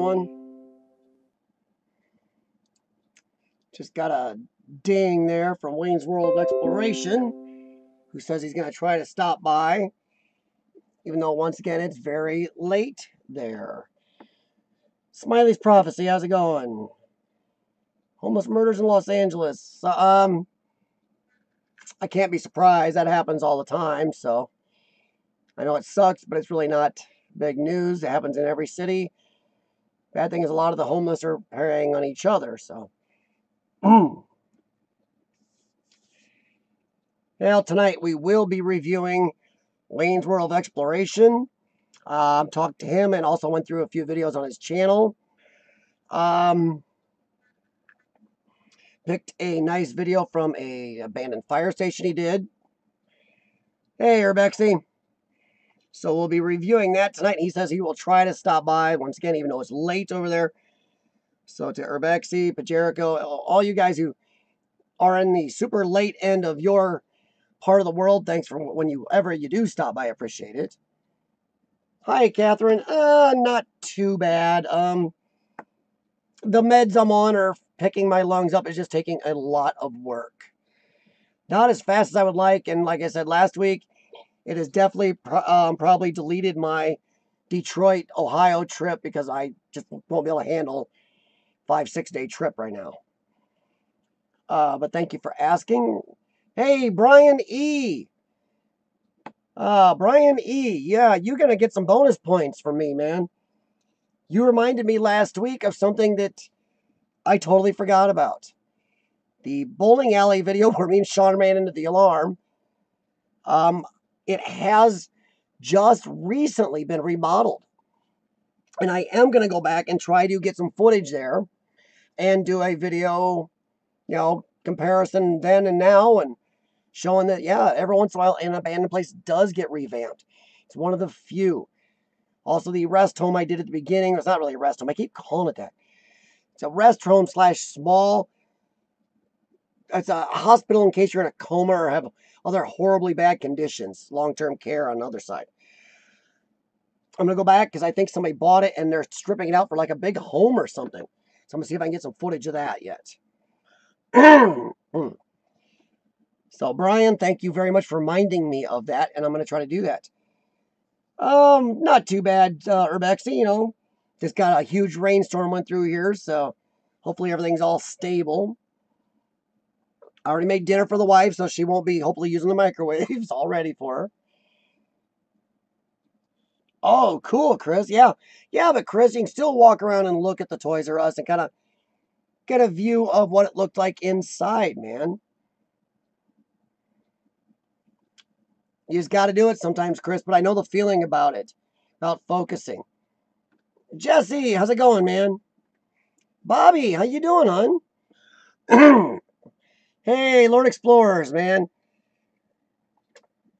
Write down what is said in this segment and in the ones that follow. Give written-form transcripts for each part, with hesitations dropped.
everyone. Just got a ding there from Wayne's World Exploration, who says he's going to try to stop by, even though once again it's very late there. Smiley's Prophecy, how's it going? Homeless murders in Los Angeles. I can't be surprised. That happens all the time, so I know it sucks, but it's really not big news. It happens in every city. Bad thing is a lot of the homeless are preying on each other, so. Well, tonight we will be reviewing Wayne's World Exploration. Talked to him and also went through a few videos on his channel. Picked a nice video from a abandoned fire station he did. Hey, Urbexy. So we'll be reviewing that tonight. He says he will try to stop by once again, even though it's late over there. So to Urbexy, Pajerico, all you guys who are in the super late end of your part of the world, thanks for whenever you do stop by. I appreciate it. Hi, Catherine. Not too bad. The meds I'm on are picking my lungs up. It's just taking a lot of work. Not as fast as I would like, and like I said last week, it has definitely probably deleted my Detroit, Ohio trip because I just won't be able to handle 5-6 day trip right now. But thank you for asking. Hey, Brian E. Brian E. Yeah, you're going to get some bonus points from me, man. You reminded me last week of something that I totally forgot about. The bowling alley video where me and Sean ran into the alarm. It has just recently been remodeled. And I am going to go back and try to get some footage there and do a video, comparison then and now, and showing that, yeah, every once in a while an abandoned place does get revamped. It's one of the few. Also, the rest home I did at the beginning, it's not really a rest home. I keep calling it that. It's a rest home / small. It's a hospital in case you're in a coma or have other horribly bad conditions. Long-term care on the other side. I'm going to go back because I think somebody bought it and they're stripping it out for like a big home or something. So I'm going to see if I can get some footage of that yet. So, Brian, thank you very much for reminding me of that, and I'm going to try to do that. Not too bad, Urbexy, just got a huge rainstorm went through here, so hopefully everything's all stable. I already made dinner for the wife, so she won't be hopefully using the microwave. It's all ready for her. Oh, cool, Chris. Yeah, but Chris, you can still walk around and look at the Toys R Us and kind of get a view of what it looked like inside, man. You just got to do it sometimes, Chris, but I know the feeling about it, about focusing. Jesse, how's it going, man? Bobby, how you doing, hon? Hey, Lord Explorers, man.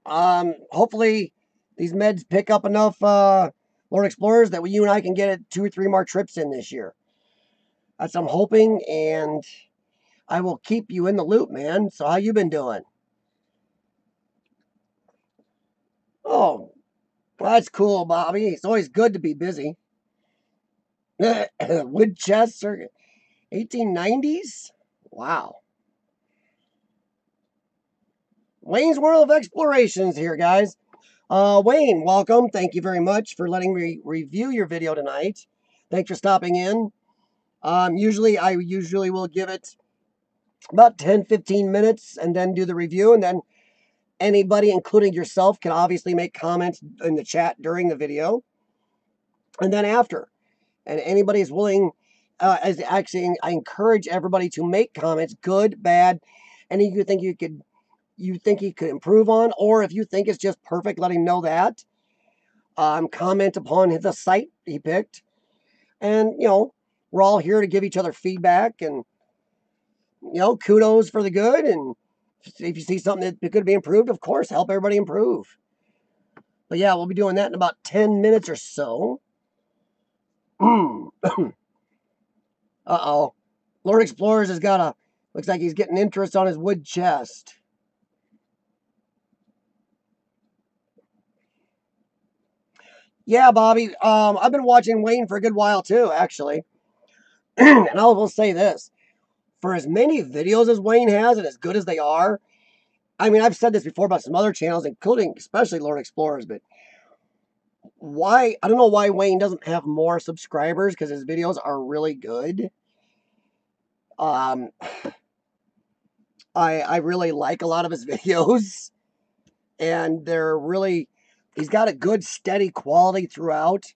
Hopefully these meds pick up enough Lord Explorers that you and I can get 2 or 3 more trips in this year. That's what I'm hoping, and I will keep you in the loop, man. So how you been doing? Oh, well, that's cool, Bobby. It's always good to be busy. Wood chest circuit. 1890s? Wow. Wayne's World of Explorations here, guys. Wayne, welcome. Thank you very much for letting me review your video tonight. Thanks for stopping in. I usually will give it about 10-15 minutes and then do the review, and then anybody, including yourself, can obviously make comments in the chat during the video and then after. And anybody is willing, I encourage everybody to make comments, good, bad, any you think you could improve on, or if you think it's just perfect, let him know that. Comment upon the site he picked. And, we're all here to give each other feedback and, kudos for the good. And if you see something that could be improved, of course, help everybody improve. But yeah, we'll be doing that in about 10 minutes or so. Uh-oh. Lord Explorers looks like he's getting interest on his wood chest. Yeah, Bobby. I've been watching Wayne for a good while too, actually. And I will say this: for as many videos as Wayne has, and as good as they are, I mean, I've said this before about some other channels, including especially Lord Explorers, but why? I don't know why Wayne doesn't have more subscribers because his videos are really good. Um, I really like a lot of his videos, and they're really. He's got a good, steady quality throughout.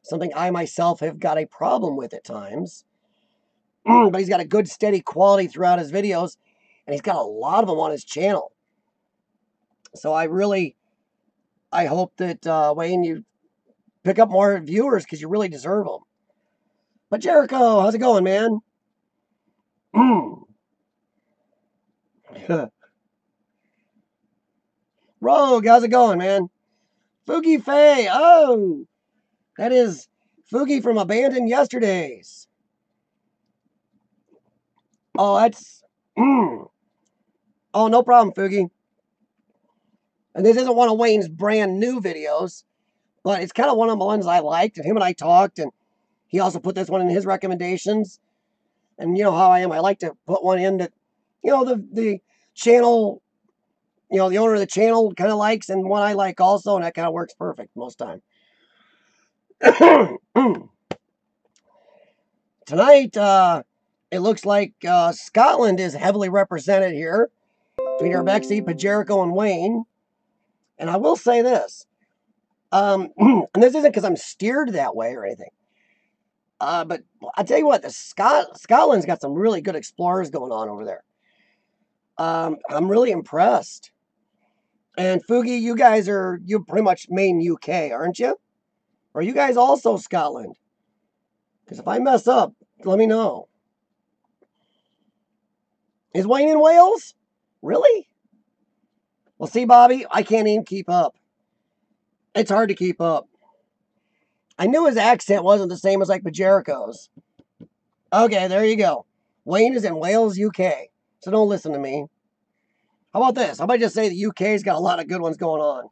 Something I myself have got a problem with at times. But he's got a good, steady quality throughout his videos, and he's got a lot of them on his channel. So I hope that Wayne, you pick up more viewers because you really deserve them. But Jericho, how's it going, man? Rogue, how's it going, man? Fugi Faye, oh, that is Fugi from Abandoned Yesterdays. Oh, that's. Oh, no problem, Fugi. And this isn't one of Wayne's brand new videos, but it's kind of one of the ones I liked, and him and I talked, and he also put this one in his recommendations. And you know how I am. I like to put one in that, the channel, the owner of the channel kind of likes, and one I like also, and that kind of works perfect most time. Tonight, it looks like Scotland is heavily represented here between Urbexi, Pajerico, and Wayne. And I will say this, and this isn't because I'm steered that way or anything. But I tell you what, Scotland's got some really good explorers going on over there. I'm really impressed. And Fugi, you pretty much main UK, aren't you? Or are you guys also Scotland? Because if I mess up, let me know. Is Wayne in Wales? Really? Well, see, Bobby, I can't even keep up. It's hard to keep up. I knew his accent wasn't the same as like Bajerico's. Okay, there you go. Wayne is in Wales, UK. So don't listen to me. How about this? How about I just say the UK's got a lot of good ones going on?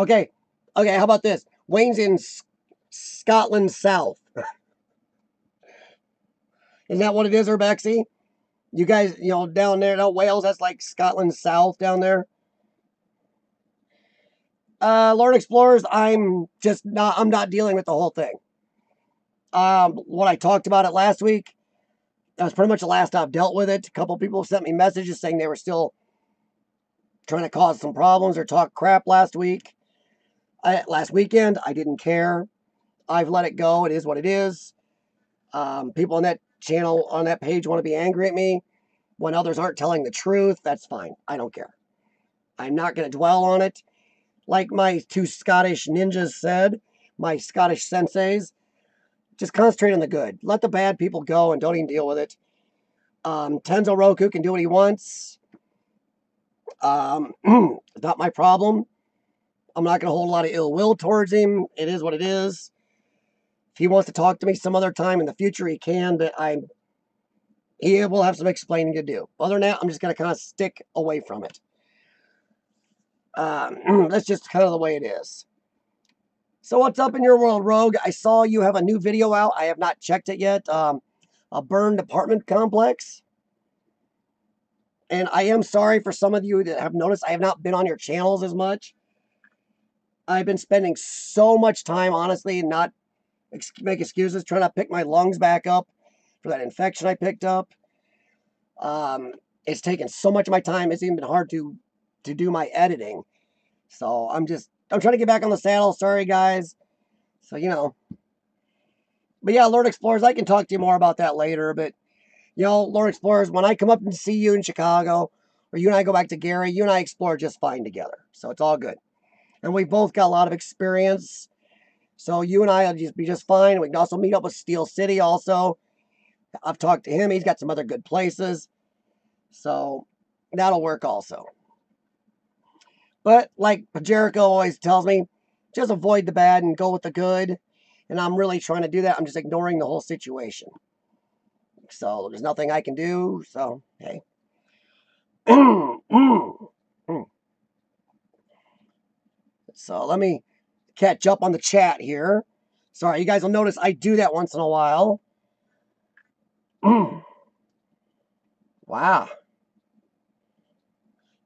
Okay. Okay, how about this? Wayne's in Scotland South. Isn't that what it is, Urbexy? You guys, down there, no Wales, that's like Scotland South down there. Lord Explorers, I'm not dealing with the whole thing. What I talked about it last week, that was pretty much the last I've dealt with it. A couple people sent me messages saying they were still trying to cause some problems or talk crap last weekend. I didn't care. I've let it go. It is what it is. People on that channel, on that page, want to be angry at me when others aren't telling the truth. That's fine. I don't care. I'm not going to dwell on it. Like my two Scottish ninjas said, my Scottish senseis, just concentrate on the good. Let the bad people go and don't even deal with it. Tenzo Roku can do what he wants. It's not my problem. I'm not going to hold a lot of ill will towards him. It is what it is. If he wants to talk to me some other time in the future, he can, but he will have some explaining to do. Other than that, I'm just going to kind of stick away from it. That's just kind of the way it is. So what's up in your world, Rogue? I saw you have a new video out. I have not checked it yet. A burned apartment complex. And I am sorry for some of you that have noticed I have not been on your channels as much. I've been spending so much time, honestly, and not make excuses, trying to pick my lungs back up for that infection I picked up. It's taken so much of my time. It's even been hard to do my editing. So I'm trying to get back on the saddle. Sorry, guys. So, But yeah, Lord Explorers, I can talk to you more about that later. But, Lord Explorers, when I come up and see you in Chicago, or you and I go back to Gary, you and I explore just fine together. So it's all good. And we've both got a lot of experience. So you and I will just be just fine. We can also meet up with Steel City also. I've talked to him. He's got some other good places. So that'll work also. But like Jericho always tells me, just avoid the bad and go with the good. And I'm really trying to do that. I'm just ignoring the whole situation. So there's nothing I can do. So, hey. So let me catch up on the chat here. Sorry, you guys will notice I do that once in a while. Wow.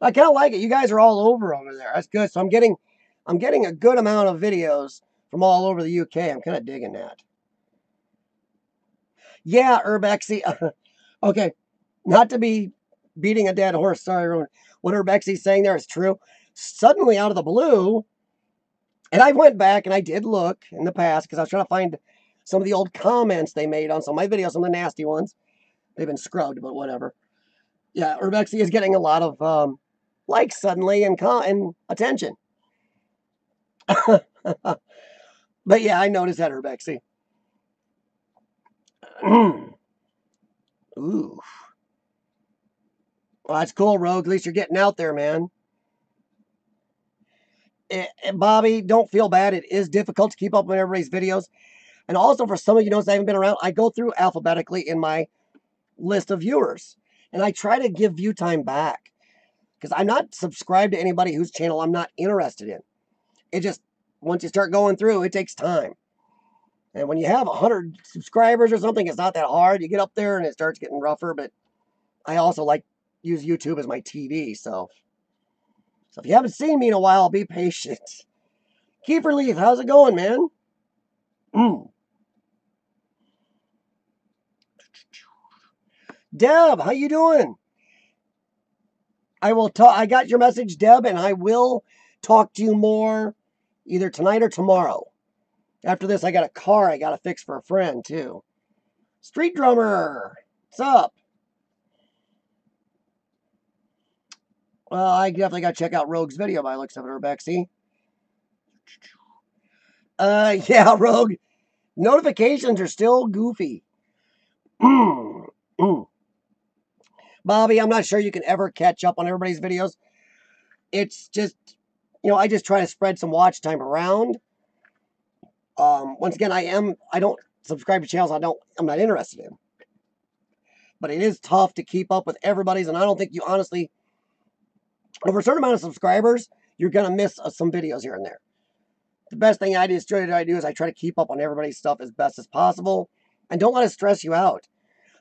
I kind of like it. You guys are all over there. That's good. So I'm getting a good amount of videos from all over the UK. I'm kind of digging that. Yeah, Urbexy. Okay, not to be beating a dead horse. Sorry, everyone. What Urbexy's saying there is true. Suddenly, out of the blue, and I went back and I did look in the past because I was trying to find some of the old comments they made on some of my videos, some of the nasty ones. They've been scrubbed, but whatever. Yeah, Urbexy is getting a lot of likes suddenly and attention. But yeah, I noticed that, Urbexy. Ooh. Well, that's cool, Rogue. At least you're getting out there, man. Bobby, don't feel bad. It is difficult to keep up with everybody's videos. And also, for some of you that haven't been around, I go through alphabetically in my list of viewers. And I try to give view time back. Because I'm not subscribed to anybody whose channel I'm not interested in. It just, once you start going through, it takes time. And when you have 100 subscribers or something, it's not that hard. You get up there and it starts getting rougher. But I also use YouTube as my TV. So if you haven't seen me in a while, be patient. Kiefer Leaf, how's it going, man? Deb, how you doing? I will talk. I got your message, Deb, and I will talk to you more either tonight or tomorrow. After this, I got a car I got to fix for a friend, too. Street Drummer, what's up? Well, I definitely got to check out Rogue's video by looks of it, Rebexy. Yeah, Rogue. Notifications are still goofy. Bobby, I'm not sure you can ever catch up on everybody's videos. It's just, I just try to spread some watch time around. Once again, I don't subscribe to channels I'm not interested in. But it is tough to keep up with everybody's, and I don't think you honestly, over a certain amount of subscribers, you're going to miss some videos here and there. The best thing I do is I try to keep up on everybody's stuff as best as possible, and don't let it stress you out.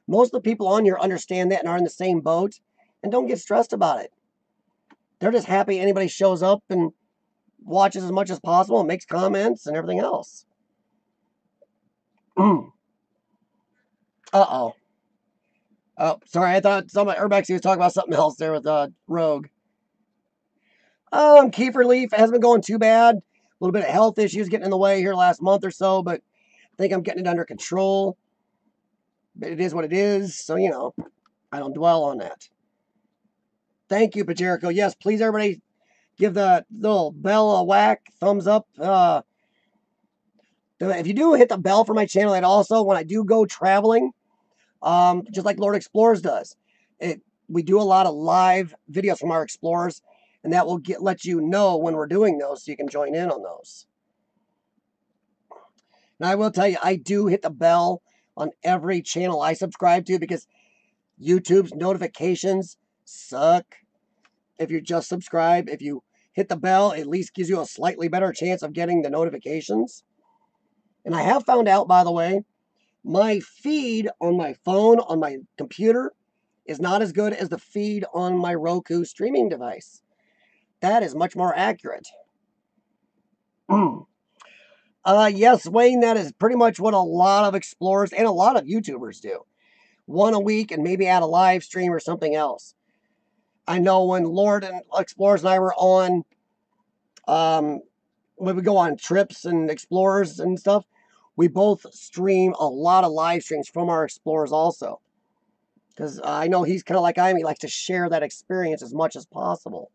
Most of the people on here understand that and are in the same boat, and don't get stressed about it. They're just happy anybody shows up and watches as much as possible and makes comments and everything else. Uh-oh. Oh, sorry, I thought Urbex was talking about something else there with Rogue. Kiefer Leaf hasn't been going too bad. A little bit of health issues getting in the way here last month or so, but I think I'm getting it under control. But it is what it is, so, I don't dwell on that. Thank you, Pajerico. Yes, please, everybody, give the little bell a whack, thumbs up. If you do hit the bell for my channel, and also when I do go traveling, just like Lord Explorers does, we do a lot of live videos from our explorers, and that will let you know when we're doing those, so you can join in on those. And I will tell you, I do hit the bell on every channel I subscribe to because YouTube's notifications suck. If you just subscribe, if you hit the bell, it at least gives you a slightly better chance of getting the notifications. And I have found out, by the way, my feed on my phone, on my computer, is not as good as the feed on my Roku streaming device. That is much more accurate. Yes, Wayne, that is pretty much what a lot of explorers and a lot of YouTubers do. One a week and maybe add a live stream or something else. I know when Lord and Explorers and I were on, when we go on trips and explorers and stuff, we both stream a lot of live streams from our explorers also. Because I know he's kind of like I am. He likes to share that experience as much as possible.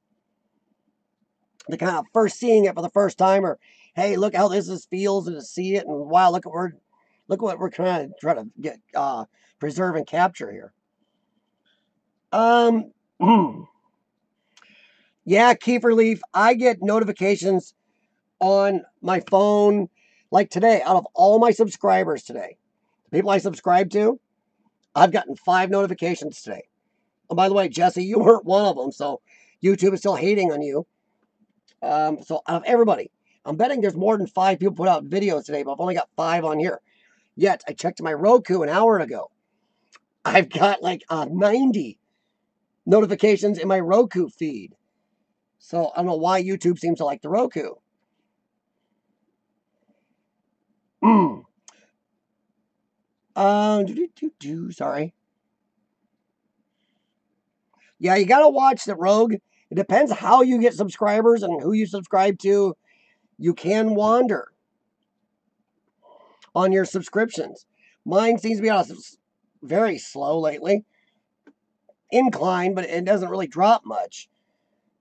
The kind of first seeing it for the first time, or hey, look how this feels, and to see it, and wow, look what we're trying to get preserve and capture here. Yeah, Kiefer Leaf, I get notifications on my phone. Like today, out of all my subscribers today, the people I subscribe to, I've gotten 5 notifications today. Oh, by the way, Jesse, you weren't one of them, so YouTube is still hating on you. So out of everybody, I'm betting there's more than 5 people put out videos today, but I've only got 5 on here. Yet, I checked my Roku an hour ago. I've got like 90 notifications in my Roku feed. So I don't know why YouTube seems to like the Roku. Sorry. Yeah, you gotta watch the Rogue. It depends how you get subscribers and who you subscribe to. You can wander on your subscriptions. Mine seems to be on very slow lately. Incline, but it doesn't really drop much.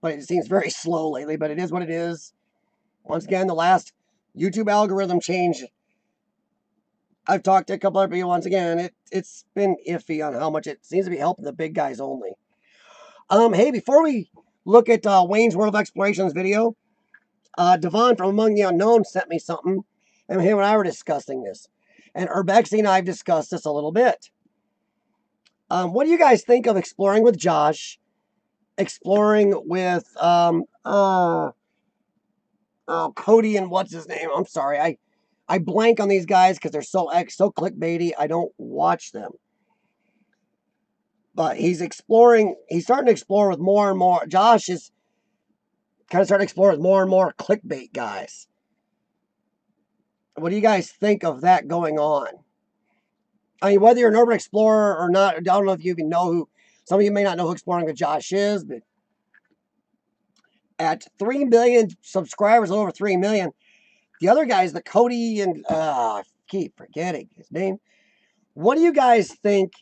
But it seems very slow lately, but it is what it is. Once again, the last YouTube algorithm change, I've talked to a couple other people once again. It's been iffy on how much it seems to be helping the big guys only. Hey, before we look at Wayne's World of Exploration's video, Devon from Among the Unknown sent me something, and him and I were discussing this. And Urbexy and I have discussed this a little bit. What do you guys think of exploring with Josh? Exploring with Cody and what's his name? I'm sorry, I blank on these guys because they're so clickbaity. I don't watch them. But he's exploring. He's starting to explore with more and more. Josh is kind of starting to explore with more and more clickbait guys. What do you guys think of that going on? I mean, whether you're an urban explorer or not, I don't know if you even know who. Some of you may not know who Exploring with Josh is, but at 3 million subscribers, a little over 3 million, the other guys, the Cody and I keep forgetting his name. What do you guys think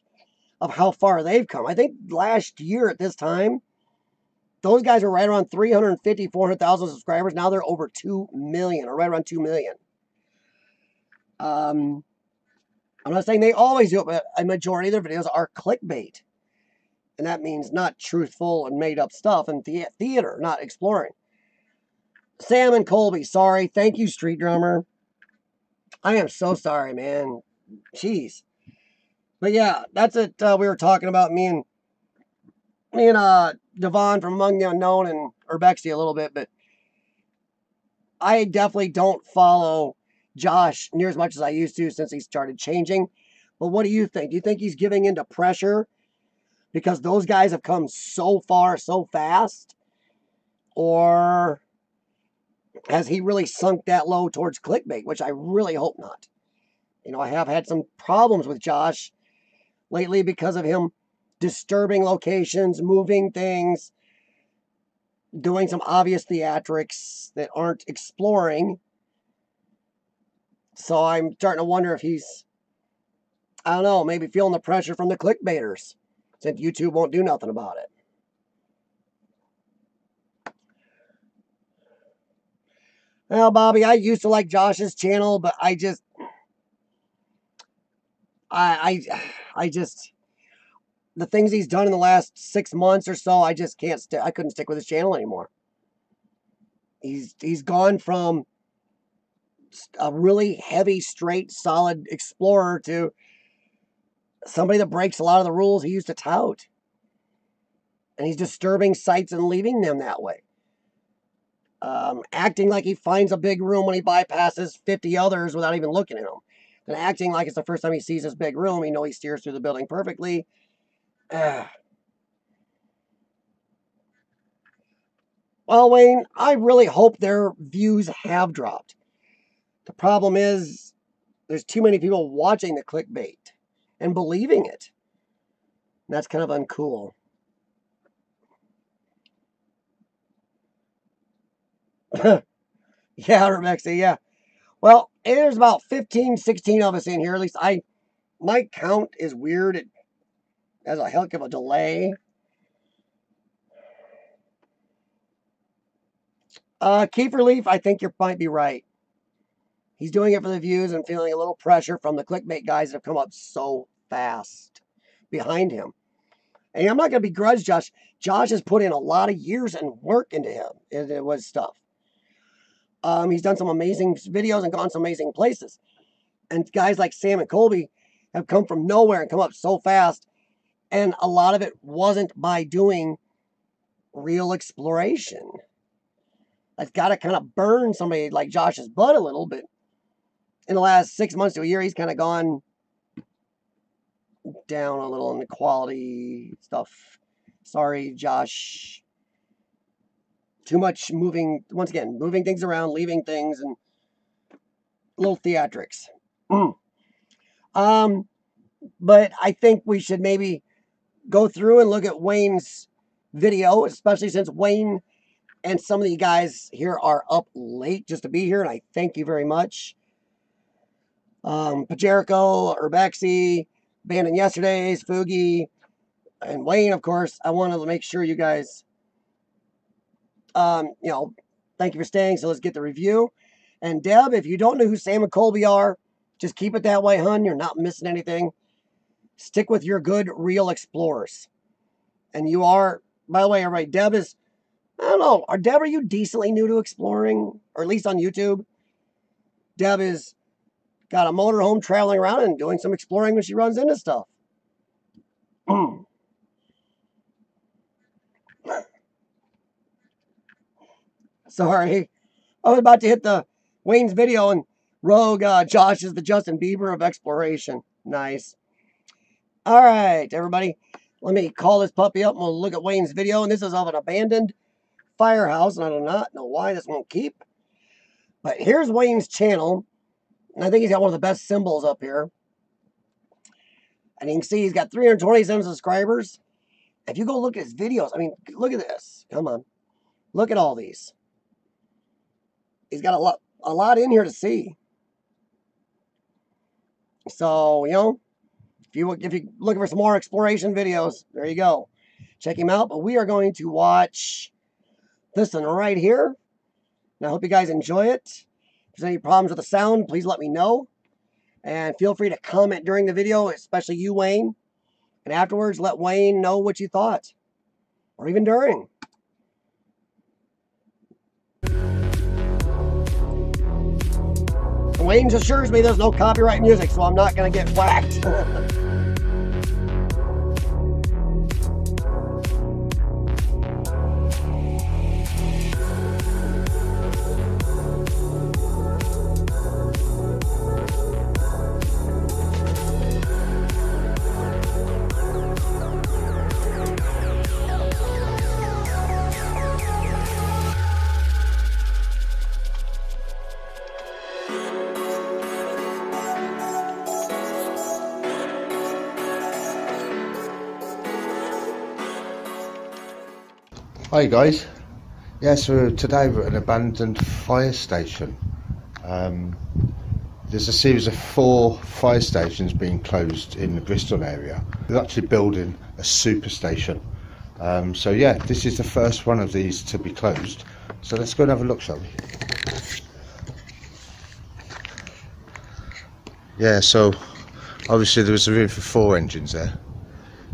of how far they've come? I think last year at this time, those guys were right around 350, 400,000 subscribers. Now they're over 2 million, or right around 2 million. I'm not saying they always do it, but a majority of their videos are clickbait. And that means not truthful and made up stuff and theater, not exploring. Sam and Colby, sorry. Thank you, Street Drummer. I am so sorry, man. Jeez. But yeah, that's it. We were talking about me and Devon from Among the Unknown and Urbexy a little bit, but I definitely don't follow Josh near as much as I used to since he started changing. But what do you think? Do you think he's giving into pressure because those guys have come so far so fast? Or has he really sunk that low towards clickbait, which I really hope not? I have had some problems with Josh lately because of him disturbing locations, moving things, doing some obvious theatrics that aren't exploring. So I'm starting to wonder if he's, I don't know, maybe feeling the pressure from the clickbaiters, since YouTube won't do nothing about it. Well, Bobby, I used to like Josh's channel, but I just, the things he's done in the last 6 months or so, I just can't I couldn't stick with his channel anymore. He's gone from a really heavy, straight, solid explorer to somebody that breaks a lot of the rules he used to tout. And he's disturbing sites and leaving them that way. Acting like he finds a big room when he bypasses 50 others without even looking at them. And acting like it's the first time he sees this big room. He steers through the building perfectly. Well, Wayne, I really hope their views have dropped. The problem is there's too many people watching the clickbait and believing it. And that's kind of uncool. Yeah, Rebecca, yeah. Well, there's about 15, 16 of us in here. At least my count is weird. It has a heck of a delay. Kiefer Leaf, I think you might be right. He's doing it for the views and feeling a little pressure from the clickbait guys that have come up so fast behind him. And I'm not going to begrudge Josh. Josh has put in a lot of years and work into him. It was stuff. He's done some amazing videos and gone some amazing places. And guys like Sam and Colby have come from nowhere and come up so fast. And a lot of it wasn't by doing real exploration. That's got to kind of burn somebody like Josh's butt a little bit. In the last 6 months to a year, he's kind of gone down a little in the quality stuff. Sorry, Josh. Too much moving, once again, moving things around, leaving things, and little theatrics. But I think we should maybe go through and look at Wayne's video, especially since Wayne and some of the guys here are up late just to be here, and I thank you very much. Pajerico, Urbexy, Bandon Yesterdays, Fugi, and Wayne, of course. I wanted to make sure you guys, you know, thank you for staying. So let's get the review. And Deb, if you don't know who Sam and Colby are, just keep it that way, hun. You're not missing anything. Stick with your good, real explorers. And you are, by the way, all right, Deb is, I don't know, Deb, are you decently new to exploring? Or at least on YouTube? Deb is got a motorhome traveling around and doing some exploring when she runs into stuff. Sorry. I was about to hit the Wayne's video and Rogue Josh is the Justin Bieber of exploration. Nice. All right, everybody. Let me call this puppy up and we'll look at Wayne's video. And this is of an abandoned firehouse. And I do not know why this won't keep. But here's Wayne's channel. And I think he's got one of the best symbols up here. And you can see he's got 327 subscribers. If you go look at his videos, I mean, look at this. Come on. Look at all these. He's got a lot in here to see. So, you know, if you're looking for some more exploration videos, there you go. Check him out. But we are going to watch this one right here. And I hope you guys enjoy it. If there's any problems with the sound, please let me know. And feel free to comment during the video, especially you, Wayne. And afterwards, let Wayne know what you thought. Or even during. Wayne assures me there's no copyright music, so I'm not going to get whacked. Hi guys, so today we're at an abandoned fire station. There's a series of 4 fire stations being closed in the Bristol area. They're actually building a super station. So yeah, this is the first one of these to be closed. So let's go and have a look, shall we? Yeah, so obviously there was a room for 4 engines there.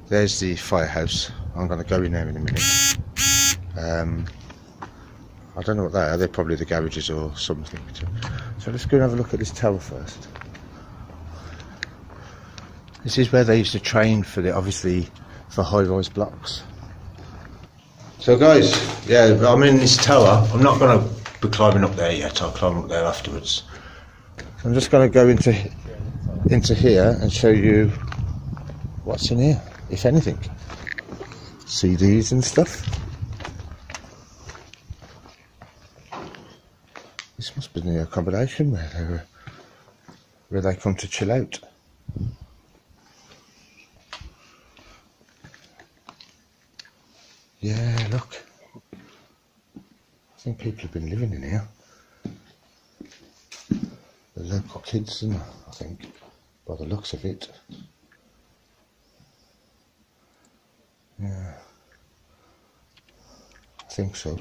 There's the firehouse. I'm going to go in there in a minute. I don't know what they are. They're probably the garages or something. So let's go and have a look at this tower first. This is where they used to train for obviously for high-rise blocks. So guys, yeah, I'm in this tower. I'm not going to be climbing up there yet. I'll climb up there afterwards. I'm just going to go into here and show you what's in here, if anything. CDs and stuff. This must be the accommodation where they come to chill out. Yeah, look. I think people have been living in here. The local kids, isn't it? I think, by the looks of it. Yeah, I think so.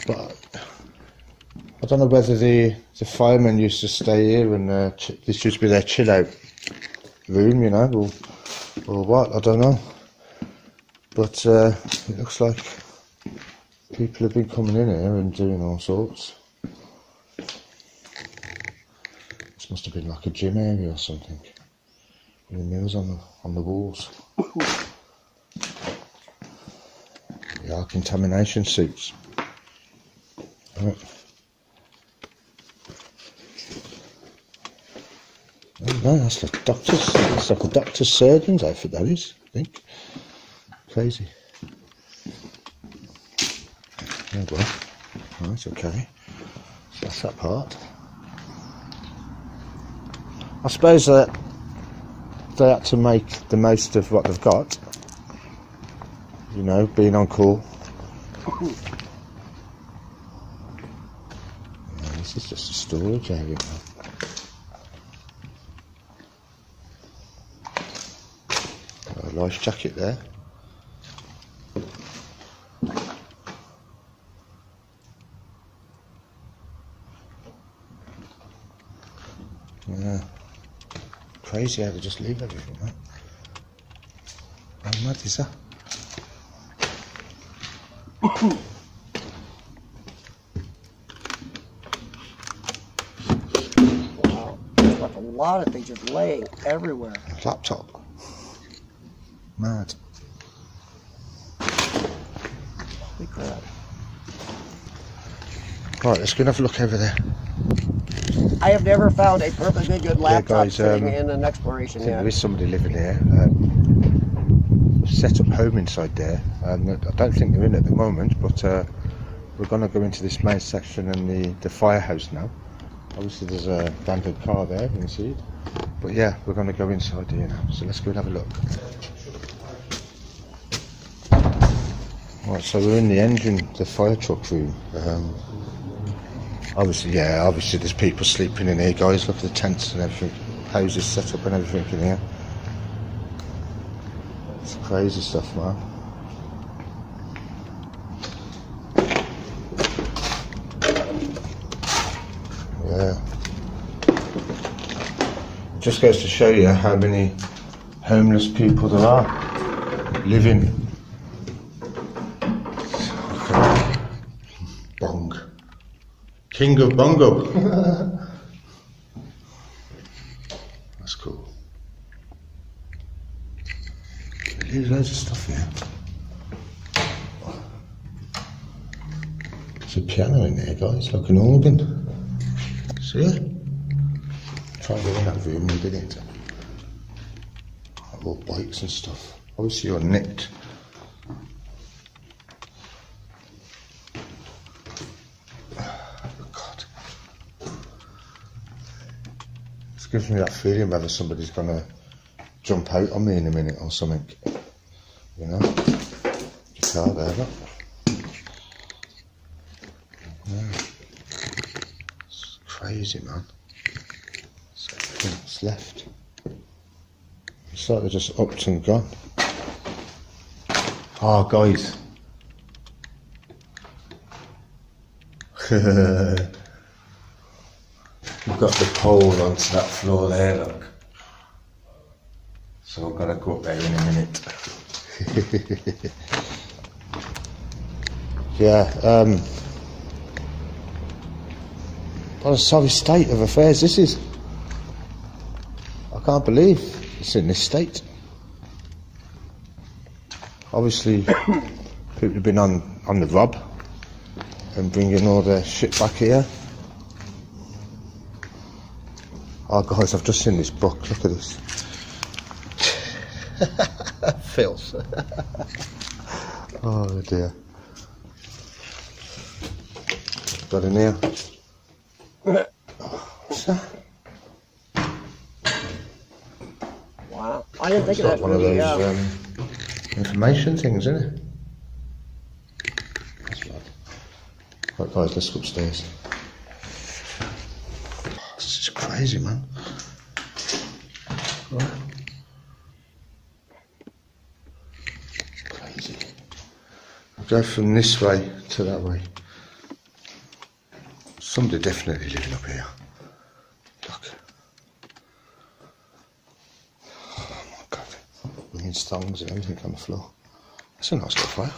But I don't know whether the firemen used to stay here and this used to be their chill out room, you know, or what, I don't know. But it looks like people have been coming in here and doing all sorts. This must have been like a gym area or something. The mirrors on the walls. They are contamination suits. Right. Oh no, that's like doctor's. It's like a doctor's surgeon's outfit. That is, I think. Crazy. Oh well. Right, okay. So that's that part. I suppose that they had to make the most of what they've got. You know, being on call. Yeah, this is just a storage area now. Got a life jacket there. Yeah. Crazy how they just leave everything, right? How mad is that? Wow, there's like a lot of things just laying everywhere. Laptop. Mad. Holy crap. Right, let's go and have a look over there. I have never found a perfectly good laptop guys, sitting in an exploration I think yet. there is somebody living here. Set up home inside there, and I don't think they're in at the moment, but we're going to go into this main section and the firehouse now. Obviously there's a abandoned car there, you can see it. But yeah, we're going to go inside here now, so let's go and have a look. Right, so we're in the engine, the fire truck room. Obviously there's people sleeping in here, guys. Look at the tents and everything, houses set up and everything in here. It's crazy stuff, man. Yeah. It just goes to show you how many homeless people there are living. Bong. King of Bongo. That's cool. There's loads of stuff here. There's a piano in there, guys, like an organ. See it? Try and get in that room and get into all bikes and stuff. Obviously you're nicked. God. This gives me that feeling whether somebody's gonna jump out on me in a minute or something. You know? The car there, look. Yeah. It's crazy, man. It's everything that's left. It's like they're just upped and gone. Oh, guys. We've got the pole onto that floor there, look. So I've got to go up there in a minute. Yeah, what a sorry state of affairs this is. I can't believe it's in this state. Obviously, people have been on the rob and bringing all their shit back here. Oh guys, I've just seen this book, look at this. Filth. Oh dear. Got in here. What's that? Wow, I didn't think It's of like that. one of those Yeah. information things, isn't it? That's bad. Right guys, let's go upstairs. This is crazy, man. Right. Crazy. I'll go from this way to that way. Somebody definitely living up here. Look. Oh my god. Women's thongs and everything on the floor. That's a nice little fire.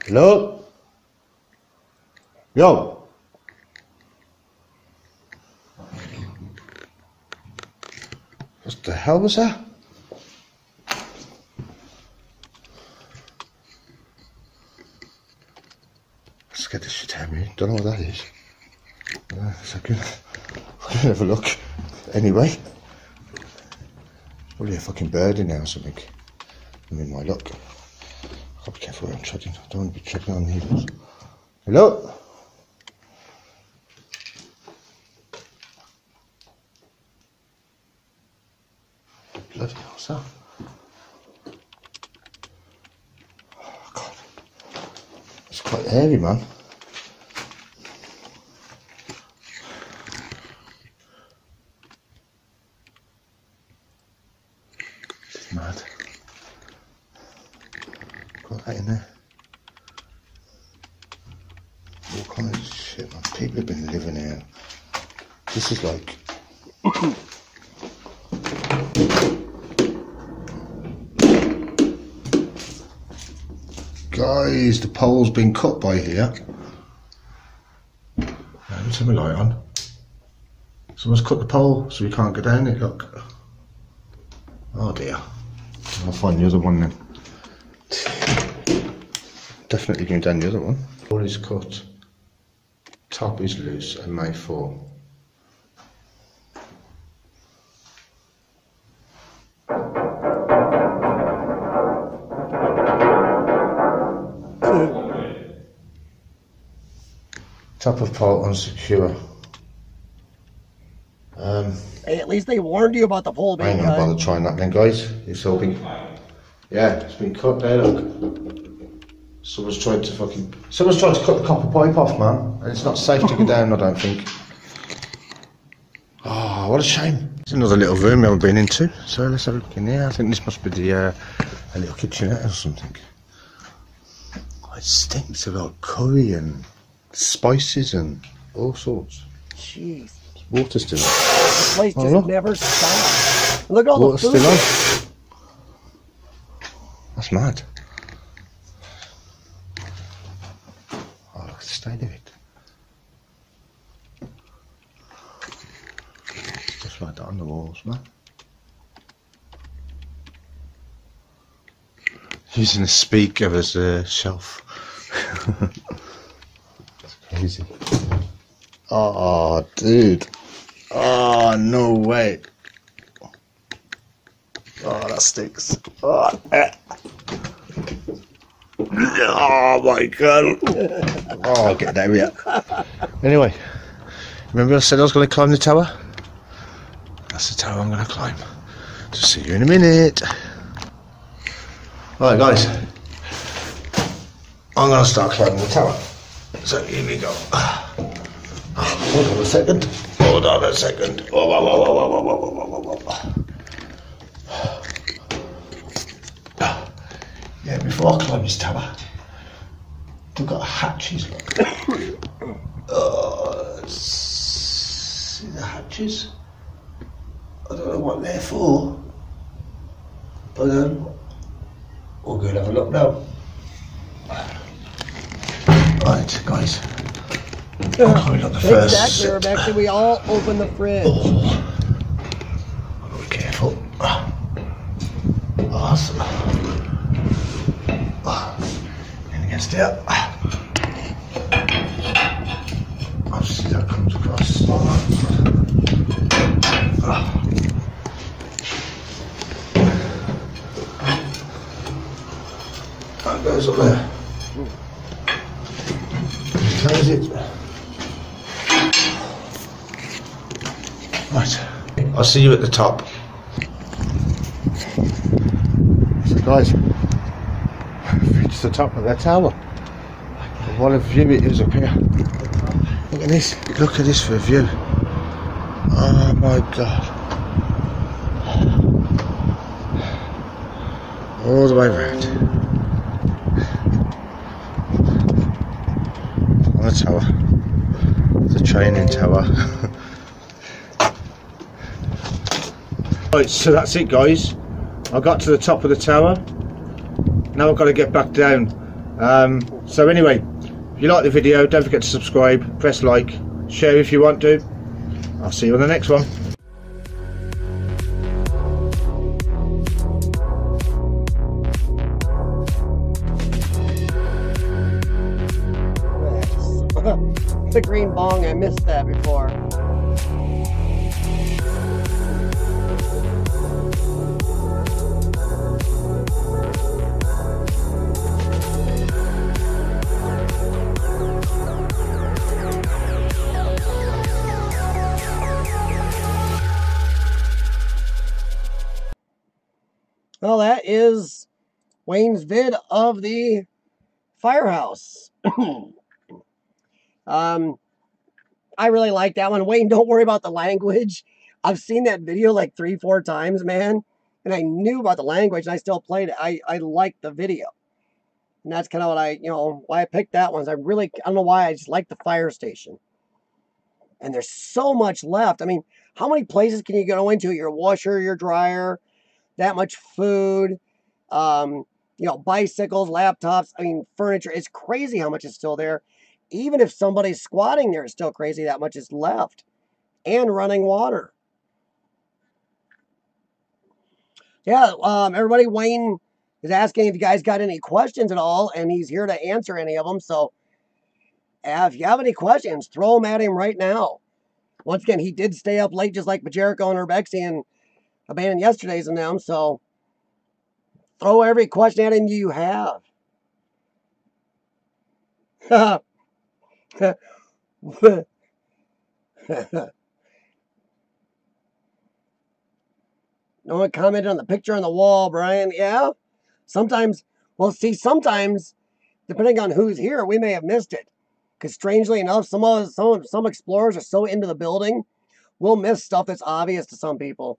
Hello? Yo! hell was that? Let's get this shit out of me. Don't know what that is. A second. I'll have a look. Anyway. Probably a fucking bird in there or something. I mean, my luck. I've got to be careful where I'm treading. I don't want to be treading on needles. Hello? Bloody hell's that? Oh, God. It's quite hairy, man. It's mad. Got that in there. All kinds of shit, man. People have been living here. This is like... Guys, the pole's been cut by here. Let's have a light on. Someone's cut the pole so we can't go down it, look. Oh dear. I'll find the other one then. Definitely going down the other one. Pole is cut. Top is loose and may fall. Top of pole unsecure. Hey, at least they warned you about the pole I being ain't gonna cut. bother trying that then, guys. It's all been... Yeah, it's been cut there, look. Someone's tried to cut the copper pipe off, man. And it's not safe to go down, I don't think. Oh, what a shame. It's another little room we haven't been into. So let's have a look in here. I think this must be the a little kitchenette or something. Oh, it stinks of like curry and spices and all sorts. Jeez. Water's still on. This place just look. never stops. Look at all Water's the food. still on. That's mad. Oh, look at the state of it. Just like that on the walls, man. Using a speaker as a shelf. That's crazy. Oh, dude. Oh, no way. Oh, that stinks. Oh, oh my God. Oh, I'll get there yet. Anyway, remember I said I was going to climb the tower? That's the tower I'm going to climb. So see you in a minute. Right, guys. I'm going to start climbing the tower. So here we go. Hold on a second. Hold on a second. Oh, whoa, whoa, whoa, whoa, whoa, whoa, whoa, whoa. Yeah, before I climb this tower, they've got hatches. Look. See the hatches? I don't know what they're for, but we'll go and have a look now. Right, guys. Climbing up the first Exactly, Rebecca. We all open the fridge. Oh. I've got to be careful. Awesome. And against it. I'll see that comes across. That goes up there. Close it. Right, I'll see you at the top. So guys, we've reached the top of that tower. What a view it is up here. Look at this, look at this for a view. Oh my God. All the way around. On the tower. The training tower. Right, so that's it, guys. I got to the top of the tower. Now I've got to get back down. So anyway, if you like the video, don't forget to subscribe, press like, share if you want to. I'll see you on the next one. The green bong, I missed that before. Well, that is Wayne's vid of the firehouse. I really like that one. Wayne, don't worry about the language. I've seen that video like 3-4 times, man. And I knew about the language and I still played it. I liked the video. And that's kind of what why I picked that one. I don't know why, I just like the fire station. And there's so much left. I mean, how many places can you go into? Your washer, your dryer, that much food, bicycles, laptops, furniture. It's crazy how much is still there. Even if somebody's squatting there, it's still crazy that much is left. And running water. Yeah, everybody, Wayne is asking if you guys got any questions at all, and he's here to answer any of them. So if you have any questions, throw them at him right now. Once again, he did stay up late just like Jericho and Urbexy and Abandoned Yesterdays and them, so throw every question at him you have. No one commented on the picture on the wall, Brian. Yeah, sometimes, sometimes, depending on who's here, we may have missed it. Because strangely enough, some explorers are so into the building, we'll miss stuff that's obvious to some people.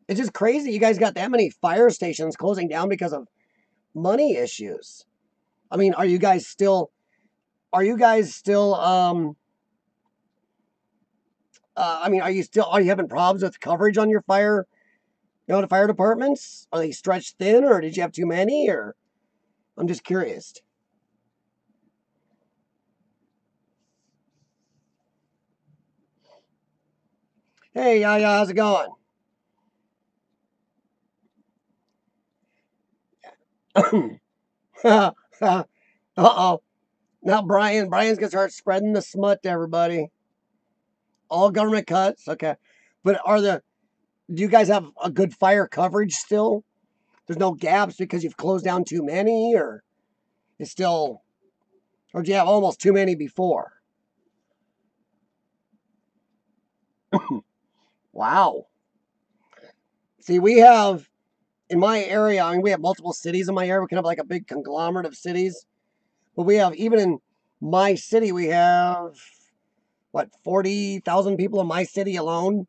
It's just crazy you guys got that many fire stations closing down because of money issues. I mean, are you are you having problems with coverage on your the fire departments? Are they stretched thin, or did you have too many, or I'm just curious. Hey, Yaya, how's it going? Uh-oh. Now Brian's gonna start spreading the smut to everybody. All government cuts, okay. But do you guys have a good fire coverage still? There's no gaps because you've closed down too many, or or do you have almost too many before? Wow. See, we have in my area, we have multiple cities in my area. We kind of like a big conglomerate of cities. But we have, even in my city, we have, 40,000 people in my city alone.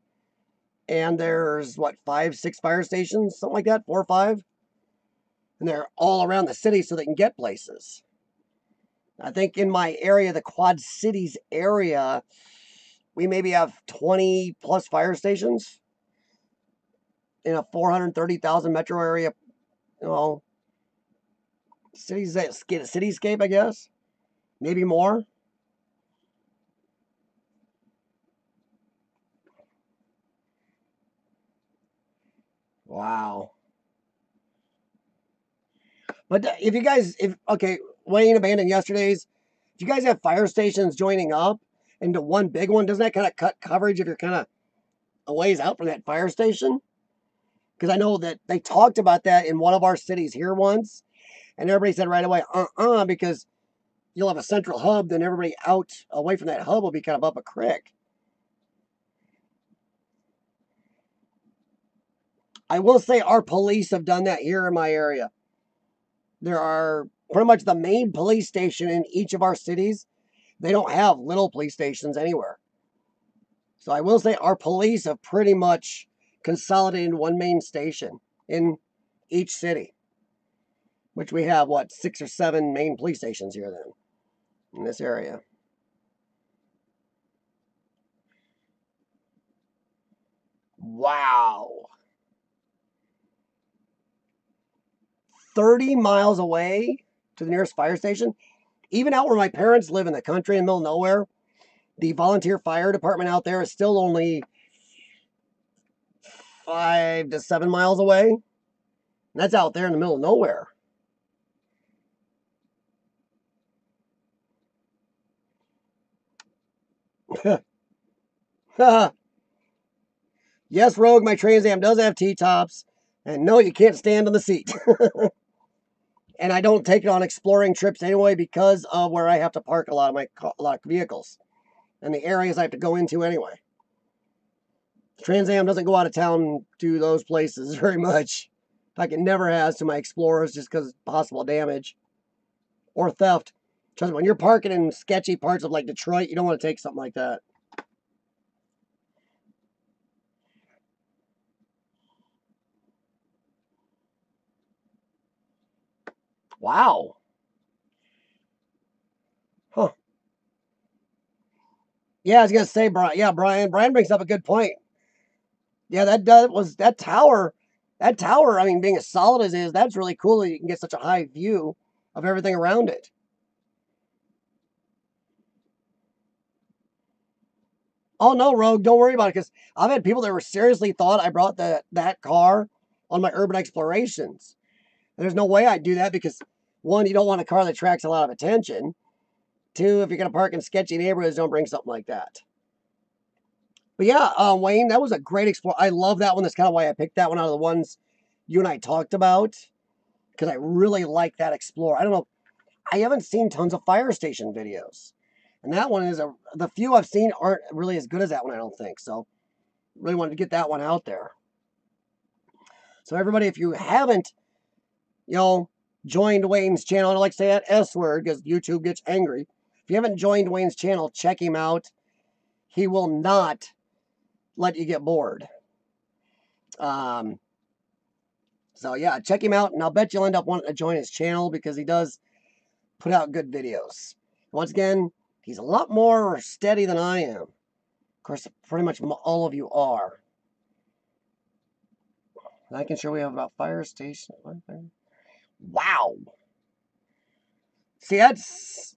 And there's, 5, 6 fire stations, something like that, 4 or 5. And they're all around the city so they can get places. I think in my area, the Quad Cities area, we maybe have 20 plus fire stations in a 430,000 metro area, cityscape, I guess. Maybe more. Wow. But Wayne Abandoned Yesterdays, if you guys have fire stations joining up into one big one, doesn't that kind of cut coverage if you're kind of a ways out from that fire station? Because I know that they talked about that in one of our cities here once, and everybody said right away, because you'll have a central hub, then everybody out away from that hub will be kind of up a creek. I will say our police have done that here in my area. There are pretty much the main police station in each of our cities. They don't have little police stations anywhere. So I will say our police have pretty much consolidated one main station in each city, which we have, 6 or 7 main police stations here then in this area. Wow. 30 miles away to the nearest fire station. Even out where my parents live in the country in the middle of nowhere, the volunteer fire department out there is still only 5 to 7 miles away. And that's out there in the middle of nowhere. Yes, Rogue, my Trans Am does have T-tops. And no, you can't stand on the seat. And I don't take it on exploring trips anyway because of where I have to park a lot of vehicles and the areas I have to go into anyway. Trans Am doesn't go out of town to those places very much. Like it never has to my Explorers just because of possible damage or theft. Trust me, when you're parking in sketchy parts of like Detroit, you don't want to take something like that. Wow. Huh. Yeah, I was gonna say, Brian. Yeah, Brian. Brian brings up a good point. Yeah, that tower. That tower. I mean, being as solid as it is, that's really cool that you can get such a high view of everything around it. Oh no, Rogue, don't worry about it because I've had people that were seriously thought I brought that car on my urban explorations. There's no way I'd do that because one, you don't want a car that attracts a lot of attention. Two, if you're gonna park in sketchy neighborhoods, don't bring something like that. But yeah, Wayne, that was a great explore. I love that one. That's kind of why I picked that one out of the ones you and I talked about because I really like that Explorer. I don't know. I haven't seen tons of fire station videos, and that one is the few I've seen aren't really as good as that one. I don't think so. Really wanted to get that one out there. So everybody, if you haven't, joined Wayne's channel, I don't like to say that S word because YouTube gets angry. If you haven't joined Wayne's channel, check him out. He will not let you get bored. So yeah, check him out, and I'll bet you'll end up wanting to join his channel because he does put out good videos. Once again, he's a lot more steady than I am. Of course, pretty much all of you are. I can show we have about fire station. Wow. See, that's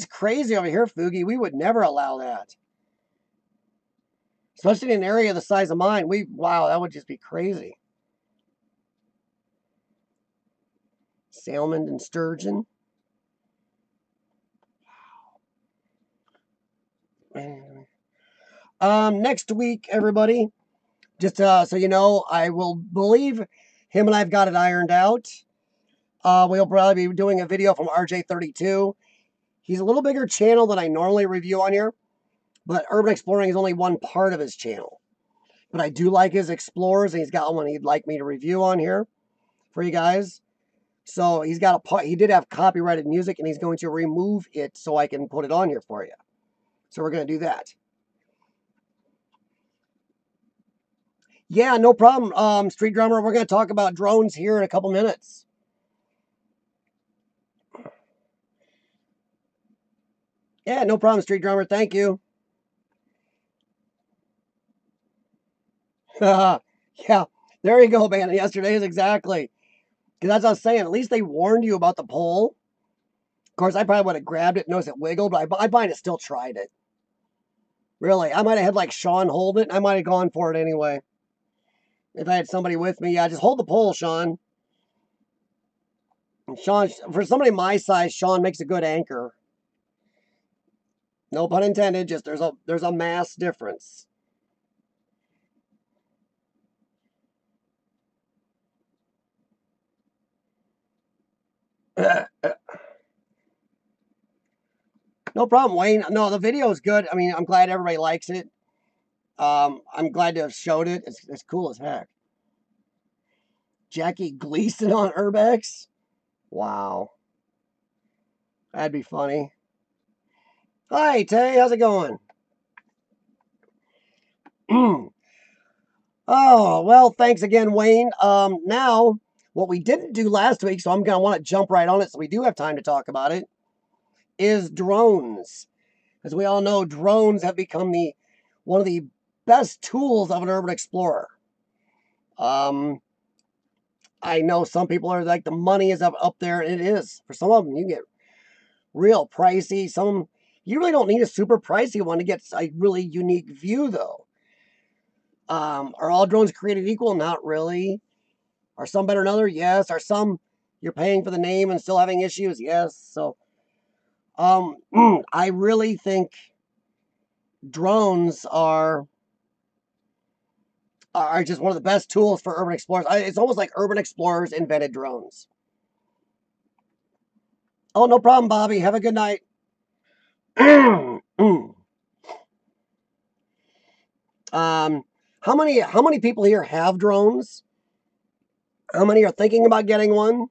crazy over here, Fugi. We would never allow that. Especially in an area the size of mine. Wow, that would just be crazy. Salmon and sturgeon. Next week, everybody, just so you know, I will believe him and I've got it ironed out. We'll probably be doing a video from RJ32. He's a little bigger channel than I normally review on here, but urban exploring is only one part of his channel. But I do like his explorers, and he's got one he'd like me to review on here for you guys. So he's got a part. He did have copyrighted music, and he's going to remove it so I can put it on here for you. So we're going to do that. Yeah, no problem, Street Drummer. We're going to talk about drones here in a couple minutes. Yeah, no problem, Street Drummer. Thank you. Yeah, there you go, man. Yesterday's exactly. Because that's what I was saying. At least they warned you about the pole. Of course, I probably would have grabbed it, noticed it wiggled, but I might have still tried it. Really, I might have had like Sean hold it, and I might have gone for it anyway. If I had somebody with me, yeah, just hold the pole, Sean. And Sean, for somebody my size, Sean makes a good anchor. No pun intended. Just there's a mass difference. No problem, Wayne. No, the video is good. I mean, I'm glad everybody likes it. I'm glad to have showed it. It's cool as heck. Jackie Gleason on Urbex? Wow. That'd be funny. Hi, Tay. How's it going? Oh, well, thanks again, Wayne. Now, what we didn't do last week, so I'm going to want to jump right on it so we do have time to talk about it, is drones. As we all know, drones have become one of the best tools of an urban explorer. I know some people are like, the money is up there, and it is. For some of them, you can get real pricey. Some, you really don't need a super pricey one to get a really unique view, though. Are all drones created equal? Not really. Are some better than others? Yes. Are some you're paying for the name and still having issues? Yes. So, I really think drones are just one of the best tools for urban explorers. It's almost like urban explorers invented drones. Oh, no problem, Bobby. Have a good night. How many people here have drones? How many are thinking about getting one?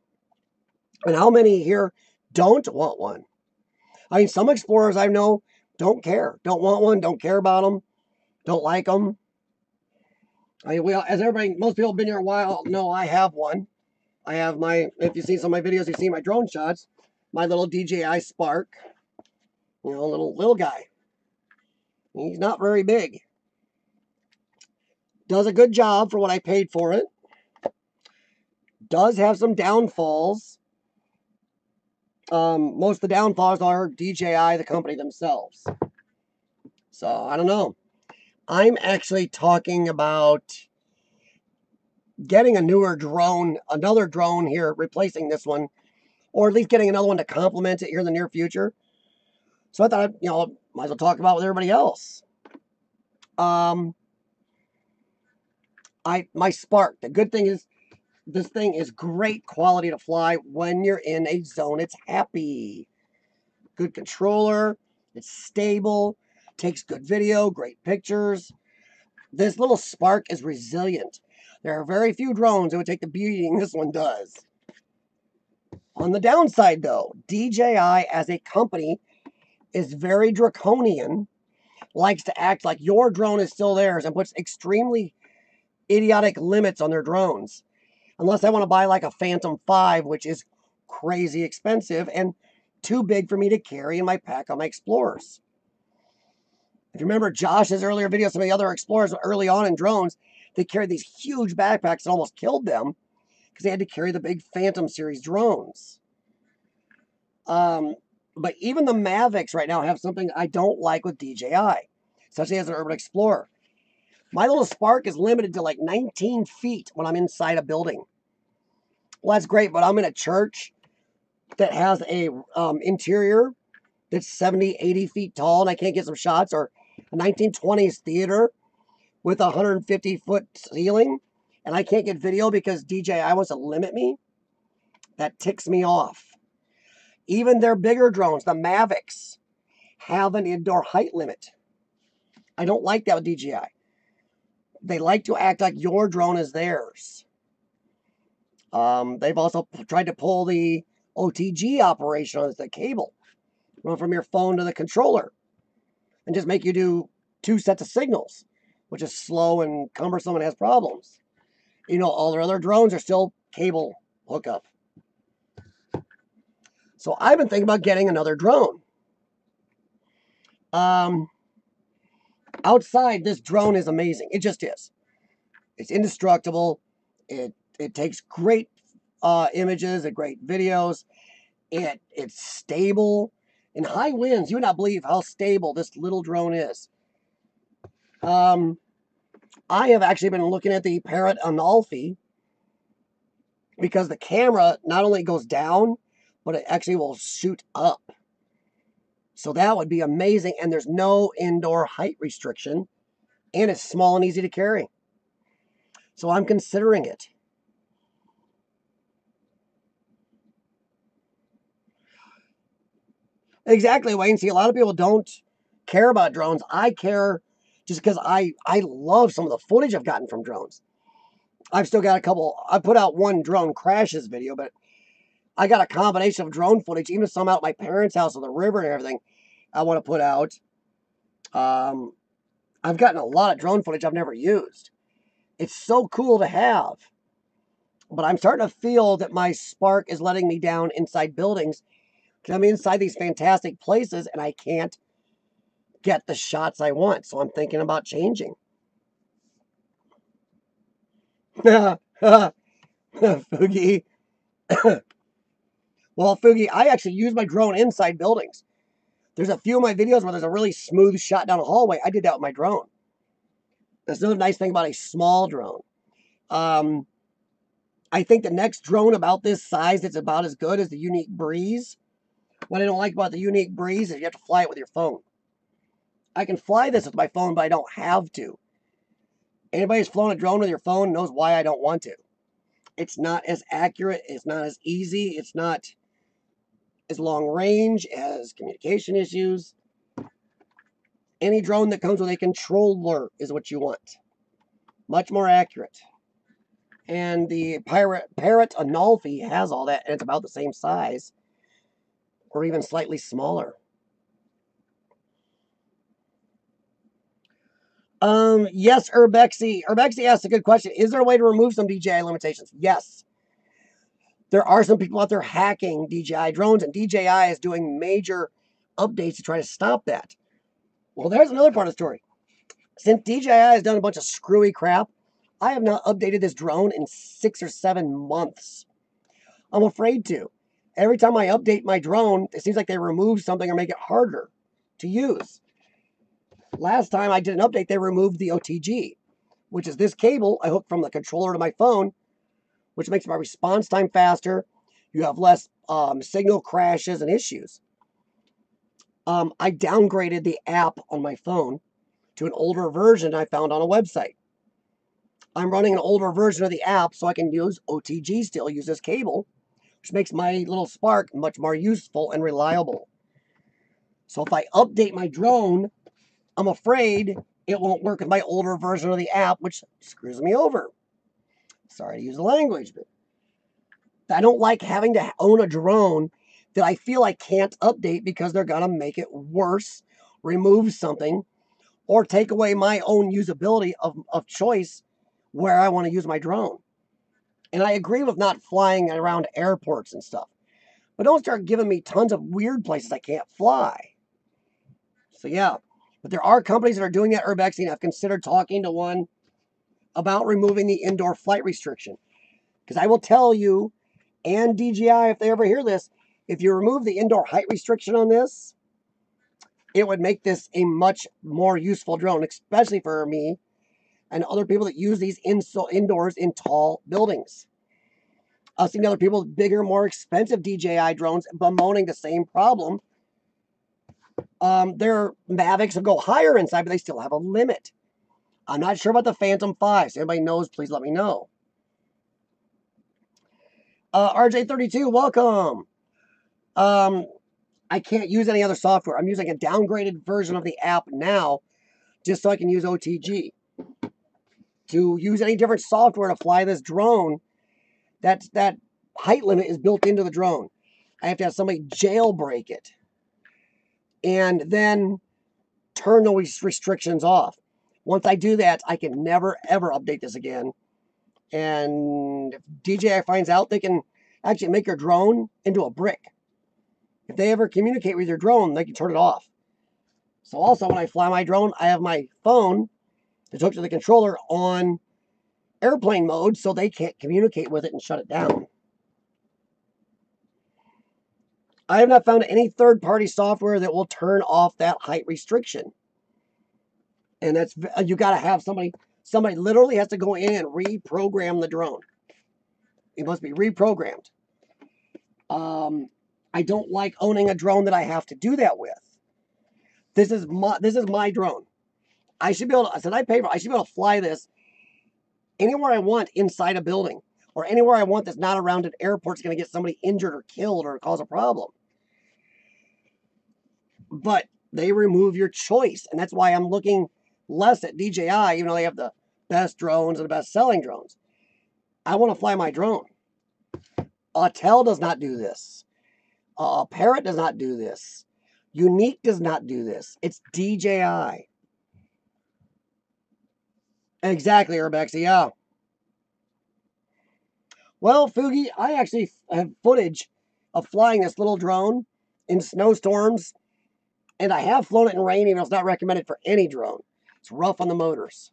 And how many here don't want one? I mean, some explorers I know don't care, don't want one, don't care about them, don't like them. I mean, as everybody, most people have been here a while know, I have one. I have my, if you've seen some of my videos, you've seen my drone shots, my little DJI Spark, little guy. He's not very big. Does a good job for what I paid for it. Does have some downfalls. Most of the downfalls are DJI, the company themselves. So, I don't know. I'm actually talking about getting a newer drone, another drone here, replacing this one, or at least getting another one to complement it here in the near future. So I thought, might as well talk about it with everybody else. My Spark, the good thing is, this thing is great quality to fly when you're in a zone. It's happy. Good controller. It's stable. Takes good video, great pictures. This little Spark is resilient. There are very few drones that would take the beating this one does. On the downside, though, DJI as a company is very draconian, likes to act like your drone is still theirs, and puts extremely idiotic limits on their drones. Unless I want to buy like a Phantom 5, which is crazy expensive and too big for me to carry in my pack on my Explorers. If you remember Josh's earlier video, some of the other Explorers early on in drones, they carried these huge backpacks that almost killed them because they had to carry the big Phantom series drones. But even the Mavics right now have something I don't like with DJI, especially as an urban explorer. My little Spark is limited to like 19 feet when I'm inside a building. Well, that's great, but I'm in a church that has a interior that's 70, 80 feet tall, and I can't get some shots, or a 1920s theater with a 150-foot ceiling, and I can't get video because DJI wants to limit me. That ticks me off. Even their bigger drones, the Mavics, have an indoor height limit. I don't like that with DJI. They like to act like your drone is theirs. They've also tried to pull the OTG operation on the cable, run from your phone to the controller, and just make you do 2 sets of signals, which is slow and cumbersome and has problems. All their other drones are still cable hookup. So I've been thinking about getting another drone. Outside, this drone is amazing. It just is. It's indestructible. It takes great images and great videos. It's stable. In high winds, you would not believe how stable this little drone is. I have actually been looking at the Parrot Amalfi because the camera not only goes down, but it actually will shoot up. So that would be amazing, and there's no indoor height restriction, and it's small and easy to carry. So I'm considering it. Exactly, Wayne. See, a lot of people don't care about drones. I care just because I love some of the footage I've gotten from drones. I've still got a couple. I put out one drone crashes video, but I got a combination of drone footage, even some out at my parents' house on the river and everything I want to put out. I've gotten a lot of drone footage I've never used. It's so cool to have. But I'm starting to feel that my Spark is letting me down inside buildings because I'm inside these fantastic places and I can't get the shots I want. So I'm thinking about changing. Fugi. Well, Fugi, I actually use my drone inside buildings. There's a few of my videos where there's a really smooth shot down a hallway. I did that with my drone. That's another nice thing about a small drone. I think the next drone about this size that's about as good as the Unique Breeze. What I don't like about the Unique Breeze is you have to fly it with your phone. I can fly this with my phone, but I don't have to. Anybody who's flown a drone with your phone knows why I don't want to. It's not as accurate. It's not as easy. It's not as long range, as communication issues. Any drone that comes with a controller is what you want. Much more accurate. And the Parrot Anolfi has all that, and it's about the same size, or even slightly smaller. Yes, Urbexy. Urbexy asked a good question. Is there a way to remove some DJI limitations? Yes. There are some people out there hacking DJI drones, and DJI is doing major updates to try to stop that. Well, there's another part of the story. Since DJI has done a bunch of screwy crap, I have not updated this drone in 6 or 7 months. I'm afraid to. Every time I update my drone, it seems like they remove something or make it harder to use. Last time I did an update, they removed the OTG, which is this cable I hook from the controller to my phone, which makes my response time faster. You have less signal crashes and issues. I downgraded the app on my phone to an older version I found on a website. I'm running an older version of the app so I can use OTG still, use this cable, which makes my little Spark much more useful and reliable. So if I update my drone, I'm afraid it won't work with my older version of the app, which screws me over. Sorry to use the language, but I don't like having to own a drone that I feel I can't update because they're going to make it worse, remove something, or take away my own usability of choice where I want to use my drone. And I agree with not flying around airports and stuff. But don't start giving me tons of weird places I can't fly. So yeah, but there are companies that are doing that, Urbexy, and I've considered talking to one about removing the indoor flight restriction. Because I will tell you, and DJI, if they ever hear this, if you remove the indoor height restriction on this, it would make this a much more useful drone, especially for me and other people that use these indoors in tall buildings. I've seen other people with bigger, more expensive DJI drones bemoaning the same problem. Their Mavics will go higher inside, but they still have a limit. I'm not sure about the Phantom 5. So if anybody knows, please let me know. RJ32, welcome. I can't use any other software. I'm using a downgraded version of the app now just so I can use OTG. To use any different software to fly this drone, that height limit is built into the drone. I have to have somebody jailbreak it and then turn those restrictions off. Once I do that, I can never, ever update this again. And if DJI finds out, they can actually make your drone into a brick. If they ever communicate with your drone, they can turn it off. So also, when I fly my drone, I have my phone that's hooked to the controller on airplane mode so they can't communicate with it and shut it down. I have not found any third-party software that will turn off that height restriction. And that's, you got to have somebody literally has to go in and reprogram the drone. It must be reprogrammed. I don't like owning a drone that I have to do that with. This is my drone. I should be able to, I should be able to fly this anywhere I want inside a building, or anywhere I want that's not around an airport that's going to get somebody injured or killed or cause a problem. But they remove your choice, and that's why I'm looking less at DJI, even though they have the best drones and the best selling drones. I want to fly my drone. Autel does not do this. Parrot does not do this. Unique does not do this. It's DJI. Exactly, Urbexy, yeah. Well, Fugi, I actually have footage of flying this little drone in snowstorms, and I have flown it in rain, even though it's not recommended for any drone. It's rough on the motors.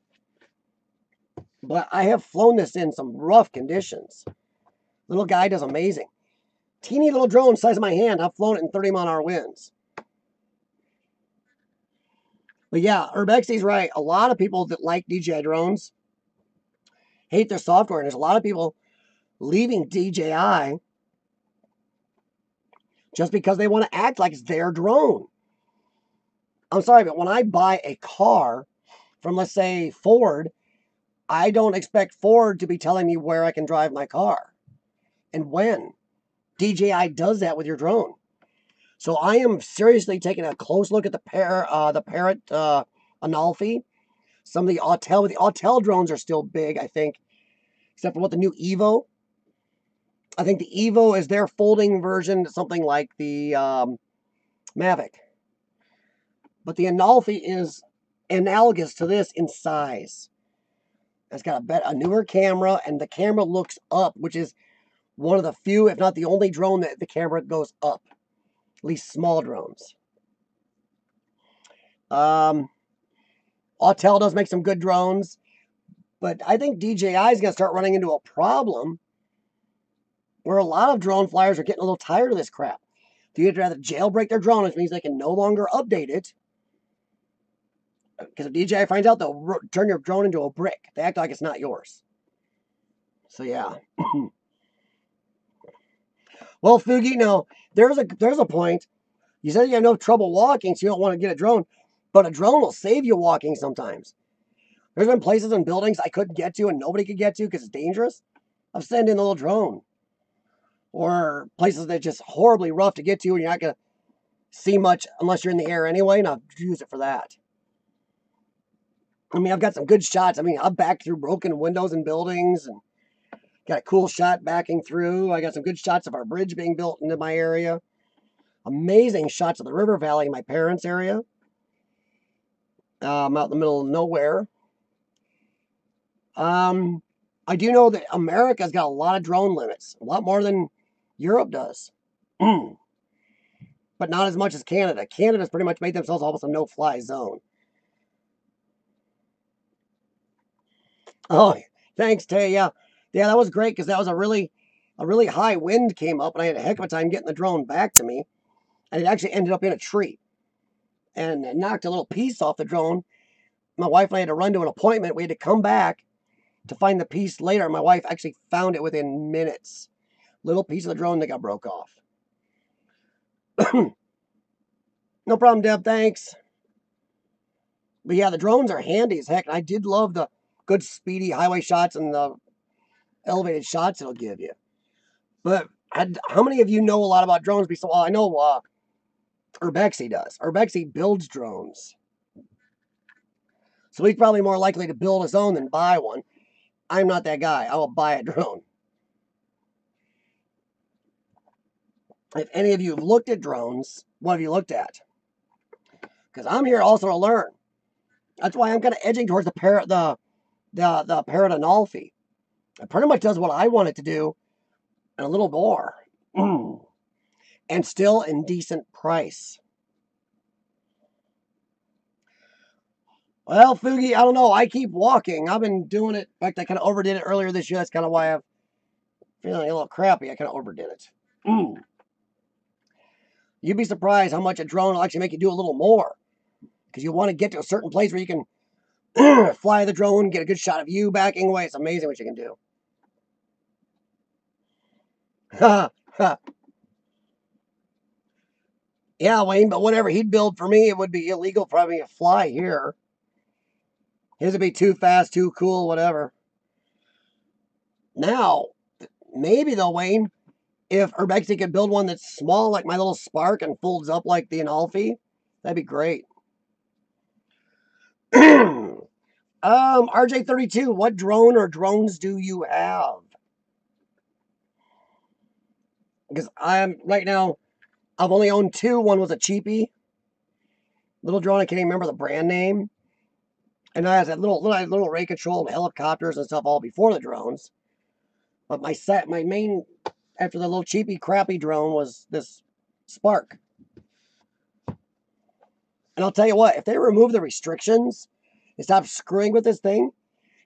But I have flown this in some rough conditions. Little guy does amazing. Teeny little drone size of my hand, I've flown it in 30-mile-an-hour winds. But yeah, Urbexy's right. A lot of people that like DJI drones hate their software, and there's a lot of people leaving DJI just because they want to act like it's their drone. I'm sorry, but when I buy a car from, let's say, Ford, I don't expect Ford to be telling me where I can drive my car and when. DJI does that with your drone. So I am seriously taking a close look at the Parrot Analfi. Some of the Autel drones are still big, I think, except for what the new Evo. I think the Evo is their folding version, something like the Mavic. But the Analfi is analogous to this in size. It's got a newer camera, and the camera looks up, which is one of the few, if not the only drone that the camera goes up. At least small drones. Autel does make some good drones, but I think DJI is going to start running into a problem where a lot of drone flyers are getting a little tired of this crap. They'd rather jailbreak their drone, which means they can no longer update it. Because if DJI finds out, they'll turn your drone into a brick. They act like it's not yours. So yeah. Well, Fugi, no, there's a point. You said you have no trouble walking, so you don't want to get a drone. But a drone will save you walking sometimes. There's been places and buildings I couldn't get to and nobody could get to because it's dangerous. I've sent in a little drone. Or places that are just horribly rough to get to and you're not going to see much unless you're in the air anyway, and I'll use it for that. I mean, I've got some good shots. I mean, I've backed through broken windows in buildings and got a cool shot backing through. I got some good shots of our bridge being built into my area. Amazing shots of the river valley in my parents' area. I'm out in the middle of nowhere. I do know that America's got a lot of drone limits, a lot more than Europe does. But not as much as Canada. Canada's pretty much made themselves almost a no-fly zone. Oh, thanks, Tay. Yeah, that was great because that was a really high wind came up, and I had a heck of a time getting the drone back to me. And it actually ended up in a tree, and it knocked a little piece off the drone. My wife and I had to run to an appointment. We had to come back to find the piece later. My wife actually found it within minutes. Little piece of the drone that got broke off. No problem, Deb. Thanks. But yeah, the drones are handy as heck. And I did love the good speedy highway shots and the elevated shots it'll give you. But how many of you know a lot about drones? Well, I know Urbexy does. Urbexy builds drones. So he's probably more likely to build his own than buy one. I'm not that guy. I will buy a drone. If any of you have looked at drones, what have you looked at? Because I'm here also to learn. That's why I'm kind of edging towards the Parrot Analfi. It pretty much does what I want it to do, and a little more. And still in decent price. Well, Fugi, I don't know. I keep walking. I've been doing it. In fact, I kind of overdid it earlier this year. That's kind of why I'm feeling a little crappy. I kind of overdid it. You'd be surprised how much a drone will actually make you do a little more. Because you want to get to a certain place where you can fly the drone, get a good shot of you backing away. It's amazing what you can do. Yeah, Wayne, but whatever he'd build for me, it would be illegal for me to fly here. His would be too fast, too cool, whatever. Now, maybe though, Wayne, if Urbexy could build one that's small like my little Spark and folds up like the Analfi, that'd be great. RJ32, what drone or drones do you have? Because right now, I've only owned two. One was a cheapie little drone. I can't even remember the brand name. And I had that little rate control and helicopters and stuff all before the drones. But my main, after the little cheapy crappy drone, was this Spark. And I'll tell you what, if they remove the restrictions and stop screwing with this thing,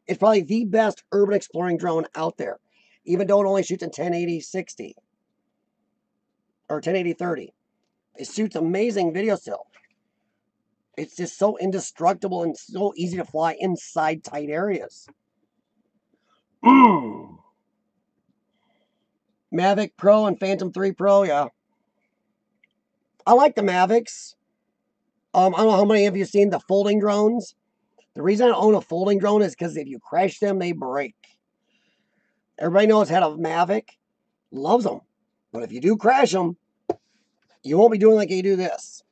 it's probably the best urban exploring drone out there. Even though it only shoots in 1080-60 or 1080-30. It shoots amazing video still. It's just so indestructible and so easy to fly inside tight areas. Mavic Pro and Phantom 3 Pro, yeah. I like the Mavics. I don't know how many of you have seen the folding drones. The reason I own a folding drone is because if you crash them, they break. Everybody knows how to Mavic, loves them. But if you do crash them, you won't be doing like you do this.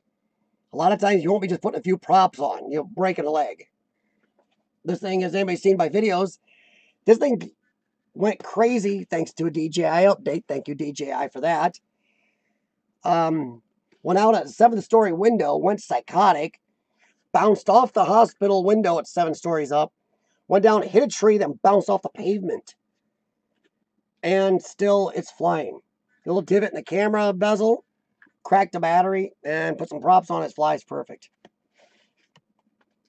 A lot of times you won't be just putting a few props on, breaking a leg. This thing, as anybody's seen by videos, this thing went crazy thanks to a DJI update. Thank you, DJI, for that. Went out at a 7th-story window, went psychotic, bounced off the hospital window at 7 stories up, went down, hit a tree, then bounced off the pavement. And still, it's flying. A little divot in the camera bezel, cracked the battery, and put some props on it. It flies perfect.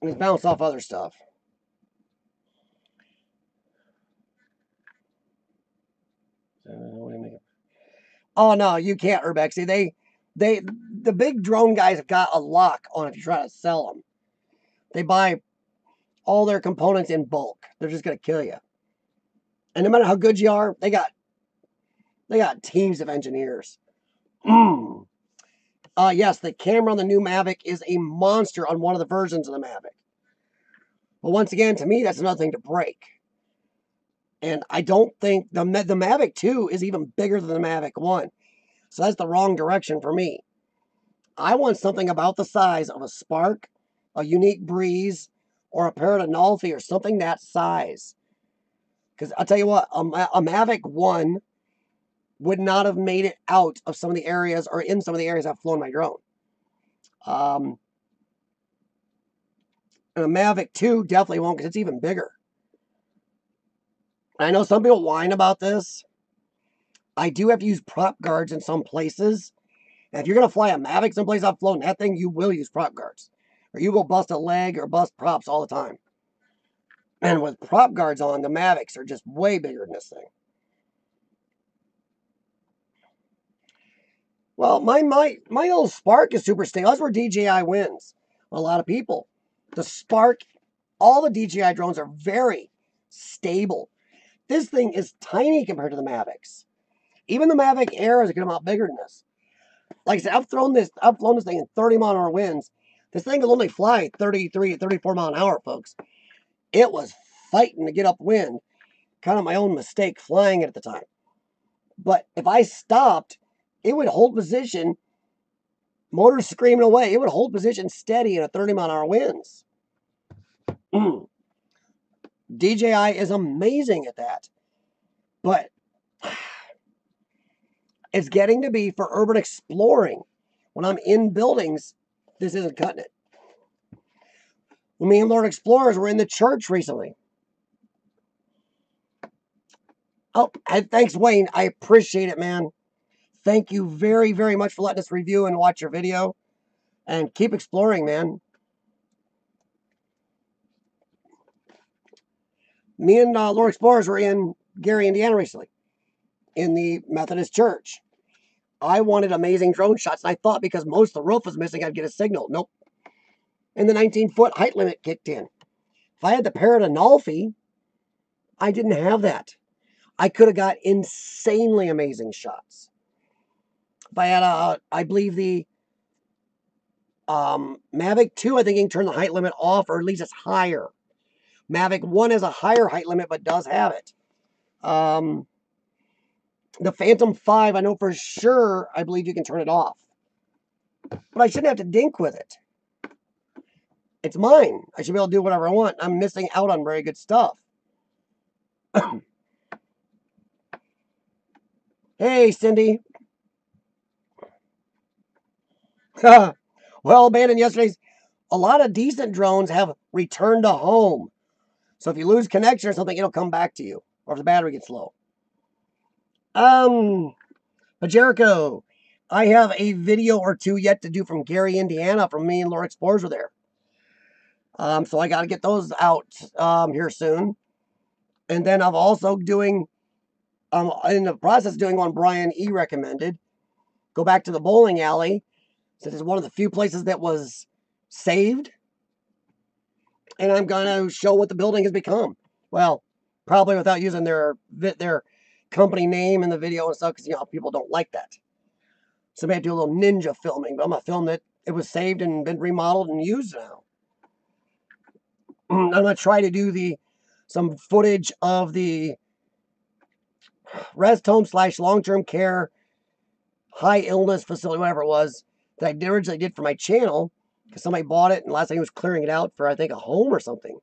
And it's bounced off other stuff. Oh no, you can't, Urbexy. The big drone guys have got a lock on if you try to sell them. They buy all their components in bulk. They're just gonna kill you. And no matter how good you are, they got teams of engineers. Yes, the camera on the new Mavic is a monster on one of the versions of the Mavic. But once again, to me, that's another thing to break. And I don't think the Mavic 2 is even bigger than the Mavic 1. So that's the wrong direction for me. I want something about the size of a Spark, a Unique Breeze, or a Parrot Amalfi, or something that size. Because I'll tell you what, a Mavic 1 would not have made it out of some of the areas, or in some of the areas I've flown my drone. And a Mavic 2 definitely won't, because it's even bigger. I know some people whine about this. I do have to use prop guards in some places. And if you're going to fly a Mavic someplace I've flown that thing, you will use prop guards. Or you will bust a leg or bust props all the time. And with prop guards on, the Mavics are just way bigger than this thing. Well, my little Spark is super stable. That's where DJI wins. A lot of people. The Spark, all the DJI drones are very stable. This thing is tiny compared to the Mavics. Even the Mavic Air is a good amount bigger than this. Like I said, I've flown this thing in 30-mile-an-hour winds. This thing will only fly 33, 34 mile an hour, folks. It was fighting to get upwind. Kind of my own mistake flying it at the time. But if I stopped, it would hold position. Motor screaming away. It would hold position steady in a 30-mile-an-hour winds. DJI is amazing at that. But it's getting to be for urban exploring. When I'm in buildings, this isn't cutting it. When me and Lord Explorers were in the church recently. Oh, and thanks, Wayne. I appreciate it, man. Thank you very, very much for letting us review and watch your video. And keep exploring, man. Me and Lord Explorers were in Gary, Indiana recently. In the Methodist church. I wanted amazing drone shots. And I thought because most of the roof was missing, I'd get a signal. Nope. And the 19-foot height limit kicked in. If I had the Parrot Amalfi, I didn't have that. I could have got insanely amazing shots. If I had, I believe the Mavic 2, I think you can turn the height limit off, or at least it's higher. Mavic 1 has a higher height limit, but does have it. The Phantom 5, I know for sure, I believe you can turn it off. But I shouldn't have to dink with it. It's mine. I should be able to do whatever I want. I'm missing out on very good stuff. Hey, Cindy. Well, abandoned yesterday's. A lot of decent drones have returned to home. So if you lose connection or something, it'll come back to you. Or if the battery gets low. But Jericho, I have a video or two yet to do from Gary, Indiana, from me and Lord Explorers were there. So I got to get those out here soon. And then I'm also doing, in the process of doing one Brian E. recommended. Go back to the bowling alley, since it's one of the few places that was saved. And I'm going to show what the building has become. Well, probably without using their company name in the video and stuff, because, people don't like that. So I may have to do a little ninja filming, but I'm going to film it it was saved and been remodeled and used now. I'm going to try to do some footage of the rest home / long-term care high illness facility, whatever it was, that I originally did for my channel, because somebody bought it and last time he was clearing it out for, I think, a home or something.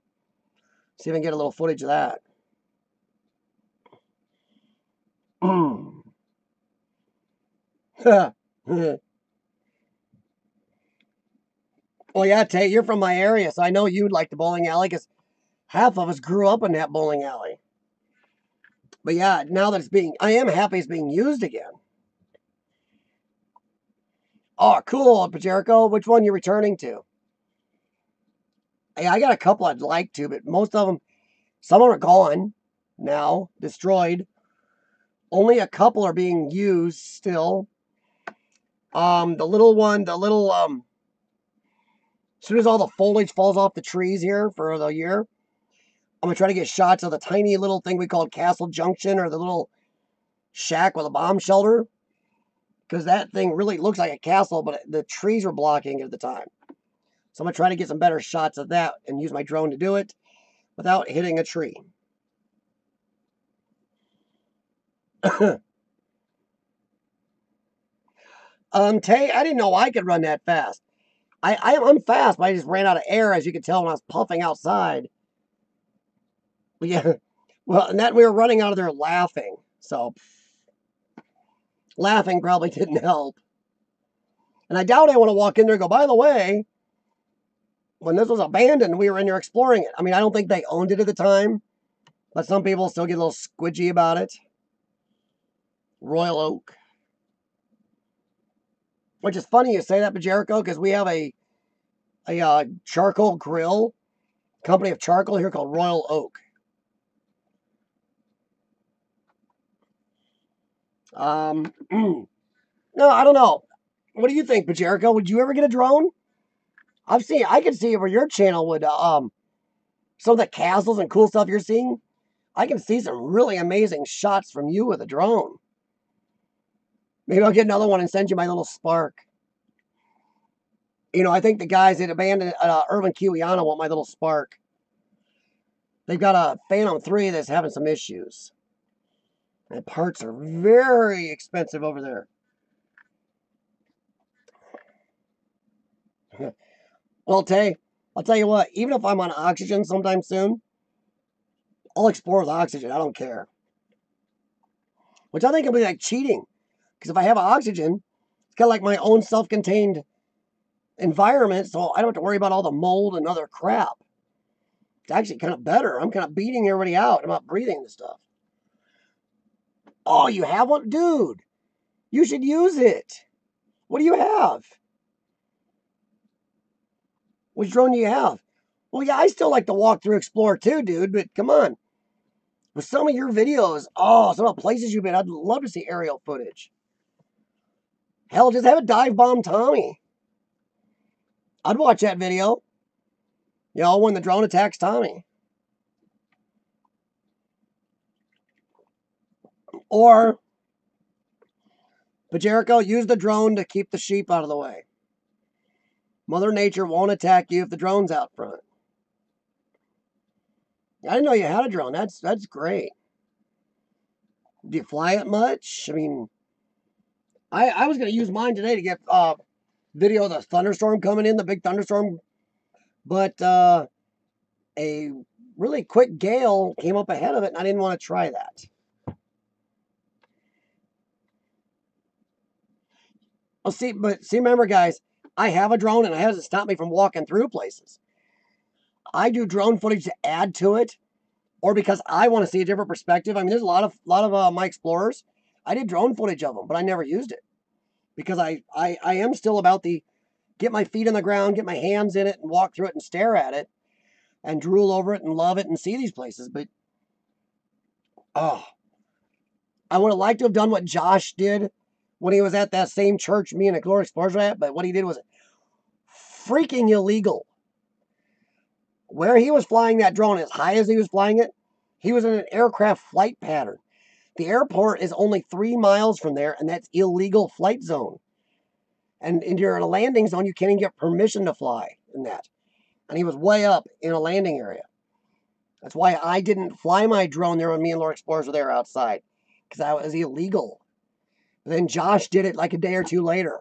See if I can get a little footage of that. Well, yeah, Tay, you're from my area, so I know you'd like the bowling alley, because half of us grew up in that bowling alley. But yeah, now that I am happy it's being used again. Oh, cool, Jericho. Which one you returning to? Hey, I got a couple I'd like to, but most of them, some of them are gone now, destroyed. Only a couple are being used still. The little one, as soon as all the foliage falls off the trees here for the year, I'm going to try to get shots of the tiny little thing we called Castle Junction, or the little shack with a bomb shelter. Because that thing really looks like a castle, but the trees were blocking it at the time. So I'm going to try to get some better shots of that and use my drone to do it without hitting a tree. Tay, I didn't know I could run that fast. I'm fast, but I just ran out of air, as you could tell when I was puffing outside. But yeah, well, and that we were running out of there laughing. So laughing probably didn't help. And I doubt I want to walk in there and go, by the way, when this was abandoned, we were in there exploring it. I mean, I don't think they owned it at the time, but some people still get a little squidgy about it. Royal Oak. Which is funny you say that, Jericho, because we have a charcoal grill company of charcoal here called Royal Oak. No, I don't know. What do you think, Jericho? Would you ever get a drone? I can see where your channel would, some of the castles and cool stuff you're seeing. I can see some really amazing shots from you with a drone. Maybe I'll get another one and send you my little Spark. You know, I think the guys that abandoned Irvin Kiwiana want my little Spark. They've got a Phantom 3 that's having some issues. And parts are very expensive over there. Well, Tay, I'll tell you what, even if I'm on oxygen sometime soon, I'll explore with oxygen. I don't care. Which I think will be like cheating. Because if I have oxygen, it's kind of like my own self-contained environment, so I don't have to worry about all the mold and other crap. It's actually kind of better. I'm kind of beating everybody out. I'm not breathing this stuff. Oh, you have one? Dude, you should use it. What do you have? Which drone do you have? Well, yeah, I still like to walk through Explore too, dude, but come on. With some of your videos, some of the places you've been, I'd love to see aerial footage. Hell, just have a dive bomb Tommy. I'd watch that video. You know, when the drone attacks Tommy. Or, Jericho, use the drone to keep the sheep out of the way. Mother Nature won't attack you if the drone's out front. I didn't know you had a drone. That's great. Do you fly it much? I mean, I was going to use mine today to get video of the thunderstorm coming in, the big thunderstorm. But a really quick gale came up ahead of it, and I didn't want to try that. Well, remember, guys, I have a drone, and it hasn't stopped me from walking through places. I do drone footage to add to it, or because I want to see a different perspective. I mean, there's a lot of my Explorers. I did drone footage of them, but I never used it because I am still about the get my feet on the ground, get my hands in it, and walk through it and stare at it, and drool over it and love it and see these places. But I would have liked to have done what Josh did when he was at that same church me and Explorer Explorers were at, but what he did was freaking illegal. Where he was flying that drone, as high as he was flying it, he was in an aircraft flight pattern. The airport is only 3 miles from there, and that's illegal flight zone. And you're in a landing zone, you can't even get permission to fly in that. And he was way up in a landing area. That's why I didn't fly my drone there when me and Lord Explorers were there outside, because that was illegal. But then Josh did it like a day or two later.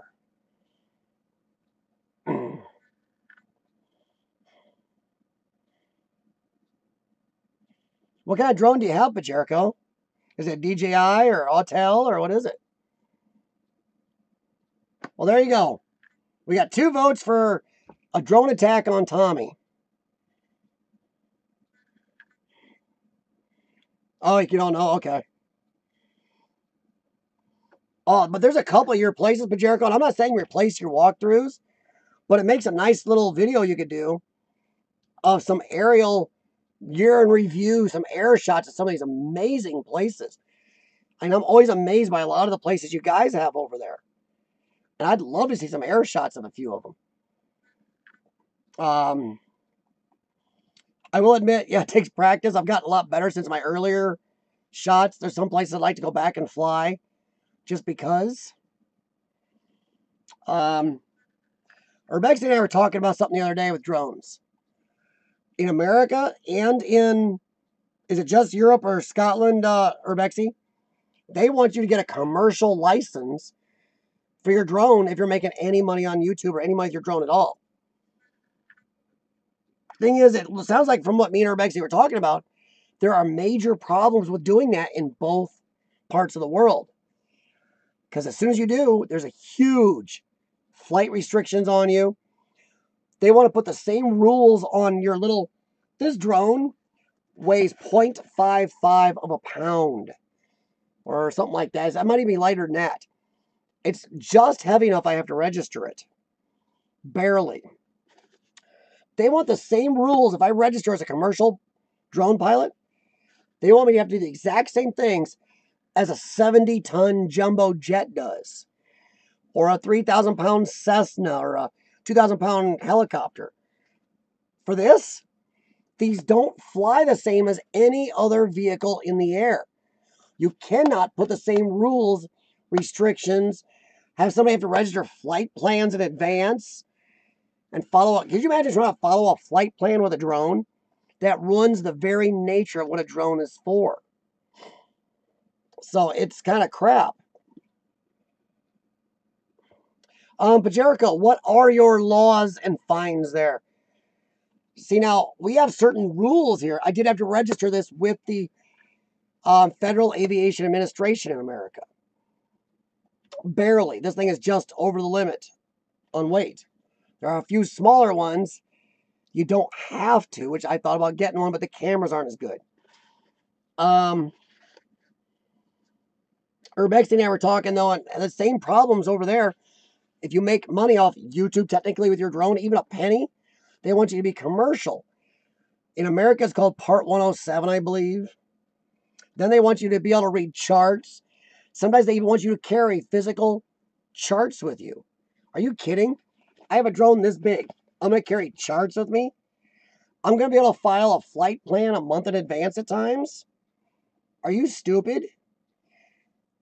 What kind of drone do you have, Jericho? Is it DJI or Autel or what is it? Well, there you go. We got 2 votes for a drone attack on Tommy. Oh, you don't know? Okay. Oh, but there's a couple of your places, Jericho, and I'm not saying replace your walkthroughs, but it makes a nice little video you could do of some aerial year in review, some air shots of some of these amazing places. And I'm always amazed by a lot of the places you guys have over there. And I'd love to see some air shots of a few of them. I will admit, yeah, it takes practice. I've gotten a lot better since my earlier shots. There's some places I'd like to go back and fly just because. Rebecca and I were talking about something the other day with drones. In America and in, is it just Europe or Scotland, Rebecca? They want you to get a commercial license for your drone if you're making any money on YouTube or any money with your drone at all. Thing is, it sounds like from what me and Rebecca were talking about, there are major problems with doing that in both parts of the world. Because as soon as you do, there's a huge flight restrictions on you. They want to put the same rules on your little, this drone weighs 0.55 of a pound or something like that. It might even be lighter than that. It's just heavy enough I have to register it. Barely. They want the same rules if I register as a commercial drone pilot. They want me to have to do the exact same things as a 70-ton jumbo jet does, or a 3,000-pound Cessna, or a 2,000-pound helicopter. For this, these don't fly the same as any other vehicle in the air. You cannot put the same rules, restrictions, have somebody have to register flight plans in advance, and follow up. Could you imagine trying to follow a flight plan with a drone? That ruins the very nature of what a drone is for. So it's kind of crap. But Jericho, what are your laws and fines there? See, now, we have certain rules here. I did have to register this with the Federal Aviation Administration in America. Barely. This thing is just over the limit on weight. There are a few smaller ones. You don't have to, which I thought about getting one, but the cameras aren't as good. Urbex and I were talking, though, and the same problems over there. If you make money off YouTube, technically, with your drone, even a penny, they want you to be commercial. In America, it's called Part 107, I believe. Then they want you to be able to read charts. Sometimes they even want you to carry physical charts with you. Are you kidding? I have a drone this big. I'm going to carry charts with me? I'm going to be able to file a flight plan a month in advance at times? Are you stupid?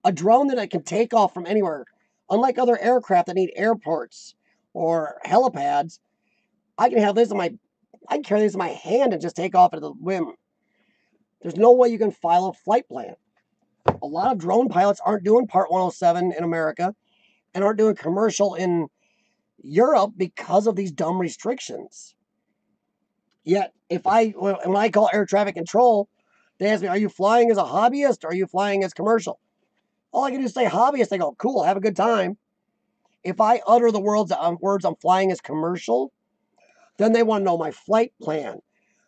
A drone that I can take off from anywhere, unlike other aircraft that need airports or helipads, I can have this in my, I can carry this in my hand and just take off at the whim. There's no way you can file a flight plan. A lot of drone pilots aren't doing Part 107 in America and aren't doing commercial in Europe because of these dumb restrictions. Yet, when I call air traffic control, they ask me, are you flying as a hobbyist or are you flying as commercial? All I can do is say hobbyist. They go, cool, have a good time. If I utter the words I'm flying as commercial, then they want to know my flight plan,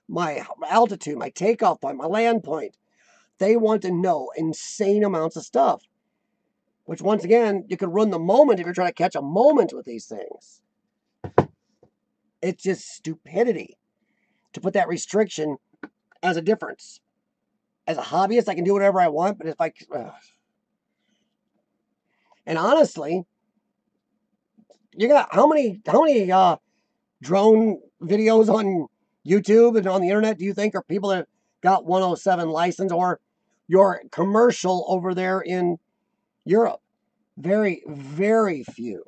my altitude, my takeoff point, my land point. They want to know insane amounts of stuff, which once again, you could ruin the moment if you're trying to catch a moment with these things. It's just stupidity to put that restriction as a difference. As a hobbyist, I can do whatever I want, but if I... And honestly, you got how many drone videos on YouTube and on the internet do you think are people that got 107 license or your commercial over there in Europe? Very, very few.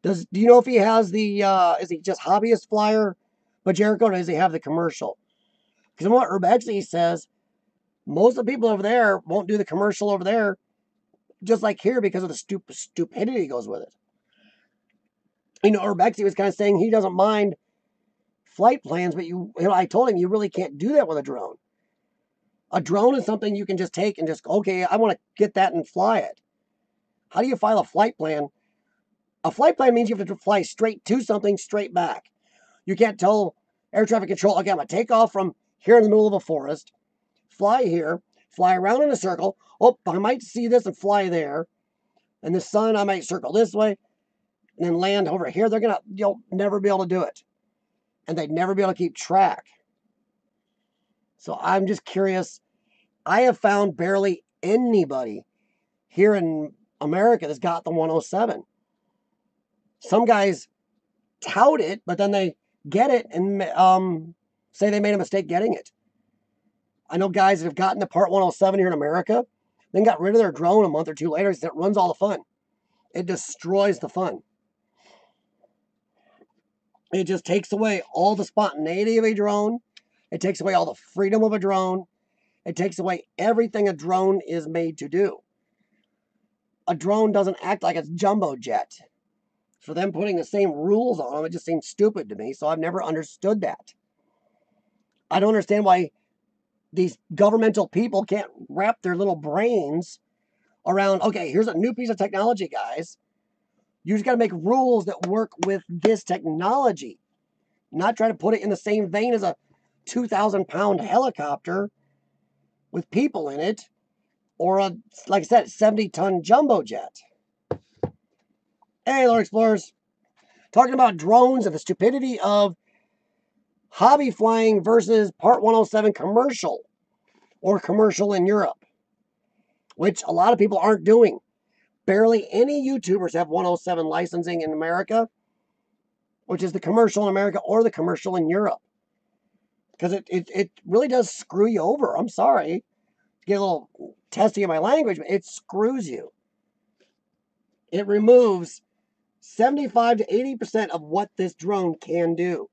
Do you know if he has the, is he just hobbyist flyer, but Jericho, or does he have the commercial? Because what Urbexy says, most of the people over there won't do the commercial over there, just like here, because of the stupidity goes with it. You know, Urbexy was kind of saying he doesn't mind flight plans, but I told him you really can't do that with a drone. A drone is something you can just take and just, okay, I want to get that and fly it. How do you file a flight plan? A flight plan means you have to fly straight to something, straight back. You can't tell air traffic control, okay, I'm going to take off from here in the middle of a forest, fly here, fly around in a circle. Oh, I might see this and fly there. And the sun, I might circle this way and then land over here. You'll never be able to do it. And they'd never be able to keep track. So I'm just curious. I have found barely anybody here in America that's got the 107. Some guys tout it, but then they get it and say they made a mistake getting it. I know guys that have gotten the Part 107 here in America, then got rid of their drone a month or two later. It ruins all the fun. It destroys the fun. It just takes away all the spontaneity of a drone. It takes away all the freedom of a drone. It takes away everything a drone is made to do. A drone doesn't act like a jumbo jet. For them putting the same rules on them, it just seems stupid to me. So I've never understood that. I don't understand why these governmental people can't wrap their little brains around, okay, here's a new piece of technology, guys. You just got to make rules that work with this technology. Not try to put it in the same vein as a 2,000-pound helicopter with people in it, or a, like I said, 70-ton jumbo jet. Hey, Lord Explorers. Talking about drones and the stupidity of hobby flying versus Part 107 commercial, or commercial in Europe, which a lot of people aren't doing. Barely any YouTubers have 107 licensing in America, which is the commercial in America or the commercial in Europe. Because it really does screw you over. I'm sorry. Get a little testy in my language, but it screws you. It removes 75 to 80% of what this drone can do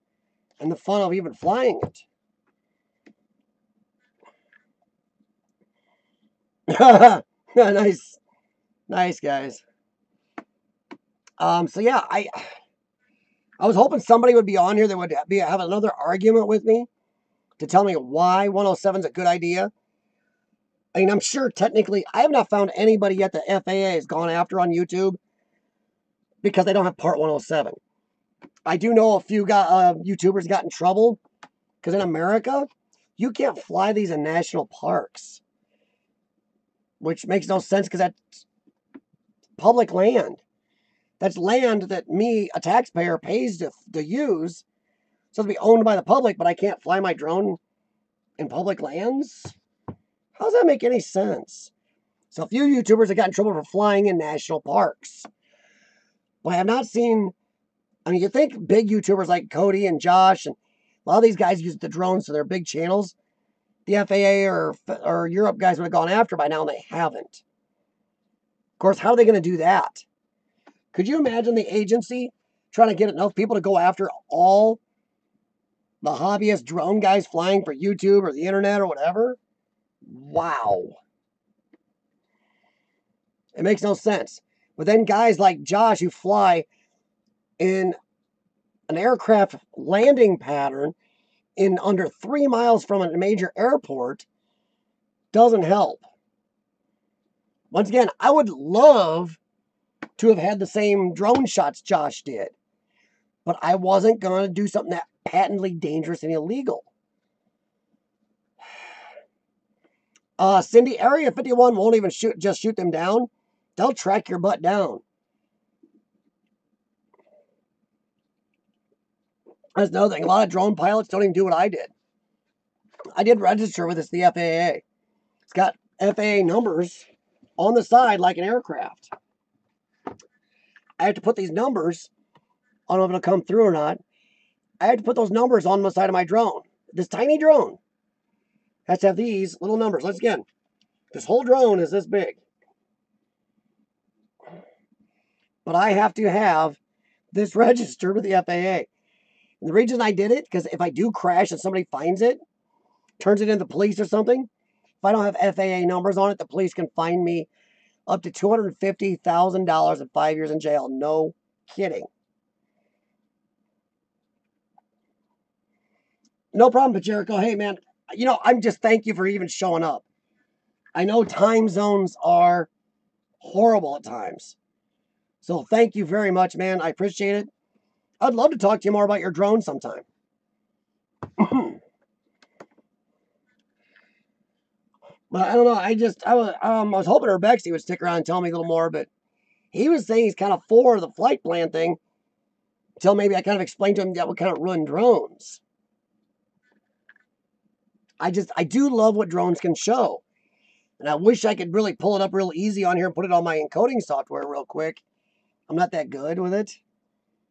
and the fun of even flying it. Nice guys. So yeah, I was hoping somebody would be on here that would have another argument with me to tell me why 107 is a good idea. I mean, I'm sure technically I have not found anybody yet that FAA has gone after on YouTube because they don't have Part 107. I do know a few YouTubers got in trouble because in America, you can't fly these in national parks, which makes no sense because that's public land. That's land that me, a taxpayer, pays to use. So to be owned by the public, but I can't fly my drone in public lands? How does that make any sense? So a few YouTubers have got in trouble for flying in national parks. But I have not seen, I mean, you think big YouTubers like Cody and Josh, and a lot of these guys use the drones for their big channels. The FAA or Europe guys would have gone after by now, and they haven't. Of course, how are they going to do that? Could you imagine the agency trying to get enough people to go after all the hobbyist drone guys flying for YouTube or the internet or whatever? Wow. It makes no sense. But then guys like Josh who fly in an aircraft landing pattern in under 3 miles from a major airport doesn't help. Once again, I would love to have had the same drone shots Josh did, but I wasn't going to do something that patently dangerous and illegal. Cindy, Area 51 won't even just shoot them down. They'll track your butt down. That's another thing. A lot of drone pilots don't even do what I did. I did register with the FAA. It's got FAA numbers on the side like an aircraft. I have to put these numbers, I don't know if it'll come through or not. I have to put those numbers on the side of my drone. This tiny drone has to have these little numbers. Once again, this whole drone is this big. But I have to have this registered with the FAA. And the reason I did it, because if I do crash and somebody finds it, turns it into police or something, if I don't have FAA numbers on it, the police can fine me up to $250,000 and 5 years in jail. No kidding. No problem, Pacherico. Hey, man, I'm just thank you for even showing up. I know time zones are horrible at times. So thank you very much, man. I appreciate it. I'd love to talk to you more about your drone sometime. But I don't know. I was hoping Urbexy would stick around and tell me a little more, but he was saying he's kind of for the flight plan thing until maybe I kind of explained to him that would kind of ruin drones. I do love what drones can show. And I wish I could really pull it up real easy on here and put it on my encoding software real quick. I'm not that good with it.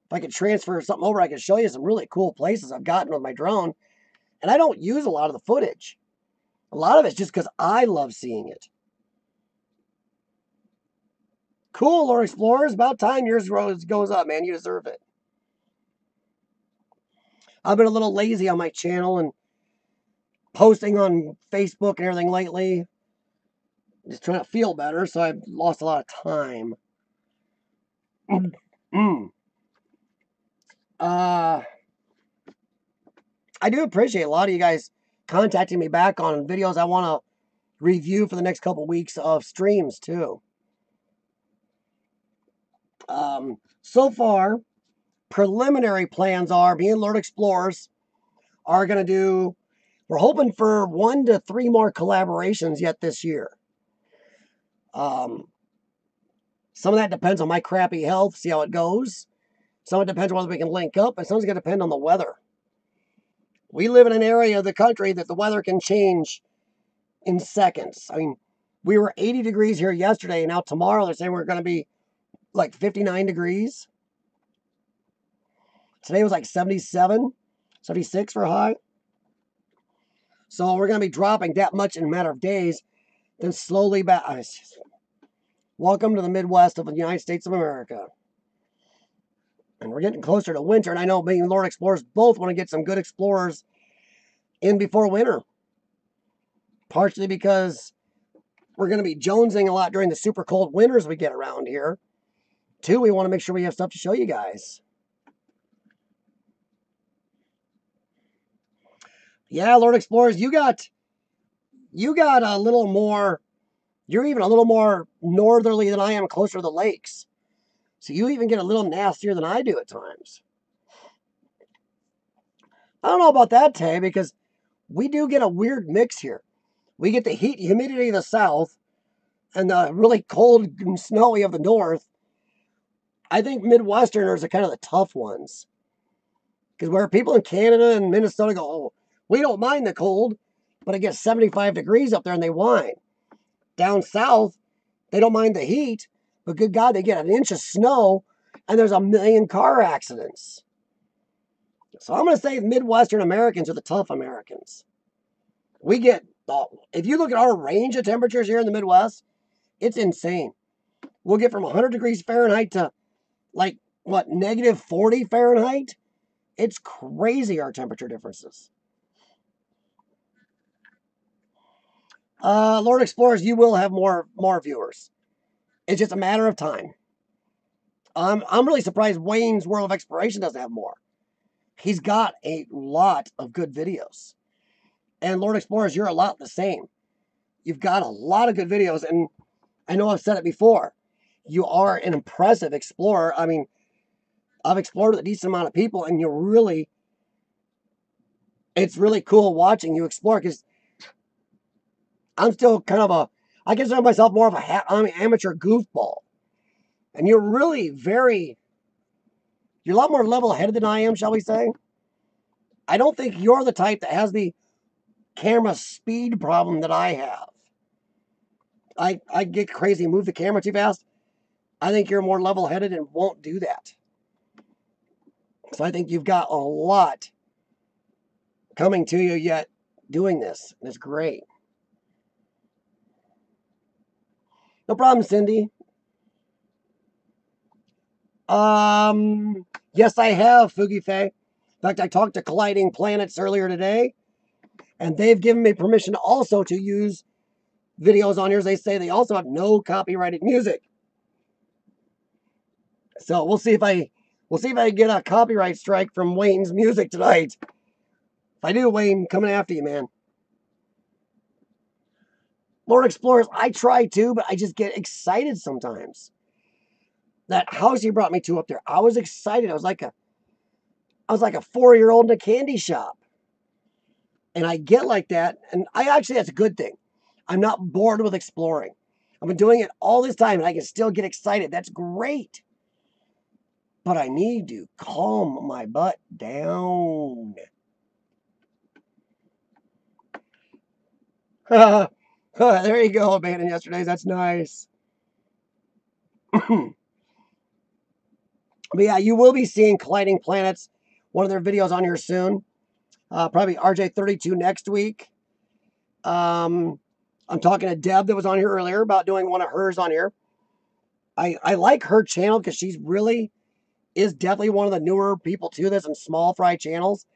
If I could transfer something over, I could show you some really cool places I've gotten with my drone. And I don't use a lot of the footage. A lot of it's just because I love seeing it. Cool, Lord Explorers. About time yours goes up, man. You deserve it. I've been a little lazy on my channel and posting on Facebook and everything lately. Just trying to feel better, so I've lost a lot of time. I do appreciate a lot of you guys contacting me back on videos I want to review for the next couple weeks of streams too. So far, preliminary plans are me and Lord Explorers are going to do, we're hoping for 1 to 3 more collaborations yet this year. Some of that depends on my crappy health, see how it goes. Some of it depends on whether we can link up, and some of it's going to depend on the weather. We live in an area of the country that the weather can change in seconds. I mean, we were 80 degrees here yesterday, and now tomorrow they're saying we're going to be like 59 degrees. Today was like 77, 76 for a high. So we're going to be dropping that much in a matter of days, then slowly back. Welcome to the Midwest of the United States of America. And we're getting closer to winter, and I know me and Lord Explorers both want to get some good explorers in before winter. Partially because we're going to be jonesing a lot during the super cold winters we get around here. 2, we want to make sure we have stuff to show you guys. Yeah, Lord Explorers, you got a little more, you're even a little more northerly than I am, closer to the lakes. So you even get a little nastier than I do at times. I don't know about that, Tay, because we do get a weird mix here. We get the heat, humidity of the south, and the really cold and snowy of the north. I think Midwesterners are kind of the tough ones. Because where people in Canada and Minnesota go, oh, we don't mind the cold, but it gets 75 degrees up there and they whine. Down south, they don't mind the heat, but good God, they get an inch of snow and there's a million car accidents. So I'm going to say Midwestern Americans are the tough Americans. We get, if you look at our range of temperatures here in the Midwest, it's insane. We'll get from 100 degrees Fahrenheit to like, what, negative 40 Fahrenheit? It's crazy, our temperature differences. Lord Explorers, you will have more viewers. It's just a matter of time. I'm really surprised Wayne's World of Exploration doesn't have more. He's got a lot of good videos. And Lord Explorers, you're a lot the same. You've got a lot of good videos, and I know I've said it before. You are an impressive explorer. I mean, I've explored with a decent amount of people, and it's really cool watching you explore, because I'm still kind of I consider myself more of I'm an amateur goofball. And you're really you're a lot more level-headed than I am, shall we say. I don't think you're the type that has the camera speed problem that I have. I get crazy, move the camera too fast. I think you're more level-headed and won't do that. So I think you've got a lot coming to you yet doing this. And it's great. No problem, Cindy. Yes, I have, Fugi Fei. In fact, I talked to Colliding Planets earlier today, and they've given me permission also to use videos on yours. They say they also have no copyrighted music. So we'll see if I get a copyright strike from Wayne's music tonight. If I do, Wayne, coming after you, man. Lord Explorers, I try to, but I just get excited sometimes. That house you brought me to up there, I was excited. I was like a 4-year-old in a candy shop. And I get like that, and that's a good thing. I'm not bored with exploring. I've been doing it all this time, and I can still get excited. That's great. But I need to calm my butt down. There you go, abandoned yesterdays. That's nice. But yeah, you will be seeing Colliding Planets, one of their videos on here soon. Probably RJ32 next week. I'm talking to Deb that was on here earlier about doing one of hers on here. I like her channel because she's really is definitely one of the newer people to this and small fry channels.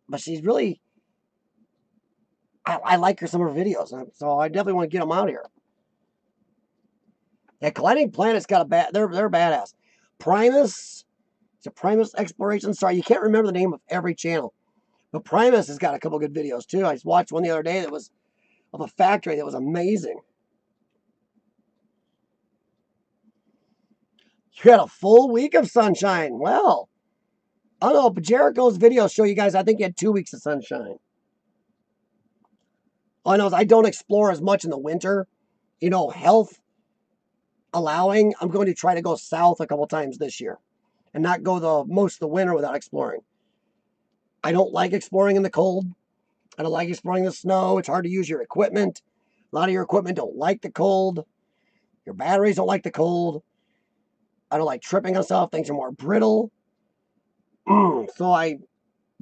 But she's really, I like her some of her videos. So I definitely want to get them out here. Yeah, Colliding Planet's got they're badass. Primus, it's a Primus Exploration. Sorry, you can't remember the name of every channel. But Primus has got a couple good videos too. I just watched one the other day that was of a factory that was amazing. You had a full week of sunshine. Well, I don't know, but Jericho's videos show you guys, I think he had 2 weeks of sunshine. All I know is I don't explore as much in the winter. Health allowing, I'm going to try to go south a couple times this year and not go most of the winter without exploring. I don't like exploring in the cold. I don't like exploring the snow. It's hard to use your equipment. A lot of your equipment don't like the cold. Your batteries don't like the cold. I don't like tripping on stuff. Things are more brittle. So I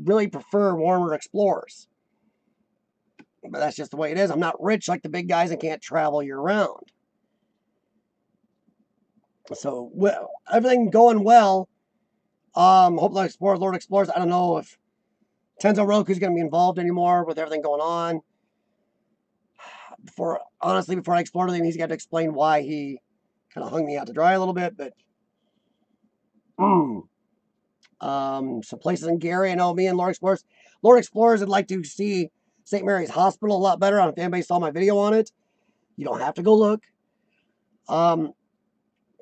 really prefer warmer explorers. But that's just the way it is. I'm not rich like the big guys and can't travel year round. So, well, everything going well. Hopefully, Lord Explorers. I don't know if Tenzo Roku's going to be involved anymore with everything going on. Before I explored with him, he's got to explain why he kind of hung me out to dry a little bit. But some places in Gary, I know me and Lord Explorers. Lord Explorers would like to see St. Mary's Hospital a lot better. I don't know if anybody saw my video on it. You don't have to go look.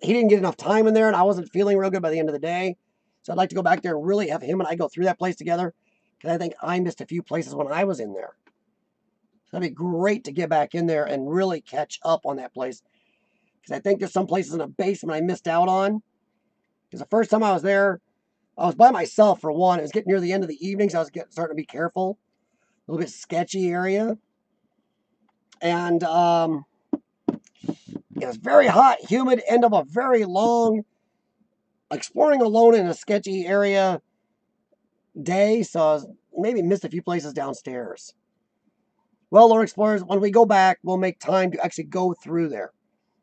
He didn't get enough time in there, and I wasn't feeling real good by the end of the day. So I'd like to go back there and really have him and I go through that place together, because I think I missed a few places when I was in there. So that'd be great to get back in there and really catch up on that place, because I think there's some places in the basement I missed out on. Because the first time I was there, I was by myself for one. It was getting near the end of the evening, so I was starting to be careful. A little bit sketchy area. And it was very hot, humid, end of a very long exploring alone in a sketchy area day, so I maybe missed a few places downstairs. Well, Lord Explorers, when we go back, we'll make time to actually go through there.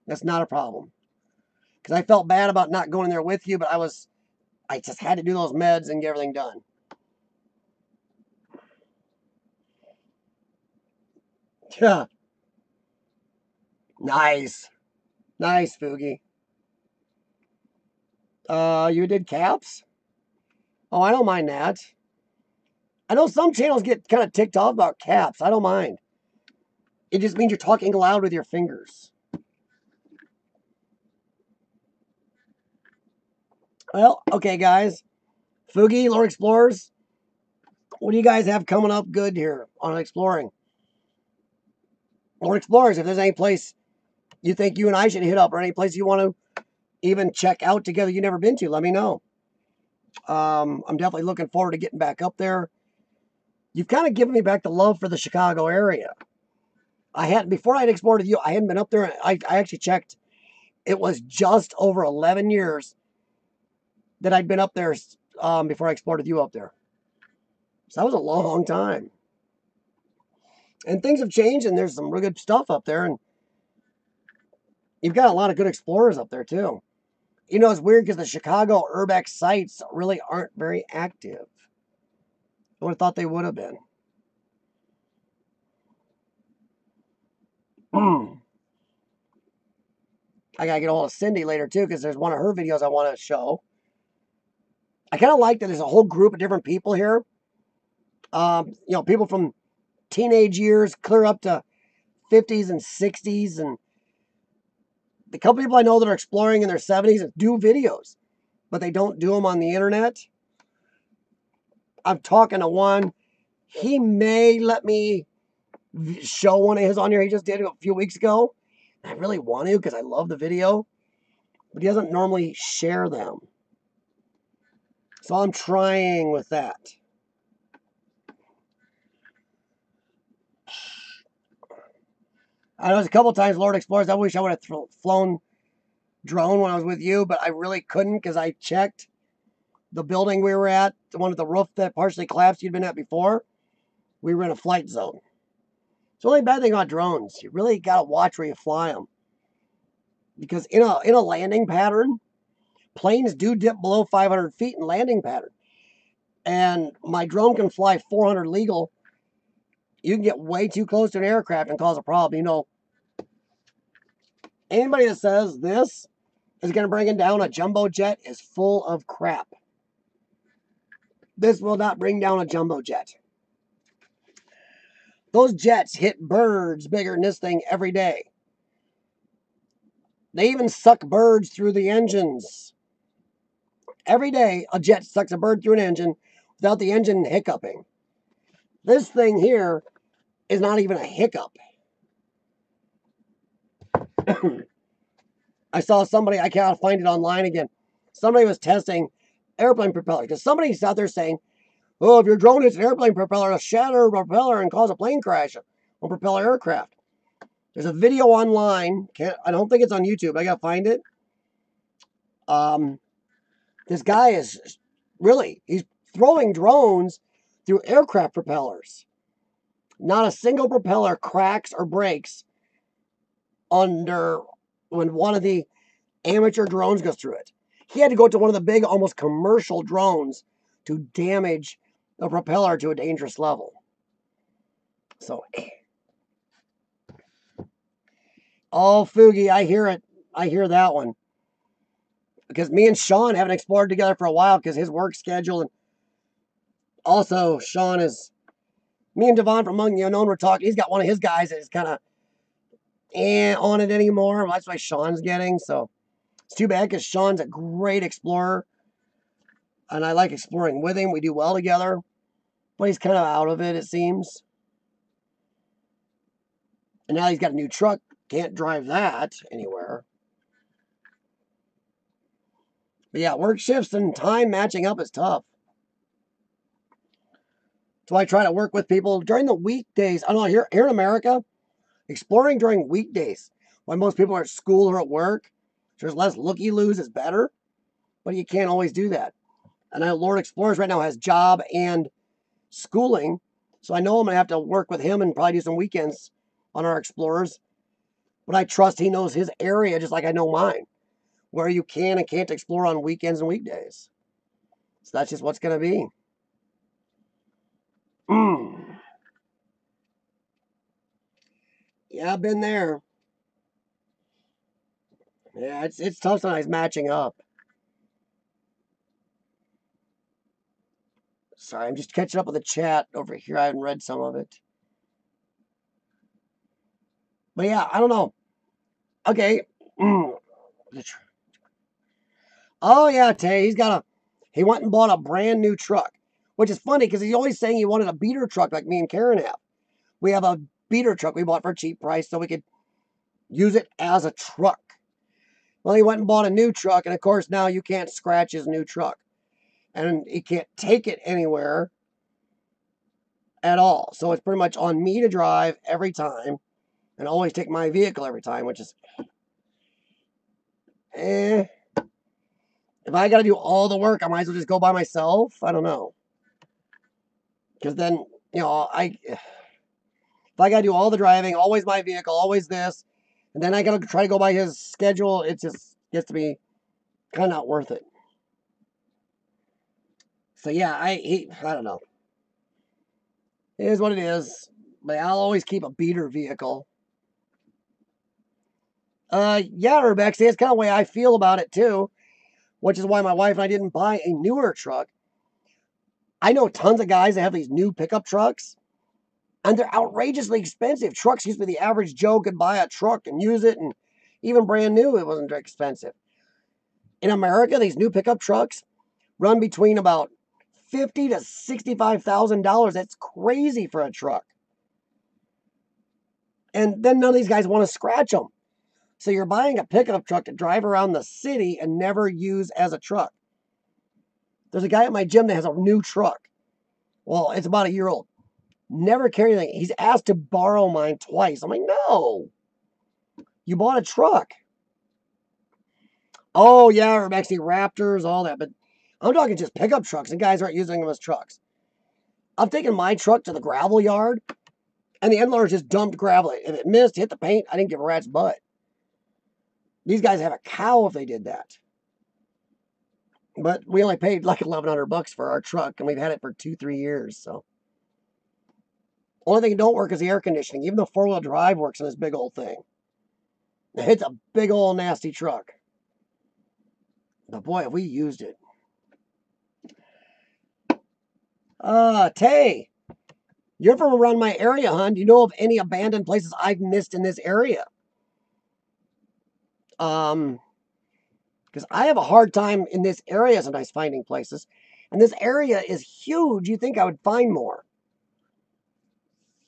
That's not a problem. Because I felt bad about not going in there with you, but I just had to do those meds and get everything done. Yeah. Nice. Nice, Fugi. You did caps? Oh, I don't mind that. I know some channels get kind of ticked off about caps. I don't mind. It just means you're talking loud with your fingers. Well, okay, guys. Fugi, Lord Explorers, what do you guys have coming up good here on exploring? Lord Explorers, if there's any place you think you and I should hit up, or any place you want to even check out together you've never been to, let me know. I'm definitely looking forward to getting back up there. You've kind of given me back the love for the Chicago area. Before I'd explored with you, I hadn't been up there. I actually checked. It was just over 11 years that I'd been up there before I explored with you up there. So that was a long time. And things have changed, and there's some real good stuff up there. And you've got a lot of good explorers up there, too. You know, it's weird because the Chicago Urbex sites really aren't very active. I would have thought they would have been. I gotta get a hold of Cindy later too, because there's one of her videos I want to show. I kind of like that there's a whole group of different people here. You know, people from teenage years clear up to 50s and 60s, and the couple people I know that are exploring in their 70s do videos, but they don't do them on the internet. I'm talking to one. He may let me show one of his on here. He just did it a few weeks ago. I really want to because I love the video, but he doesn't normally share them. So I'm trying with that. I know there's a couple times Lord Explorers. I wish I would have flown drone when I was with you, but I really couldn't because I checked the building we were at, the one with the roof that partially collapsed you'd been at before. We were in a flight zone. It's the only bad thing about drones. You really got to watch where you fly them. Because in a landing pattern, planes do dip below 500 feet in landing pattern. And my drone can fly 400 legal. You can get way too close to an aircraft and cause a problem. You know, anybody that says this is going to bring it down a jumbo jet is full of crap. This will not bring down a jumbo jet. Those jets hit birds bigger than this thing every day. They even suck birds through the engines. Every day, a jet sucks a bird through an engine without the engine hiccuping. This thing here is not even a hiccup. I saw somebody, I can't find it online again. Somebody was testing airplane propeller because somebody's out there saying, oh, if your drone hits an airplane propeller, it'll shatter a propeller and cause a plane crash on propeller aircraft. There's a video online. I don't think it's on YouTube. I gotta find it. This guy is he's throwing drones through aircraft propellers. Not a single propeller cracks or breaks under when one of the amateur drones goes through it. He had to go to one of the big, almost commercial drones to damage the propeller to a dangerous level. So, oh, Fugi, I hear it. I hear that one. Because me and Sean haven't explored together for a while because his work schedule. And also, Sean is, me and Devon from Among the Unknown were talking. He's got one of his guys that is kind of on it anymore. That's why Sean's getting. So, it's too bad because Sean's a great explorer. And I like exploring with him. We do well together. But he's kind of out of it, it seems. And now he's got a new truck. Can't drive that anywhere. But yeah, work shifts and time matching up is tough. So I try to work with people during the weekdays. I don't know, here in America, exploring during weekdays, when most people are at school or at work, there's less looky-loos is better. But you can't always do that. And I know Lord Explorers right now has job and schooling. So I know I'm going to have to work with him and probably do some weekends on our Explorers. But I trust he knows his area just like I know mine, where you can and can't explore on weekends and weekdays. So that's just what's going to be. Yeah, I've been there. Yeah, it's tough sometimes matching up. Sorry, I'm just catching up with the chat over here. I haven't read some of it. But yeah, I don't know. Okay. Oh yeah, Tay, he went and bought a brand new truck. Which is funny because he's always saying he wanted a beater truck like me and Karen have. We have a beater truck we bought for a cheap price so we could use it as a truck. Well, he went and bought a new truck, and of course now you can't scratch his new truck. And he can't take it anywhere at all. So it's pretty much on me to drive every time and always take my vehicle every time, which is if I got to do all the work, I might as well just go by myself. I don't know. Because then, you know, if I got to do all the driving, always my vehicle, always this, and then I got to try to go by his schedule, it just gets to be Kind of not worth it. So yeah, I don't know. It is what it is. But I'll always keep a beater vehicle. Yeah, Rebecca, that's kind of the way I feel about it too, which is why my wife and I didn't buy a newer truck. I know tons of guys that have these new pickup trucks, and they're outrageously expensive. Trucks used to be the average Joe could buy a truck and use it, and even brand new, it wasn't expensive. In America, these new pickup trucks run between about $50,000 to $65,000. That's crazy for a truck. And then none of these guys want to scratch them. So you're buying a pickup truck to drive around the city and never use as a truck. There's a guy at my gym that has a new truck. Well, it's about a year old. Never carried anything. He's asked to borrow mine twice. I'm like, no. You bought a truck. Oh, yeah, or actually Raptors, all that. But I'm talking just pickup trucks, and guys aren't using them as trucks. I've taken my truck to the gravel yard, and the end loader just dumped gravel. If it missed, hit the paint, I didn't give a rat's butt. These guys have a cow if they did that. But we only paid like $1,100 for our truck, and we've had it for 2-3 years. So, only thing that don't work is the air conditioning. Even the 4-wheel drive works in this big old thing. It's a big old nasty truck. But boy, have we used it. Tay, you're from around my area, hon. Do you know of any abandoned places I've missed in this area? Because I have a hard time in this area sometimes finding places. And this area is huge. You think I would find more.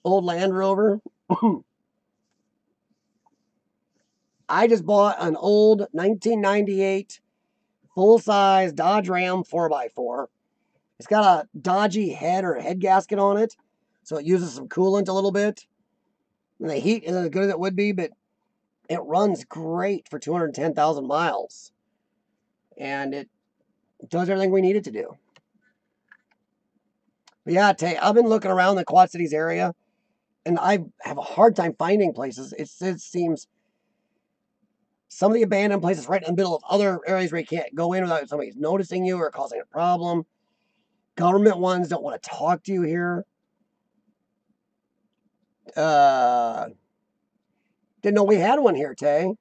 Old Land Rover. I just bought an old 1998 full-size Dodge Ram 4x4. It's got a dodgy head or head gasket on it, so it uses some coolant a little bit. And the heat isn't as good as it would be, but it runs great for 210,000 miles. And it does everything we need it to do. But yeah, I've been looking around the Quad Cities area, and I have a hard time finding places. It seems some of the abandoned places right in the middle of other areas where you can't go in without somebody noticing you or causing a problem. Government ones don't want to talk to you here. Didn't know we had one here, Tay.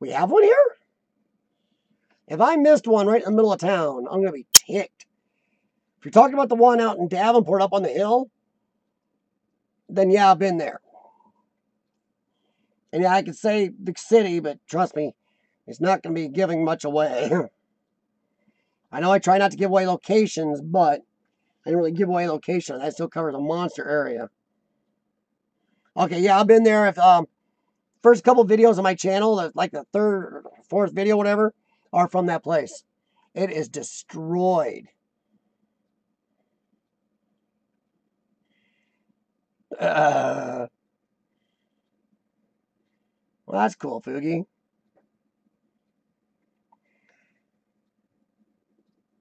We have one here? If I missed one right in the middle of town, I'm going to be ticked. If you're talking about the one out in Davenport up on the hill, then yeah, I've been there. And yeah, I could say the city, but trust me, it's not going to be giving much away. I know I try not to give away locations, but I didn't really give away location. That still covers a monster area. Okay, yeah, I've been there. If first couple videos on my channel, like the third or fourth video, whatever, are from that place. It is destroyed. Well, that's cool, Fugi.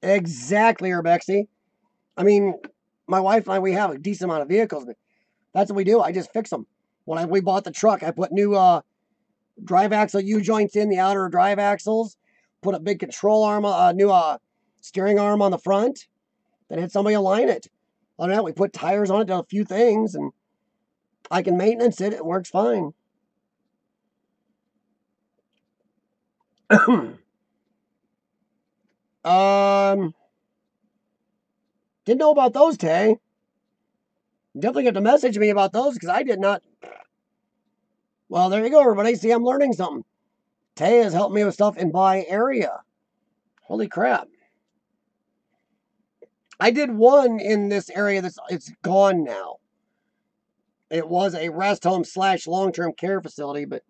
Exactly, Urbexy. I mean, my wife and I, we have a decent amount of vehicles, but that's what we do. I just fix them. When we bought the truck, I put new drive axle U-joints in the outer drive axles, put a big control arm, new steering arm on the front, then had somebody align it. Other than that, we put tires on it, did a few things, and I can maintenance it. It works fine. Didn't know about those, Tay. Definitely get to message me about those because I did not. Well, there you go, everybody. See, I'm learning something. Tay has helped me with stuff in my area. Holy crap. I did one in this area it's gone now. It was a rest home / long-term care facility, but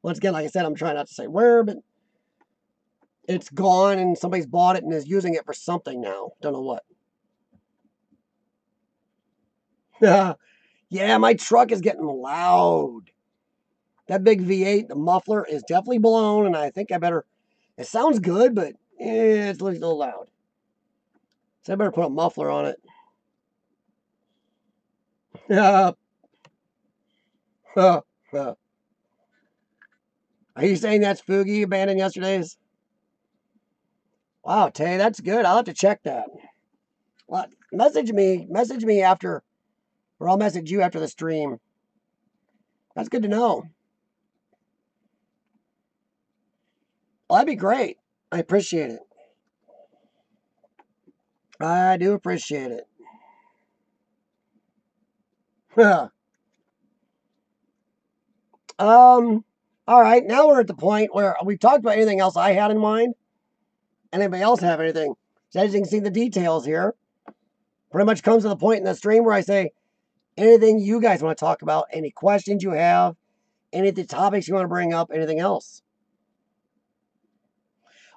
once again, like I said, I'm trying not to say where, but it's gone and somebody's bought it and is using it for something now. Don't know what. Yeah, my truck is getting loud. That big V8, the muffler is definitely blown, and I think I better. It sounds good, but it's a little loud. So I better put a muffler on it. Are you saying that's Fugi abandoned yesterday's? Wow, Tay, that's good. I'll have to check that. Well, message me after, or I'll message you after the stream. That's good to know. Well, that'd be great. I appreciate it. I do appreciate it. All right, now we're at the point where we've talked about anything else I had in mind. Anybody else have anything? So as you can see, the details here pretty much comes to the point in the stream where I say anything you guys want to talk about, any questions you have, any of the topics you want to bring up, anything else.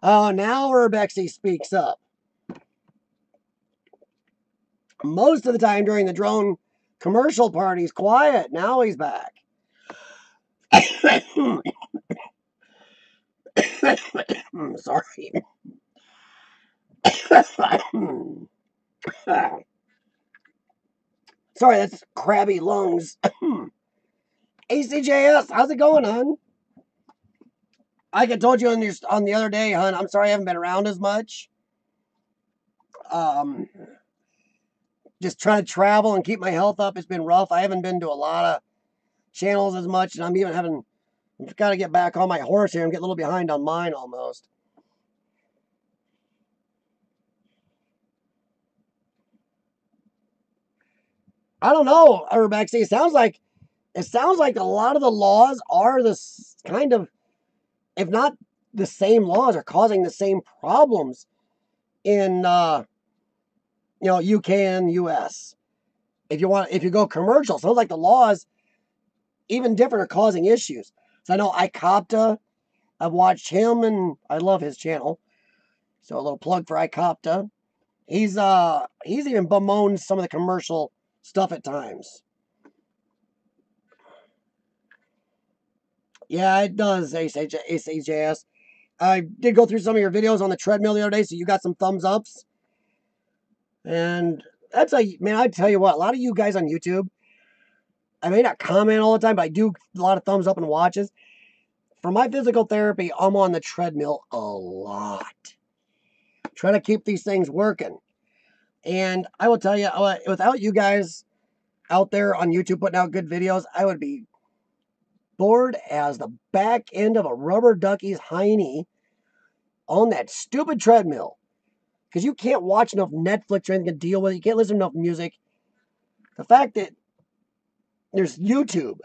Oh, now Urbexy speaks up. Most of the time during the drone commercial part, he's quiet. Now he's back. Sorry. Sorry, that's crabby lungs. ACJS, how's it going, hon? Like I told you on the other day, hon, I'm sorry I haven't been around as much. Just trying to travel and keep my health up. It's been rough. I haven't been to a lot of channels as much, and I've got to get back on my horse here. I'm getting a little behind on mine almost. I don't know, Urbex. It sounds like a lot of the laws are this kind of, if not the same laws, are causing the same problems in UK and US. If you go commercial, sounds like the laws, even different, are causing issues. So I know iCopta, I've watched him and I love his channel. So a little plug for iCopta. He's even bemoaned some of the commercial stuff at times. Yeah, it does, ACJS. I did go through some of your videos on the treadmill the other day, so you got some thumbs ups. And man, I tell you what, a lot of you guys on YouTube, I may not comment all the time, but I do a lot of thumbs up and watches. For my physical therapy, I'm on the treadmill a lot. Trying to keep these things working. And I will tell you, without you guys out there on YouTube putting out good videos, I would be bored as the back end of a rubber ducky's hiney on that stupid treadmill. Because you can't watch enough Netflix or anything to deal with it. You can't listen to enough music. The fact that there's YouTube.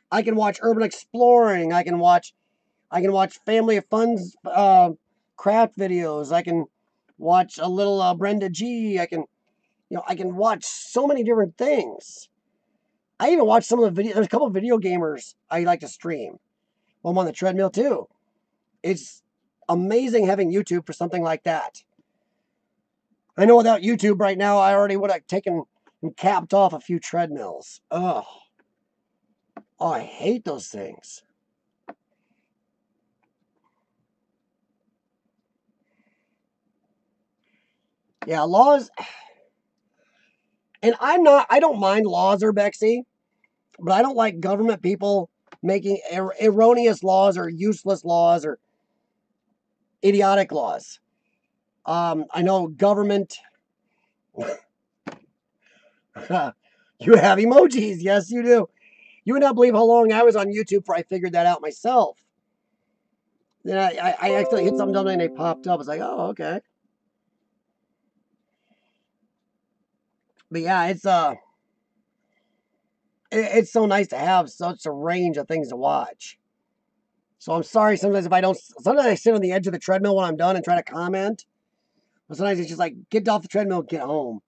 I can watch urban exploring. I can watch family of fun's craft videos. I can watch a little Brenda G. I can watch so many different things. I even watch some of the video. There's a couple of video gamers I like to stream while I'm on the treadmill too. It's amazing having YouTube for something like that. I know without YouTube right now, I already would have taken and capped off a few treadmills. Ugh. Oh, I hate those things. Yeah, laws. And I don't mind laws, Bexy, but I don't like government people making erroneous laws or useless laws or idiotic laws. I know government. You have emojis. Yes, you do. You would not believe how long I was on YouTube before I figured that out myself. Then I accidentally hit something and they popped up. I was like, oh, okay. But yeah, it's so nice to have such a range of things to watch. So I'm sorry sometimes if I don't. Sometimes I sit on the edge of the treadmill when I'm done and try to comment. But sometimes it's just like, get off the treadmill, get home.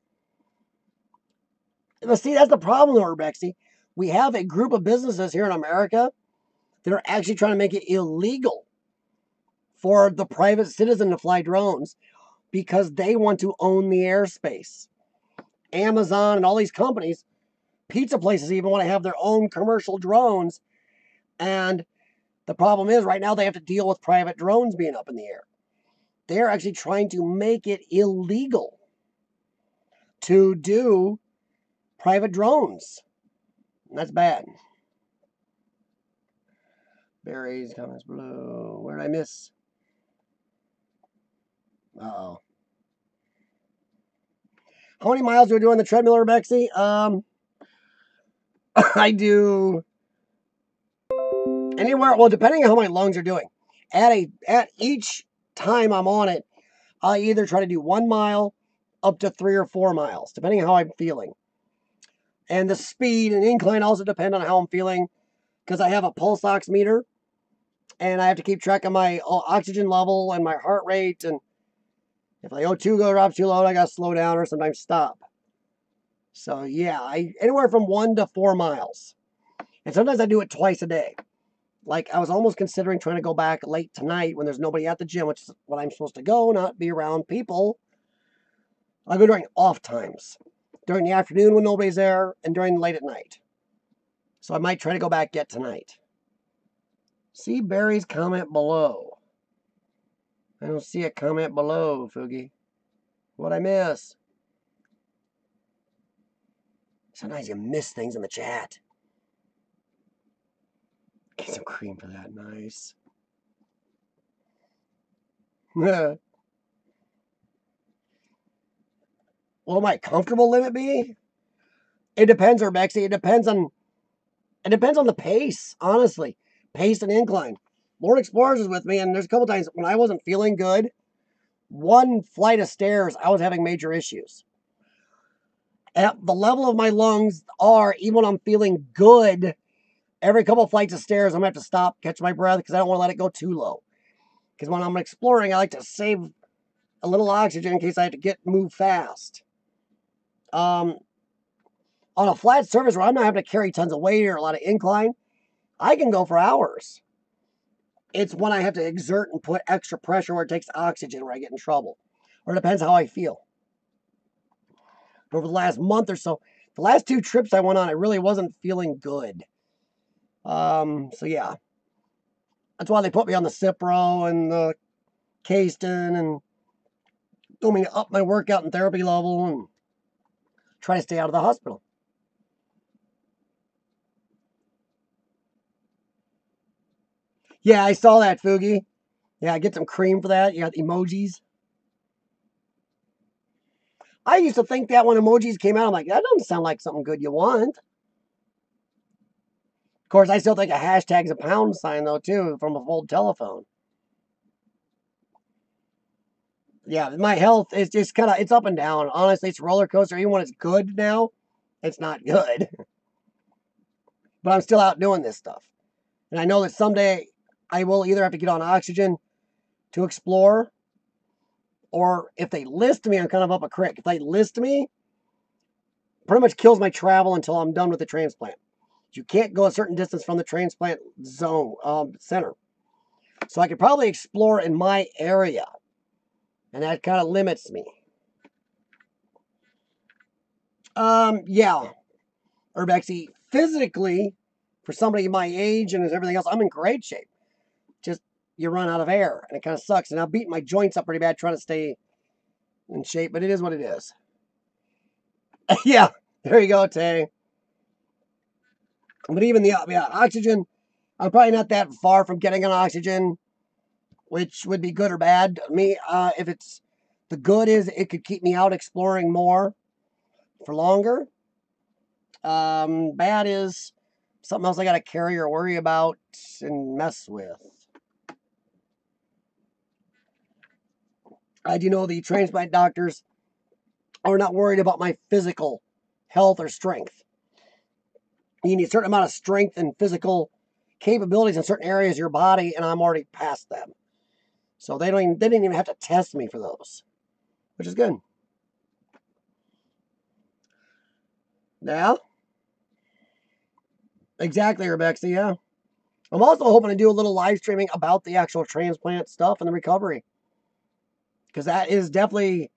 But see, that's the problem, though, Rebexy. We have a group of businesses here in America that are actually trying to make it illegal for the private citizen to fly drones because they want to own the airspace. Amazon and all these companies, pizza places even want to have their own commercial drones. And the problem is right now they have to deal with private drones being up in the air. They're actually trying to make it illegal to do private drones. And that's bad. Berries, comments below. Where did I miss? Uh-oh. How many miles do I do on the treadmill, Rebexy? I do anywhere, well, depending on how my lungs are doing. At each time I'm on it, I either try to do 1 mile up to 3 or 4 miles, depending on how I'm feeling. And the speed and incline also depend on how I'm feeling, because I have a pulse ox meter, and I have to keep track of my oxygen level and my heart rate. And if the O2 drops too low, I got to slow down or sometimes stop. So yeah, anywhere from 1 to 4 miles. And sometimes I do it twice a day. Like, I was almost considering trying to go back late tonight when there's nobody at the gym, which is when I'm supposed to go, not be around people. I go during off times, during the afternoon when nobody's there, and during late at night. So I might try to go back yet tonight. See Barry's comment below. I don't see a comment below, Foogie. What'd I miss? Sometimes you miss things in the chat. Get some cream for that. Nice. What will my comfortable limit be? It depends, Rebexy. It depends on the pace, honestly. Pace and incline. Lord Explorers is with me, and there's a couple times when I wasn't feeling good, one flight of stairs, I was having major issues. At the level of my lungs are, even when I'm feeling good, every couple flights of stairs, I'm going to have to stop, catch my breath, because I don't want to let it go too low. Because when I'm exploring, I like to save a little oxygen in case I have to move fast. On a flat surface where I'm not having to carry tons of weight or a lot of incline, I can go for hours. It's when I have to exert and put extra pressure where it takes oxygen where I get in trouble. Or it depends how I feel. But over the last month or so, the last 2 trips I went on, I really wasn't feeling good. So yeah. That's why they put me on the Cipro and the Caiston and told me to up my workout and therapy level and try to stay out of the hospital. Yeah, I saw that, Foogie. Yeah, get some cream for that. You got emojis. I used to think that when emojis came out, I'm like, that doesn't sound like something good you want. Of course, I still think a hashtag's a pound sign, though, too, from a old telephone. Yeah, my health is just kind of, it's up and down. Honestly, it's a roller coaster. Even when it's good now, it's not good. But I'm still out doing this stuff. And I know that someday I will either have to get on oxygen to explore, or if they list me, I'm kind of up a creek. If they list me, pretty much kills my travel until I'm done with the transplant. You can't go a certain distance from the transplant zone center. So I could probably explore in my area, and that kind of limits me. Yeah, Urbexy, physically, for somebody my age and everything else, I'm in great shape. Just you run out of air, and it kind of sucks. And I'm beating my joints up pretty bad trying to stay in shape, but it is what it is. Yeah, there you go, Tay. But even the oxygen, I'm probably not that far from getting on oxygen, which would be good or bad. Me, if it's the good is it could keep me out exploring more for longer. Bad is something else I got to carry or worry about and mess with. I do know the transplant doctors are not worried about my physical health or strength. You need a certain amount of strength and physical capabilities in certain areas of your body, and I'm already past them. So they didn't even have to test me for those, which is good. Yeah, exactly, Rebecca. Yeah, I'm also hoping to do a little live streaming about the actual transplant stuff and the recovery, because that is definitely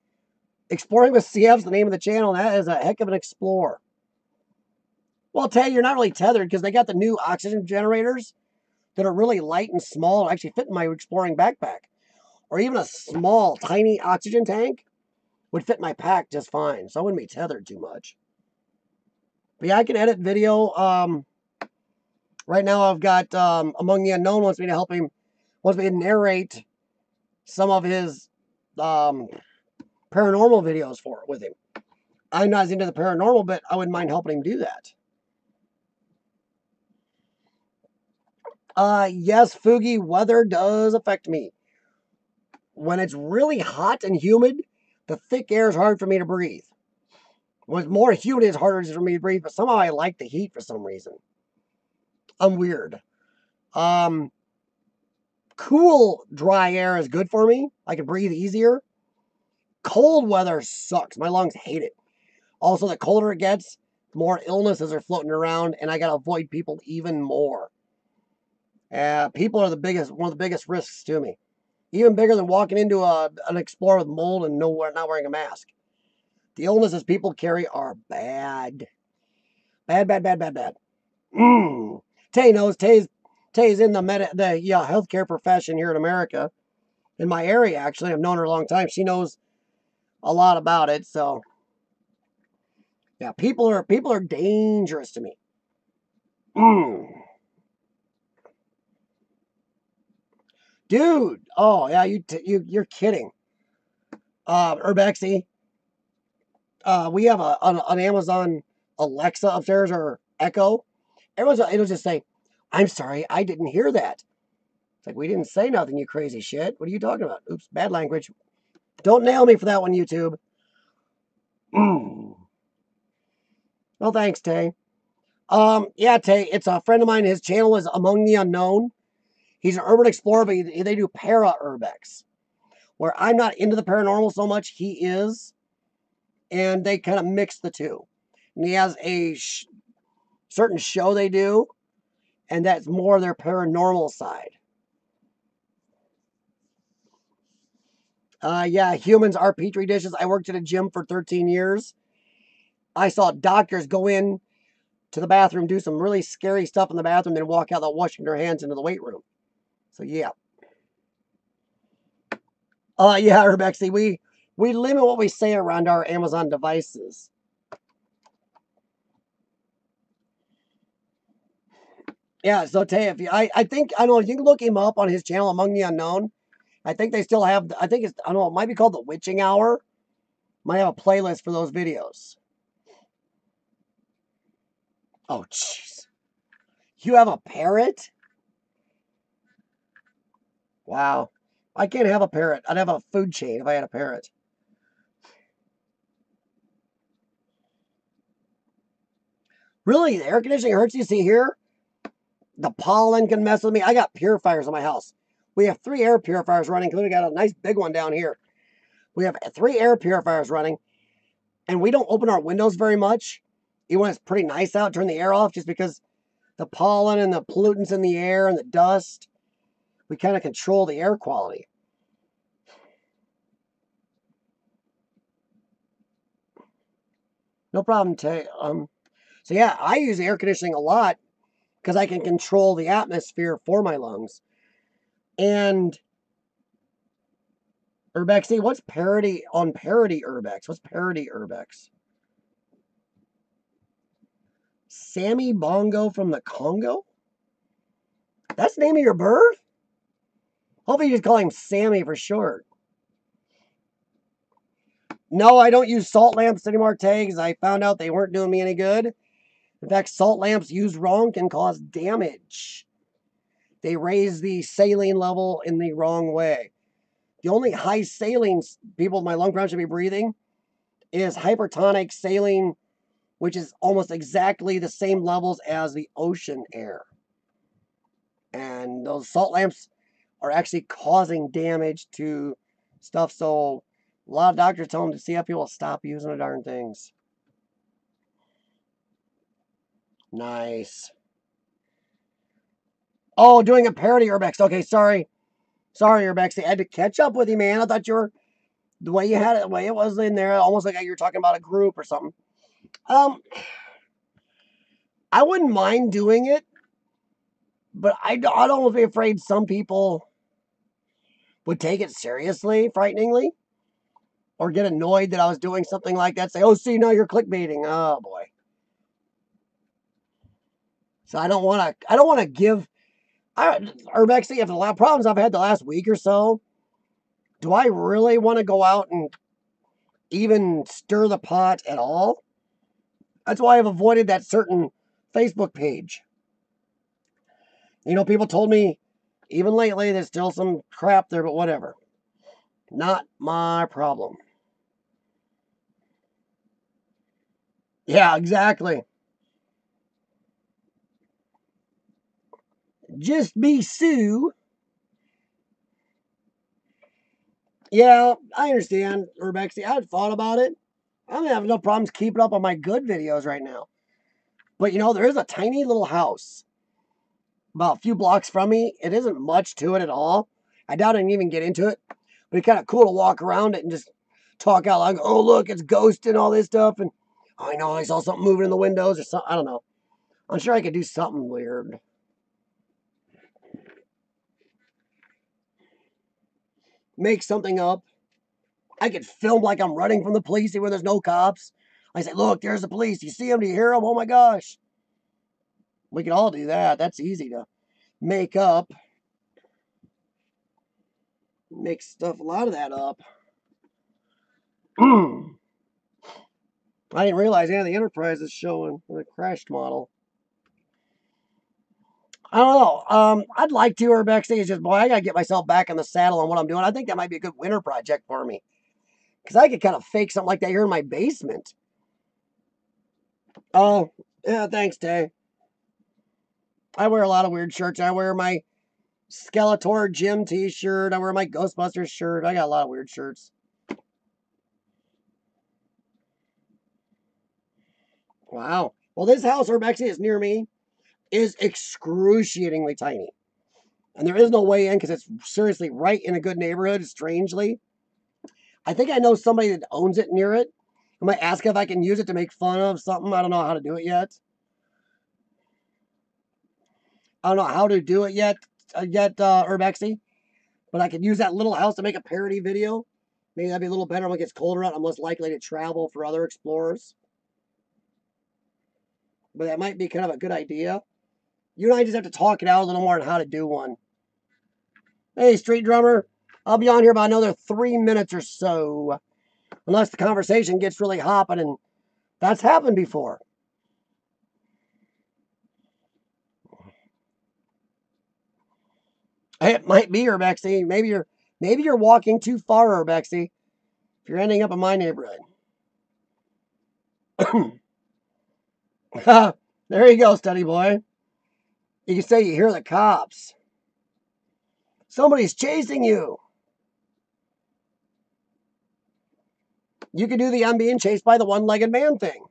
exploring with CF's the name of the channel. And that is a heck of an explore. Well, Tay, you're not really tethered because they got the new oxygen generators that are really light and small, actually fit in my exploring backpack. Or even a small, tiny oxygen tank would fit my pack just fine. So I wouldn't be tethered too much. But yeah, I can edit video. Right now I've got Among the Unknown wants me to narrate some of his paranormal videos with him. I'm not as into the paranormal, but I wouldn't mind helping him do that. Yes, Fugi, weather does affect me. When it's really hot and humid, the thick air is hard for me to breathe. When it's more humid, it's harder for me to breathe, but somehow I like the heat for some reason. I'm weird. Cool, dry air is good for me. I can breathe easier. Cold weather sucks. My lungs hate it. Also, the colder it gets, the more illnesses are floating around, and I gotta avoid people even more. People are one of the biggest risks to me. Even bigger than walking into an Explorer with mold and not wearing a mask. The illnesses people carry are bad. Bad, bad, bad, bad, bad. Tay knows. Tay's in the healthcare profession here in America. In my area, actually. I've known her a long time. She knows a lot about it, so yeah, people are dangerous to me. Dude, oh yeah, you're kidding. Urbexy, we have an Amazon Alexa upstairs or Echo. It'll just say, "I'm sorry, I didn't hear that." It's like, we didn't say nothing, you crazy shit. What are you talking about? Oops, bad language. Don't nail me for that one, YouTube. Well, thanks, Tay. Yeah, Tay, it's a friend of mine. His channel is Among the Unknown. He's an urban explorer, but they do para-urbex, where I'm not into the paranormal so much. He is, and they kind of mix the two. And he has a certain show they do, and that's more their paranormal side. Yeah, humans are petri dishes. I worked at a gym for 13 years. I saw doctors go in to the bathroom, do some really scary stuff in the bathroom, then walk out without washing their hands into the weight room. So yeah. Yeah, Rebexy, we limit what we say around our Amazon devices. Yeah, so Tay, I think, I don't know, you can look him up on his channel, Among the Unknown. I think they still have, I think it's, I don't know, it might be called The Witching Hour. Might have a playlist for those videos. Oh, jeez. You have a parrot? Wow. I can't have a parrot. I'd have a food chain if I had a parrot. Really? The air conditioning hurts you? See here? The pollen can mess with me. I got purifiers in my house. We have 3 air purifiers running, including got a nice big one down here. We have 3 air purifiers running, and we don't open our windows very much. Even when it's pretty nice out, turn the air off just because the pollen and the pollutants in the air and the dust, we kind of control the air quality. No problem, Tay. So yeah, I use air conditioning a lot because I can control the atmosphere for my lungs. And Urbex, see, what's parody on parody Urbex? What's parody Urbex? Sammy Bongo from the Congo? That's the name of your bird? Hopefully you just call him Sammy for short. No, I don't use salt lamps anymore, Tay, because I found out they weren't doing me any good. In fact, salt lamps used wrong can cause damage. They raise the saline level in the wrong way. The only high saline people with my lung problem should be breathing is hypertonic saline, which is almost exactly the same levels as the ocean air. And those salt lamps are actually causing damage to stuff. So a lot of doctors tell them to see how people stop using the darn things. Nice. Oh, doing a parody Urbex. Okay, sorry. Sorry, Urbex. I had to catch up with you, man. I thought you were, the way you had it, the way it was in there, almost like you were talking about a group or something. I wouldn't mind doing it, but I'd almost be afraid some people would take it seriously, frighteningly, or get annoyed that I was doing something like that. Say, oh, see, now you're clickbaiting. Oh, boy. So I don't want to give, Urbex, after a lot of problems I've had the last week or so, do I really want to go out and even stir the pot at all? That's why I've avoided that certain Facebook page. You know, people told me, even lately, there's still some crap there, but whatever. Not my problem. Yeah, exactly. Just be Sue. Yeah, I understand, Rebecca. I've thought about it. I'm having no problems keeping up on my good videos right now. But you know, there is a tiny little house about a few blocks from me. It isn't much to it at all. I doubt I can even get into it. But it's kind of cool to walk around it and just talk out loud. Oh, look, it's ghost and all this stuff. And oh, I know I saw something moving in the windows or something. I don't know. I'm sure I could do something weird. Make something up. I could film like I'm running from the police where there's no cops. I say, look, there's the police. You see them? Do you hear them? Oh my gosh. We can all do that. That's easy to make up. Make stuff, a lot of that up. I didn't realize any of the Enterprise is showing the crashed model. I don't know. I'd like to, or backstage. It's just, boy, I gotta get myself back in the saddle on what I'm doing. I think that might be a good winter project for me, because I could kind of fake something like that here in my basement. Oh, yeah, thanks, Tay. I wear a lot of weird shirts. I wear my Skeletor gym t-shirt. I wear my Ghostbusters shirt. I got a lot of weird shirts. Wow. Well, this house, Rebecca, is near me, is excruciatingly tiny. And there is no way in because it's seriously right in a good neighborhood, strangely. I think I know somebody that owns it near it. I might ask if I can use it to make fun of something. I don't know how to do it yet. I don't know how to do it yet, Urbexy. But I could use that little house to make a parody video. Maybe that'd be a little better when it gets colder out. I'm less likely to travel for other explorers. But that might be kind of a good idea. You and I just have to talk it out a little more on how to do one. Hey, Street Drummer, I'll be on here about another 3 minutes or so. Unless the conversation gets really hopping, and that's happened before. It might be Urbexy. Maybe you're walking too far, Urbexy. If you're ending up in my neighborhood. There you go, Steady Boy. You can say you hear the cops. Somebody's chasing you. You can do the I'm being chased by the one-legged man thing.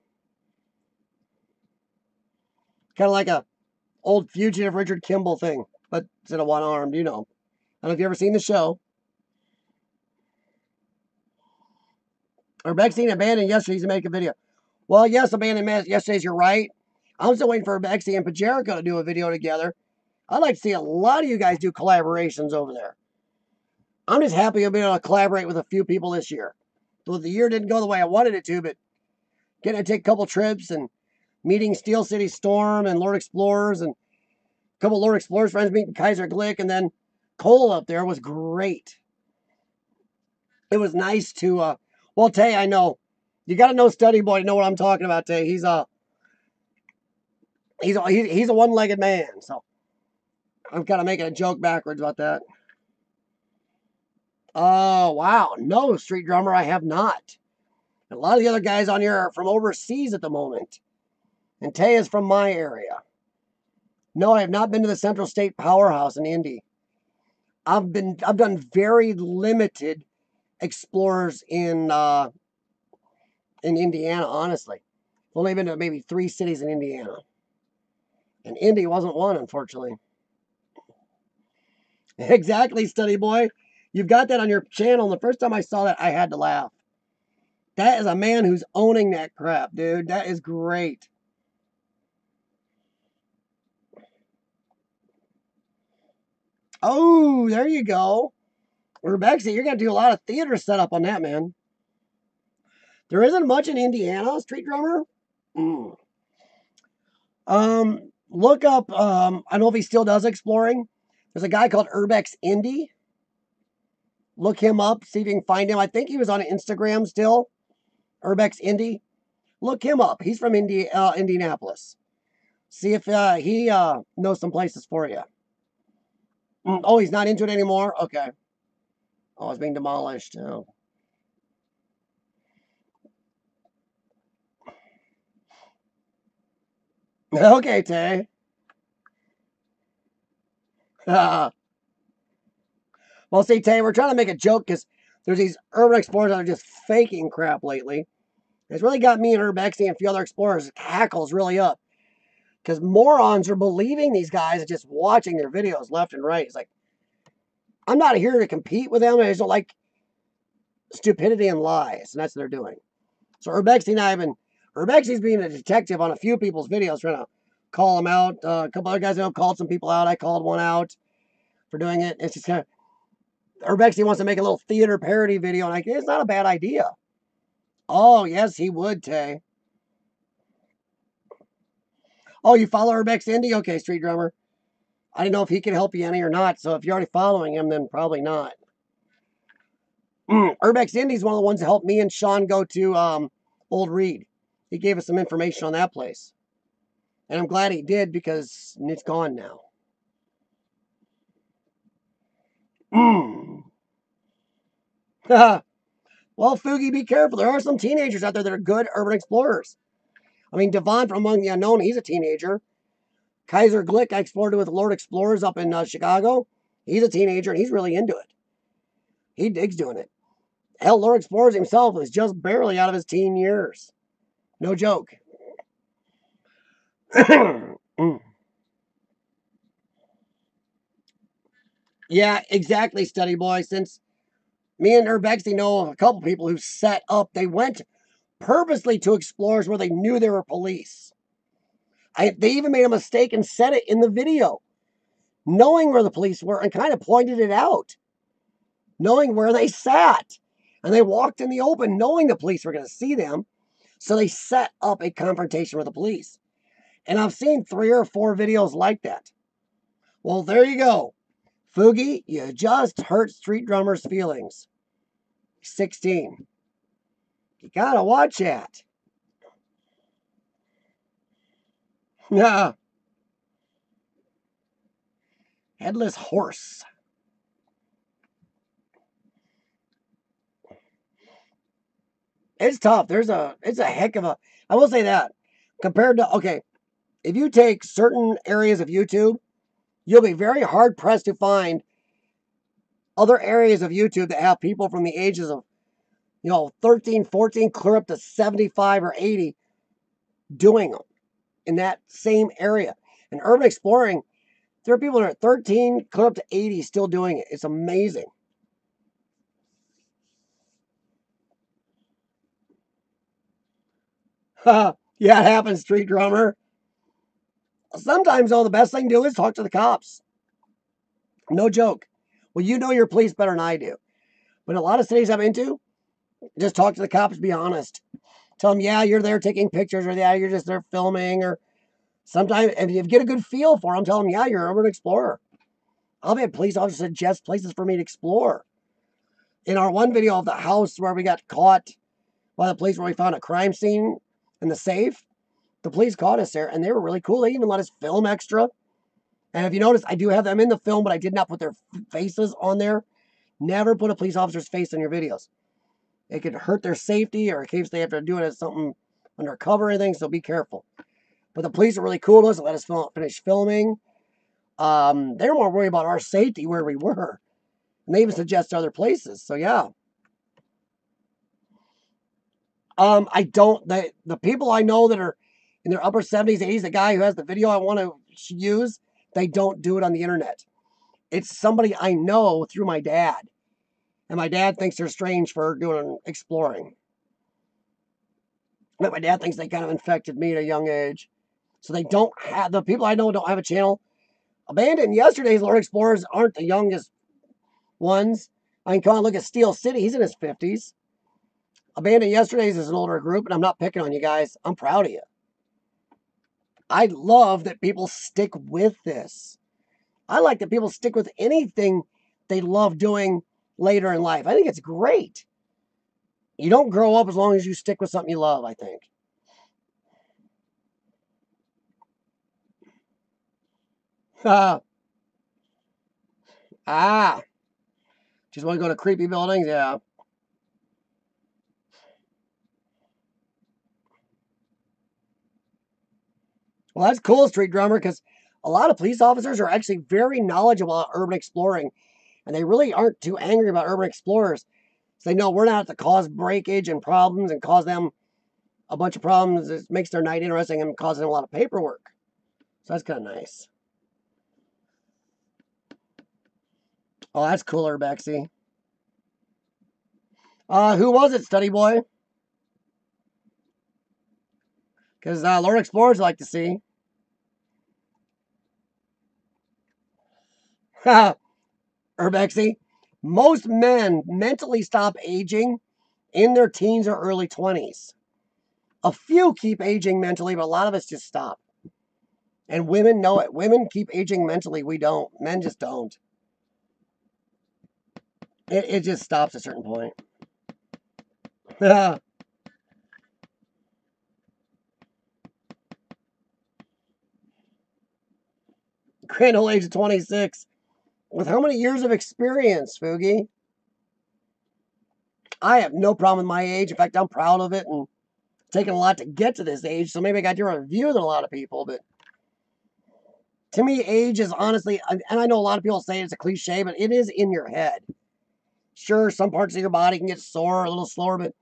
Kind of like a old fugitive Richard Kimball thing, but instead of one-armed, you know. I don't know if you've ever seen the show. Rebexy abandoned yesterday to make a video. Well, yes, abandoned yesterday's, you're right. I'm still waiting for Rebexy and Pajerico to do a video together. I'd like to see a lot of you guys do collaborations over there. I'm just happy I'll be able to collaborate with a few people this year. So the year didn't go the way I wanted it to, but getting to take a couple trips and meeting Steel City Storm and Lord Explorers and a couple Lord Explorers friends meeting Kaiser Glick and then Cole up there was great. It was nice to, well, Tay, I know. You got to know Study Boy to know what I'm talking about, Tay. He's a one-legged man, so I'm kind of making a joke backwards about that. Oh, wow. No, Street Drummer, I have not. A lot of the other guys on here are from overseas at the moment. And Tay is from my area. No, I have not been to the Central State Powerhouse in Indy. I've done very limited explorers in Indiana, honestly. I've only been to maybe 3 cities in Indiana. And Indy wasn't one, unfortunately. Exactly, Study Boy. You've got that on your channel. And the first time I saw that, I had to laugh. That is a man who's owning that crap, dude. That is great. Oh, there you go. Rebecca, you're going to do a lot of theater setup on that, man. There isn't much in Indiana, Street Drummer. Mm. Look up, I don't know if he still does exploring. There's a guy called Urbex Indie. Look him up, see if you can find him. I think he was on Instagram still. Urbex Indie. Look him up. He's from Indianapolis. See if he knows some places for you. Oh, he's not into it anymore? Okay. Oh, it's being demolished. Oh. Okay, Tay. Well, see, Tay, we're trying to make a joke because there's these urban explorers that are just faking crap lately. It's really got me and Urbexy and a few other explorers hackles really up. Because morons are believing these guys and just watching their videos left and right. It's like, I'm not here to compete with them. I just don't like stupidity and lies. And that's what they're doing. So Urbexy and I have been, Urbexy's being a detective on a few people's videos, trying to call them out. A couple other guys I know called some people out. I called one out for doing it. It's just kind of, Urbexy wants to make a little theater parody video, and like, it's not a bad idea. Oh, yes, he would, Tay. Oh, you follow Urbex Indie? Okay, Street Drummer. I didn't know if he could help you any or not, so if you're already following him, then probably not. Urbex Indie's one of the ones that helped me and Sean go to Old Reed. He gave us some information on that place. And I'm glad he did because it's gone now. Well, Foogie, be careful. There are some teenagers out there that are good urban explorers. I mean, Devon from Among the Unknown, he's a teenager. Kaiser Glick, I explored with Lord Explorers up in Chicago. He's a teenager and he's really into it. He digs doing it. Hell, Lord Explorers himself is just barely out of his teen years. No joke. Yeah, exactly, Study Boy. Since me and Urbexy know of a couple people who set up, they went purposely to explorers where they knew there were police. They even made a mistake and said it in the video, knowing where the police were and kind of pointed it out, knowing where they sat. And they walked in the open knowing the police were going to see them. So they set up a confrontation with the police. And I've seen 3 or 4 videos like that. Well, there you go. Foogie, you just hurt Street Drummer's feelings. 16. You gotta watch that. Yeah. Headless horse. It's tough. It's a heck of a, I will say that. Compared to, okay, if you take certain areas of YouTube, you'll be very hard pressed to find other areas of YouTube that have people from the ages of, 13, 14, clear up to 75 or 80 doing them in that same area. In urban exploring, there are people that are 13, clear up to 80 still doing it. It's amazing. Yeah, it happens, Street Drummer. Sometimes, though, the best thing to do is talk to the cops. No joke. Well, you know your police better than I do. But a lot of cities I'm into, just talk to the cops, be honest. Tell them, yeah, you're there taking pictures, or yeah, you're just there filming, or sometimes, if you get a good feel for them, tell them, yeah, you're an urban explorer. I'll have police officers suggest places for me to explore. In our one video of the house where we got caught by the police, where we found a crime scene in the safe, the police caught us there, and they were really cool. They even let us film extra. And if you notice, I do have them in the film, but I did not put their faces on there. Never put a police officer's face on your videos. It could hurt their safety, or in case they have to do it as something undercover or anything, so be careful. But the police are really cool to us. They let us finish filming. They were more worried about our safety where we were. And they even suggest other places. So, yeah. I don't, the people I know that are in their upper 70s, 80s, the guy who has the video I want to use, they don't do it on the internet. It's somebody I know through my dad. And my dad thinks they're strange for doing exploring. But my dad thinks they kind of infected me at a young age. So they don't have, the people I know don't have a channel. Abandoned Yesterday's Lord Explorers aren't the youngest ones. I can come and look at Steel City. He's in his 50s. Abandoned Yesterday's is an older group, and I'm not picking on you guys. I'm proud of you. I love that people stick with this. I like that people stick with anything they love doing later in life. I think it's great. You don't grow up as long as you stick with something you love, I think. Ah, just want to go to creepy buildings? Yeah. Well, that's cool, Street Drummer, because a lot of police officers are actually very knowledgeable about urban exploring, and they really aren't too angry about urban explorers. So they know we're not to cause breakage and problems and cause them a bunch of problems. It makes their night interesting and causes them a lot of paperwork. So that's kind of nice. Oh, that's cooler, Bexy. Who was it, Study Boy? Because Lord Explorers like to see. Urbexy. Most men mentally stop aging in their teens or early 20s. A few keep aging mentally, but a lot of us just stop. And women know it. Women keep aging mentally. We don't. Men just don't. It just stops at a certain point. Grand old age of 26. With how many years of experience, Foogie? I have no problem with my age. In fact, I'm proud of it and taken a lot to get to this age. So maybe I got a different view than a lot of people. But to me, age is honestly, and I know a lot of people say it's a cliche, but it is in your head. Sure, some parts of your body can get sore a little slower, but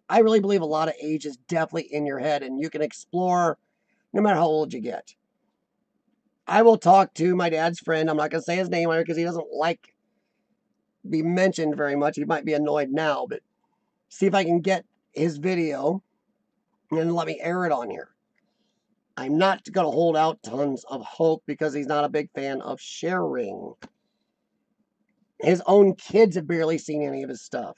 I really believe a lot of age is definitely in your head, and you can explore no matter how old you get. I will talk to my dad's friend. I'm not going to say his name here because he doesn't like be mentioned very much. He might be annoyed now, but see if I can get his video and let me air it on here. I'm not going to hold out tons of hope because he's not a big fan of sharing. His own kids have barely seen any of his stuff.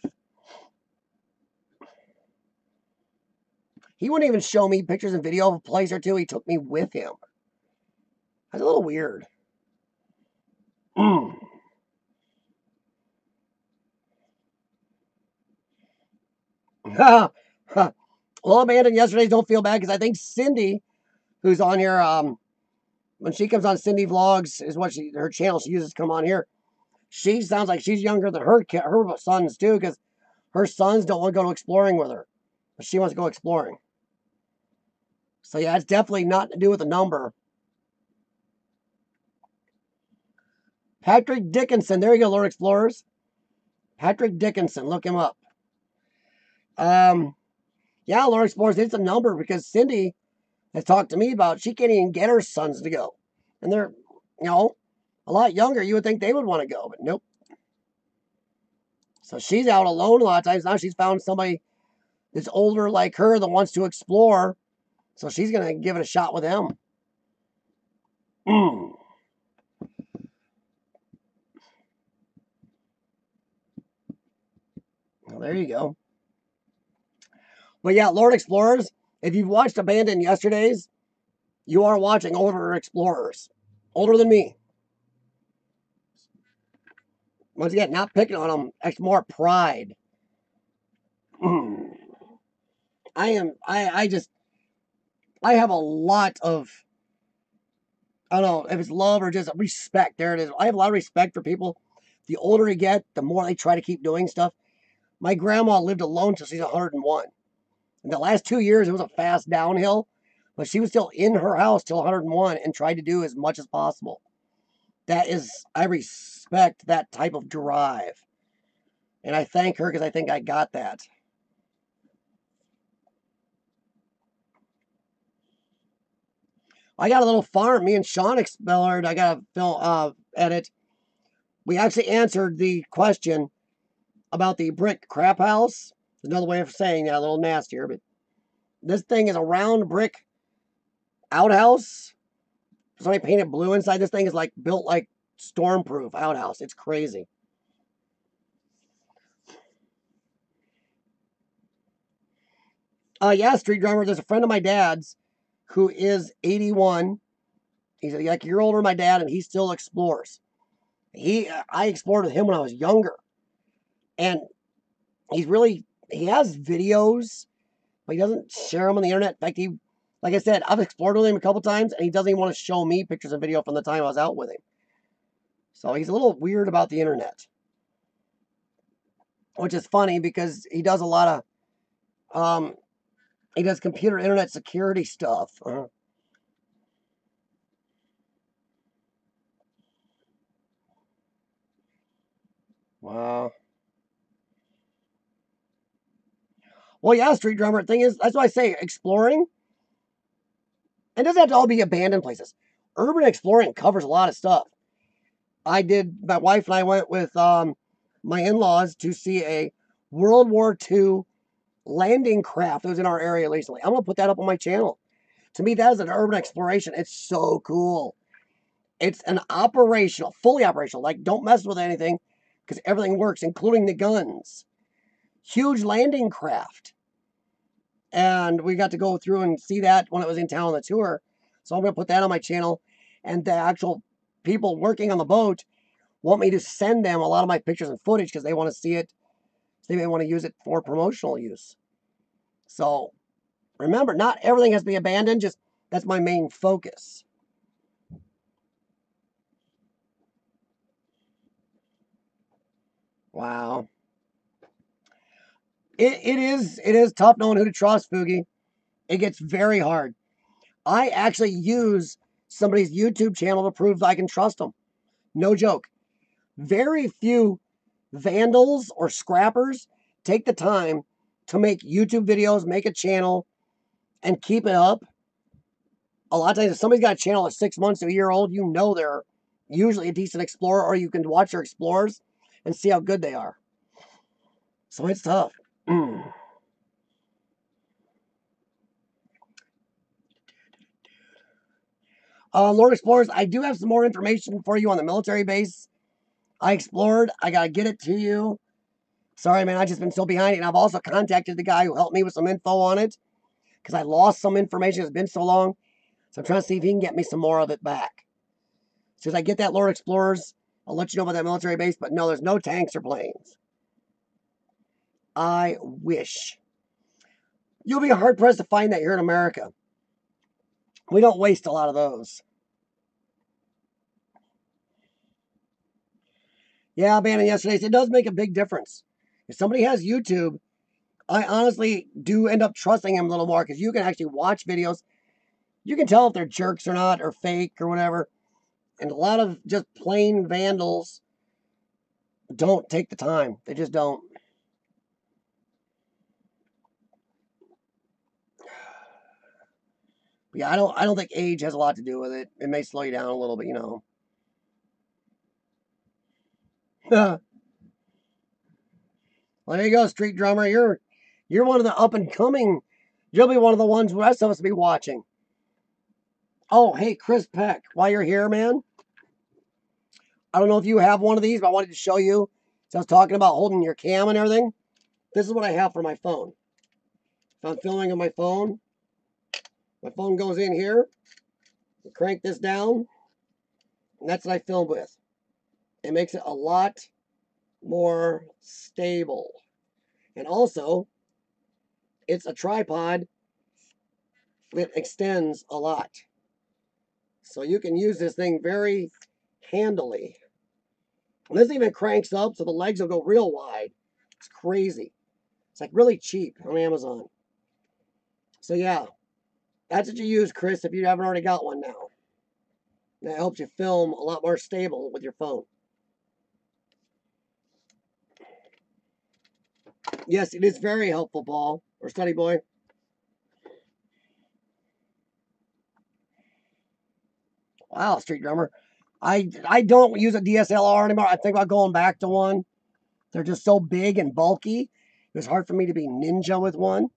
He wouldn't even show me pictures and video of a place or two. He took me with him. That's a little weird. Well, abandoned yesterday's don't feel bad because I think Cindy, who's on here, when she comes on Cindy Vlogs, is what her channel she uses to come on here. She sounds like she's younger than her sons too, because her sons don't want to go exploring with her, but she wants to go exploring. So yeah, it's definitely not to do with the number. Patrick Dickinson, there you go, Lord Explorers. Patrick Dickinson, look him up. Yeah, Lord Explorers, it's a number because Cindy has talked to me about she can't even get her sons to go, and they're, a lot younger. You would think they would want to go, but nope. So she's out alone a lot of times. Now she's found somebody that's older like her that wants to explore. So she's going to give it a shot with him. Well, there you go. But yeah, Lord Explorers, if you've watched Abandoned Yesterdays, you are watching older explorers. Older than me. Once again, not picking on them. It's more pride. I have a lot of, I don't know if it's love or just respect. There it is. I have a lot of respect for people. The older you get, the more they try to keep doing stuff. My grandma lived alone till she's 101. In the last 2 years, it was a fast downhill, but she was still in her house till 101 and tried to do as much as possible. I respect that type of drive. And I thank her because I think I got that. I got a little farm. Me and Sean explored. I got a film edit. We actually answered the question about the brick crap house. There's another way of saying that, a little nastier, but this thing is a round brick outhouse. Somebody painted blue inside. This thing is like built like stormproof outhouse. It's crazy. Yeah, Street Drummer. There's a friend of my dad's who is 81. He's like a year older than my dad, and he still explores. I explored with him when I was younger, and he has videos, but he doesn't share them on the internet. In fact, like I said, I've explored with him a couple times, and he doesn't even want to show me pictures and video from the time I was out with him. So he's a little weird about the internet, which is funny because he does a lot of, he does computer internet security stuff. Wow. Well, yeah, Street Drummer. Thing is, that's why I say exploring. It doesn't have to all be abandoned places. Urban exploring covers a lot of stuff. My wife and I went with my in-laws to see a World War II landing craft that was in our area recently. I'm going to put that up on my channel. To me, that is an urban exploration. It's so cool. It's an fully operational. Like, don't mess with anything because everything works, including the guns. Huge landing craft. And we got to go through and see that when it was in town on the tour. So I'm going to put that on my channel. And the actual people working on the boat want me to send them a lot of my pictures and footage because they want to see it. They may want to use it for promotional use. So remember, not everything has to be abandoned. Just that's my main focus. Wow. It is tough knowing who to trust, Foogie. It gets very hard. I actually use somebody's YouTube channel to prove that I can trust them. No joke. Very few vandals or scrappers take the time to make YouTube videos, make a channel, and keep it up. A lot of times, if somebody's got a channel that's 6 months to a year old, you know they're usually a decent explorer, or you can watch their explorers and see how good they are. So it's tough. Lord Explorers, I do have some more information for you on the military base I explored. I got to get it to you. Sorry, man, I've just been so behind it. And I've also contacted the guy who helped me with some info on it because I lost some information. It's been so long. So I'm trying to see if he can get me some more of it back. As soon as I get that, Lord Explorers, I'll let you know about that military base. But no, there's no tanks or planes. I wish. You'll be hard-pressed to find that here in America. We don't waste a lot of those. Yeah, abandoned yesterday. It does make a big difference. If somebody has YouTube, I honestly do end up trusting him a little more because you can actually watch videos. You can tell if they're jerks or not, or fake or whatever. And a lot of just plain vandals don't take the time. They just don't. But yeah, I don't think age has a lot to do with it. It may slow you down a little bit, you know. Well, there you go, Street Drummer. You're one of the up and coming. You'll be one of the ones the rest of us will be watching. Oh, hey, Chris Peck, while you're here, man, I don't know if you have one of these, but I wanted to show you. So I was talking about holding your cam and everything. This is what I have for my phone. If I'm filming on my phone goes in here. You crank this down, and that's what I film with. It makes it a lot more stable. And also, it's a tripod that extends a lot. So you can use this thing very handily. And this even cranks up so the legs will go real wide. It's crazy. It's like really cheap on Amazon. So yeah, that's what you use, Chris, if you haven't already got one now. That helps you film a lot more stable with your phone. Yes, it is very helpful, Paul, or Study Boy. Wow, Street Drummer. I don't use a DSLR anymore. I think about going back to one. They're just so big and bulky. It was hard for me to be ninja with one.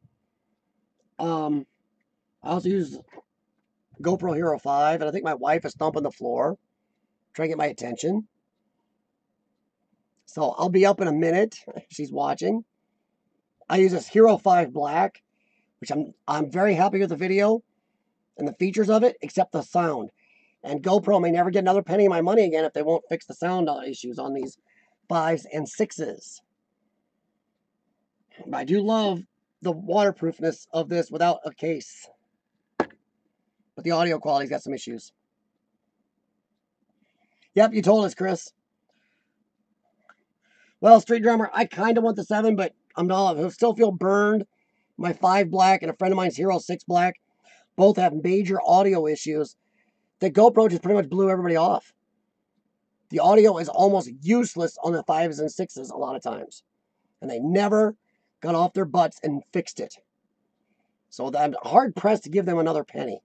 I also use GoPro Hero 5, and I think my wife is thumping the floor, trying to get my attention. So I'll be up in a minute. She's watching. I use this Hero 5 Black, which I'm very happy with the video. and the features of it, except the sound. And GoPro may never get another penny of my money again if they won't fix the sound issues on these 5s and 6s. But I do love the waterproofness of this without a case. But the audio quality's got some issues. Yep, you told us, Chris. Well, Street Drummer, I kind of want the 7, but I still feel burned. My 5 black and a friend of mine's Hero 6 black both have major audio issues. The GoPro just pretty much blew everybody off. The audio is almost useless on the 5s and 6s a lot of times. And they never got off their butts and fixed it. So I'm hard pressed to give them another penny.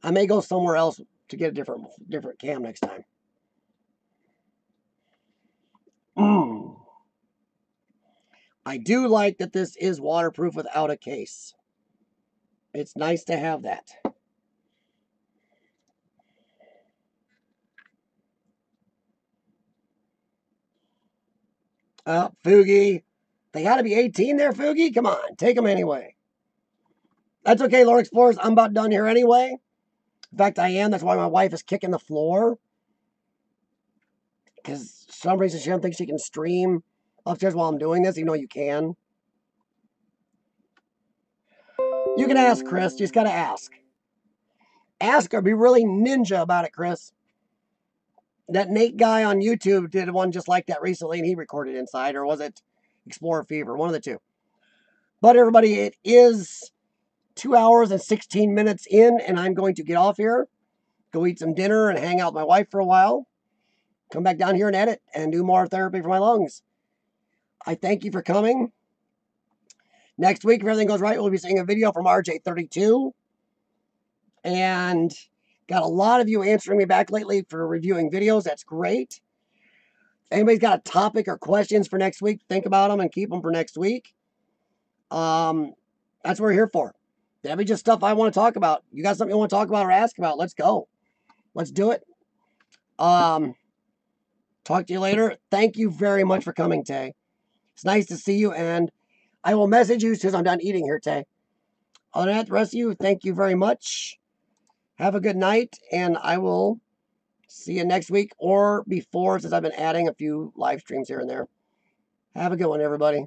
I may go somewhere else to get a different cam next time. I do like that this is waterproof without a case. It's nice to have that. Fugi. They got to be 18 there, Fugi? Come on, take them anyway. That's okay, Lord Explorers. I'm about done here anyway. In fact, I am. That's why my wife is kicking the floor. Because for some reason she doesn't think she can stream upstairs while I'm doing this, even though you can. You can ask, Chris. You just got to ask. Ask or be really ninja about it, Chris. That Nate guy on YouTube did one just like that recently, and he recorded inside. Or was it Explorer Fever? One of the two. But everybody, it is 2 hours and 16 minutes in, and I'm going to get off here, go eat some dinner, and hang out with my wife for a while. Come back down here and edit and do more therapy for my lungs. I thank you for coming. Next week, if everything goes right, we'll be seeing a video from RJ32. And got a lot of you answering me back lately for reviewing videos. That's great. If anybody's got a topic or questions for next week, think about them and keep them for next week. That's what we're here for. That'd be just stuff I want to talk about. You got something you want to talk about or ask about? Let's go. Let's do it. Talk to you later. Thank you very much for coming, Tay. It's nice to see you, and I will message you as soon as I'm done eating here, Tay. Other than that, the rest of you, thank you very much. Have a good night, and I will see you next week or before, since I've been adding a few live streams here and there. Have a good one, everybody.